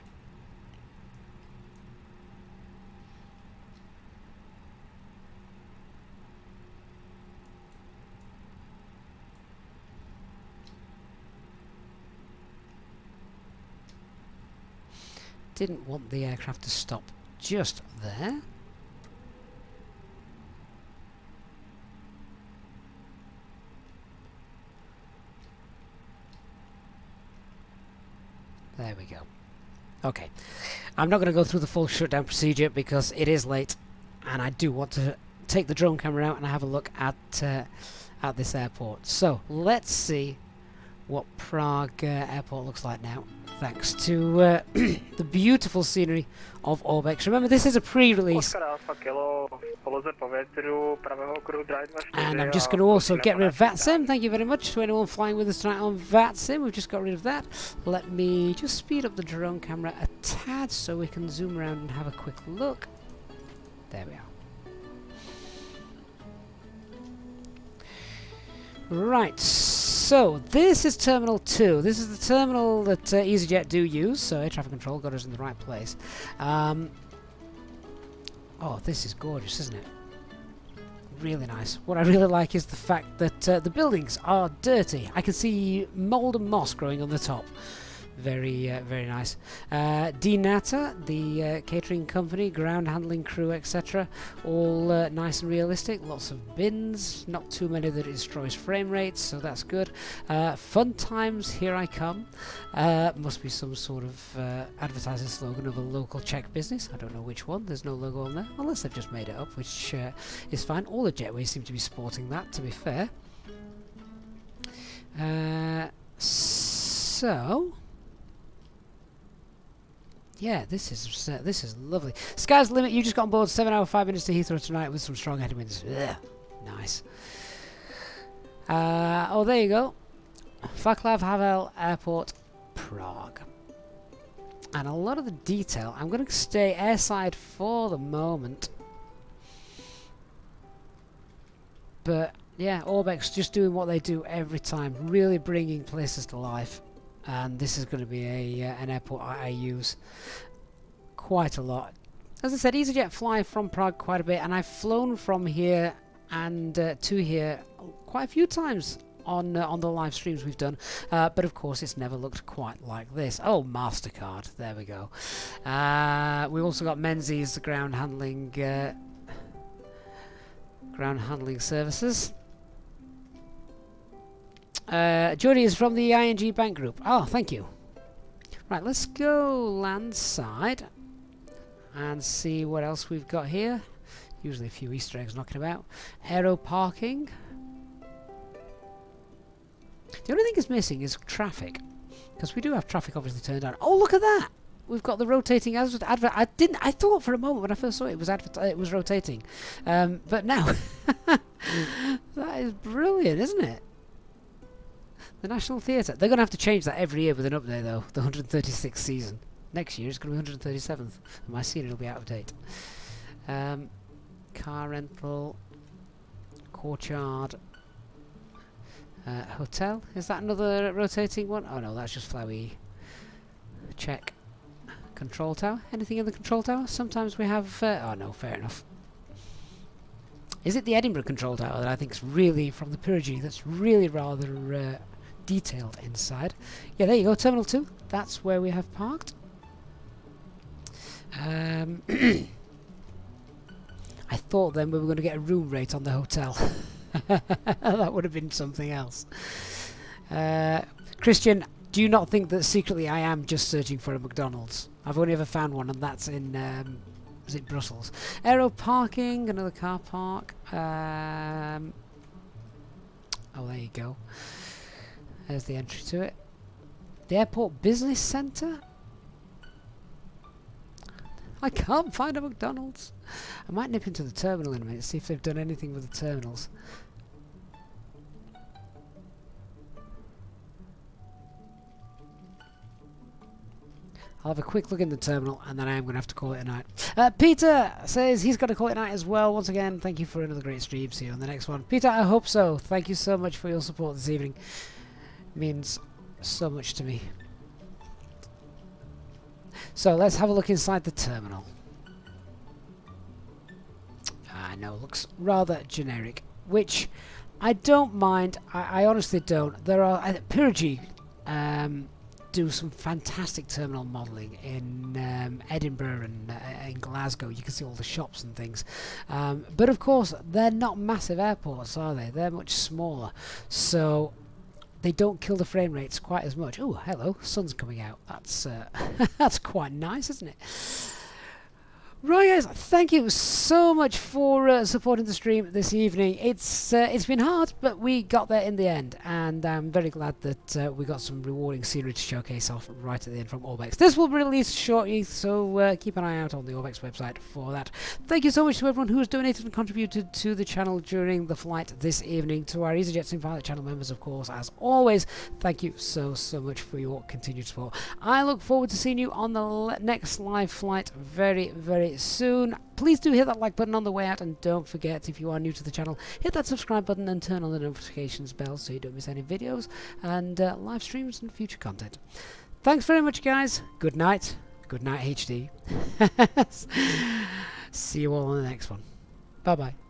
Didn't want the aircraft to stop just there. There we go. Okay. I'm not going to go through the full shutdown procedure because it is late and I do want to take the drone camera out and have a look at this airport. So let's see what Prague airport looks like now, thanks to the beautiful scenery of Orbx. Remember, this is a pre-release, and I'm just going to also get rid of VATSIM. Thank you very much to anyone flying with us tonight on VATSIM. We've just got rid of that. Let me just speed up the drone camera a tad so we can zoom around and have a quick look. There we are. Right, so this is Terminal 2. This is the terminal that EasyJet do use, so air traffic control got us in the right place. Oh, this is gorgeous, isn't it? Really nice. What I really like is the fact that the buildings are dirty. I can see mould and moss growing on the top. Very, very nice. Dinata, the catering company, ground handling crew, etc. All nice and realistic. Lots of bins, not too many that it destroys frame rates, so that's good. Fun times, here I come. Must be some sort of advertising slogan of a local Czech business. I don't know which one. There's no logo on there, unless they've just made it up, which is fine. All the jetways seem to be sporting that, to be fair. So... yeah, this is lovely. Sky's the limit. You just got on board 7 hours 5 minutes to Heathrow tonight with some strong headwinds. Ugh, nice. Oh, there you go. Václav Havel Airport, Prague. And a lot of the detail. I'm going to stay airside for the moment. But yeah, Orbx just doing what they do every time, really bringing places to life. And this is going to be an airport I use quite a lot. As I said, EasyJet fly from Prague quite a bit, and I've flown from here and to here quite a few times on the live streams we've done. But of course, it's never looked quite like this. Oh, MasterCard, there we go. We also got Menzies, the ground handling services. Jody is from the ING Bank Group. Oh, thank you. Right, let's go landside and see what else we've got here. Usually a few Easter eggs knocking about. Aero parking. The only thing that's missing is traffic, because we do have traffic obviously turned on. Oh, look at that! We've got the rotating advert. I thought for a moment when I first saw it, it was rotating, but now that is brilliant, isn't it? The National Theatre. They're going to have to change that every year with an update, though. The 136th season. Next year it's going to be 137th. And my scenery will be out of date. Car rental. Courtyard. Hotel. Is that another rotating one? Oh no, that's just flowy. Check. Control tower. Anything in the control tower? Sometimes we have... oh no, fair enough. Is it the Edinburgh control tower that I think is really, from the Peerage, that's really rather... detailed inside. Yeah, there you go, Terminal 2. That's where we have parked. I thought then we were going to get a room rate on the hotel. That would have been something else. Christian, do you not think that secretly I am just searching for a McDonald's? I've only ever found one, and that's in is it Brussels? Aero parking, another car park. Oh, there you go. There's the entry to it. The airport business centre? I can't find a McDonald's. I might nip into the terminal in a minute, see if they've done anything with the terminals. I'll have a quick look in the terminal and then I am going to have to call it a night. Peter says he's got to call it a night as well. Once again, thank you for another great stream. See you on the next one. Peter, I hope so. Thank you so much for your support this evening. It means so much to me. So let's have a look inside the terminal. I know, looks rather generic, which I don't mind. I honestly don't. There are Peerage do some fantastic terminal modelling in Edinburgh and in Glasgow. You can see all the shops and things. But of course, they're not massive airports, are they? They're much smaller. So they don't kill the frame rates quite as much. Oh, hello, sun's coming out. That's that's quite nice, isn't it? Right, guys, thank you so much for supporting the stream this evening. It's been hard, but we got there in the end, and I'm very glad that we got some rewarding scenery to showcase off right at the end from Orbx. This will be released shortly, so keep an eye out on the Orbx website for that. Thank you so much to everyone who has donated and contributed to the channel during the flight this evening. To our EasyJet Sim Pilot channel members, of course, as always, thank you so much for your continued support. I look forward to seeing you on the next live flight very soon. Please do hit that like button on the way out, and don't forget, if you are new to the channel, hit that subscribe button and turn on the notifications bell so you don't miss any videos and live streams and future content. Thanks very much, guys. Good night HD. See you all on the next one. Bye bye.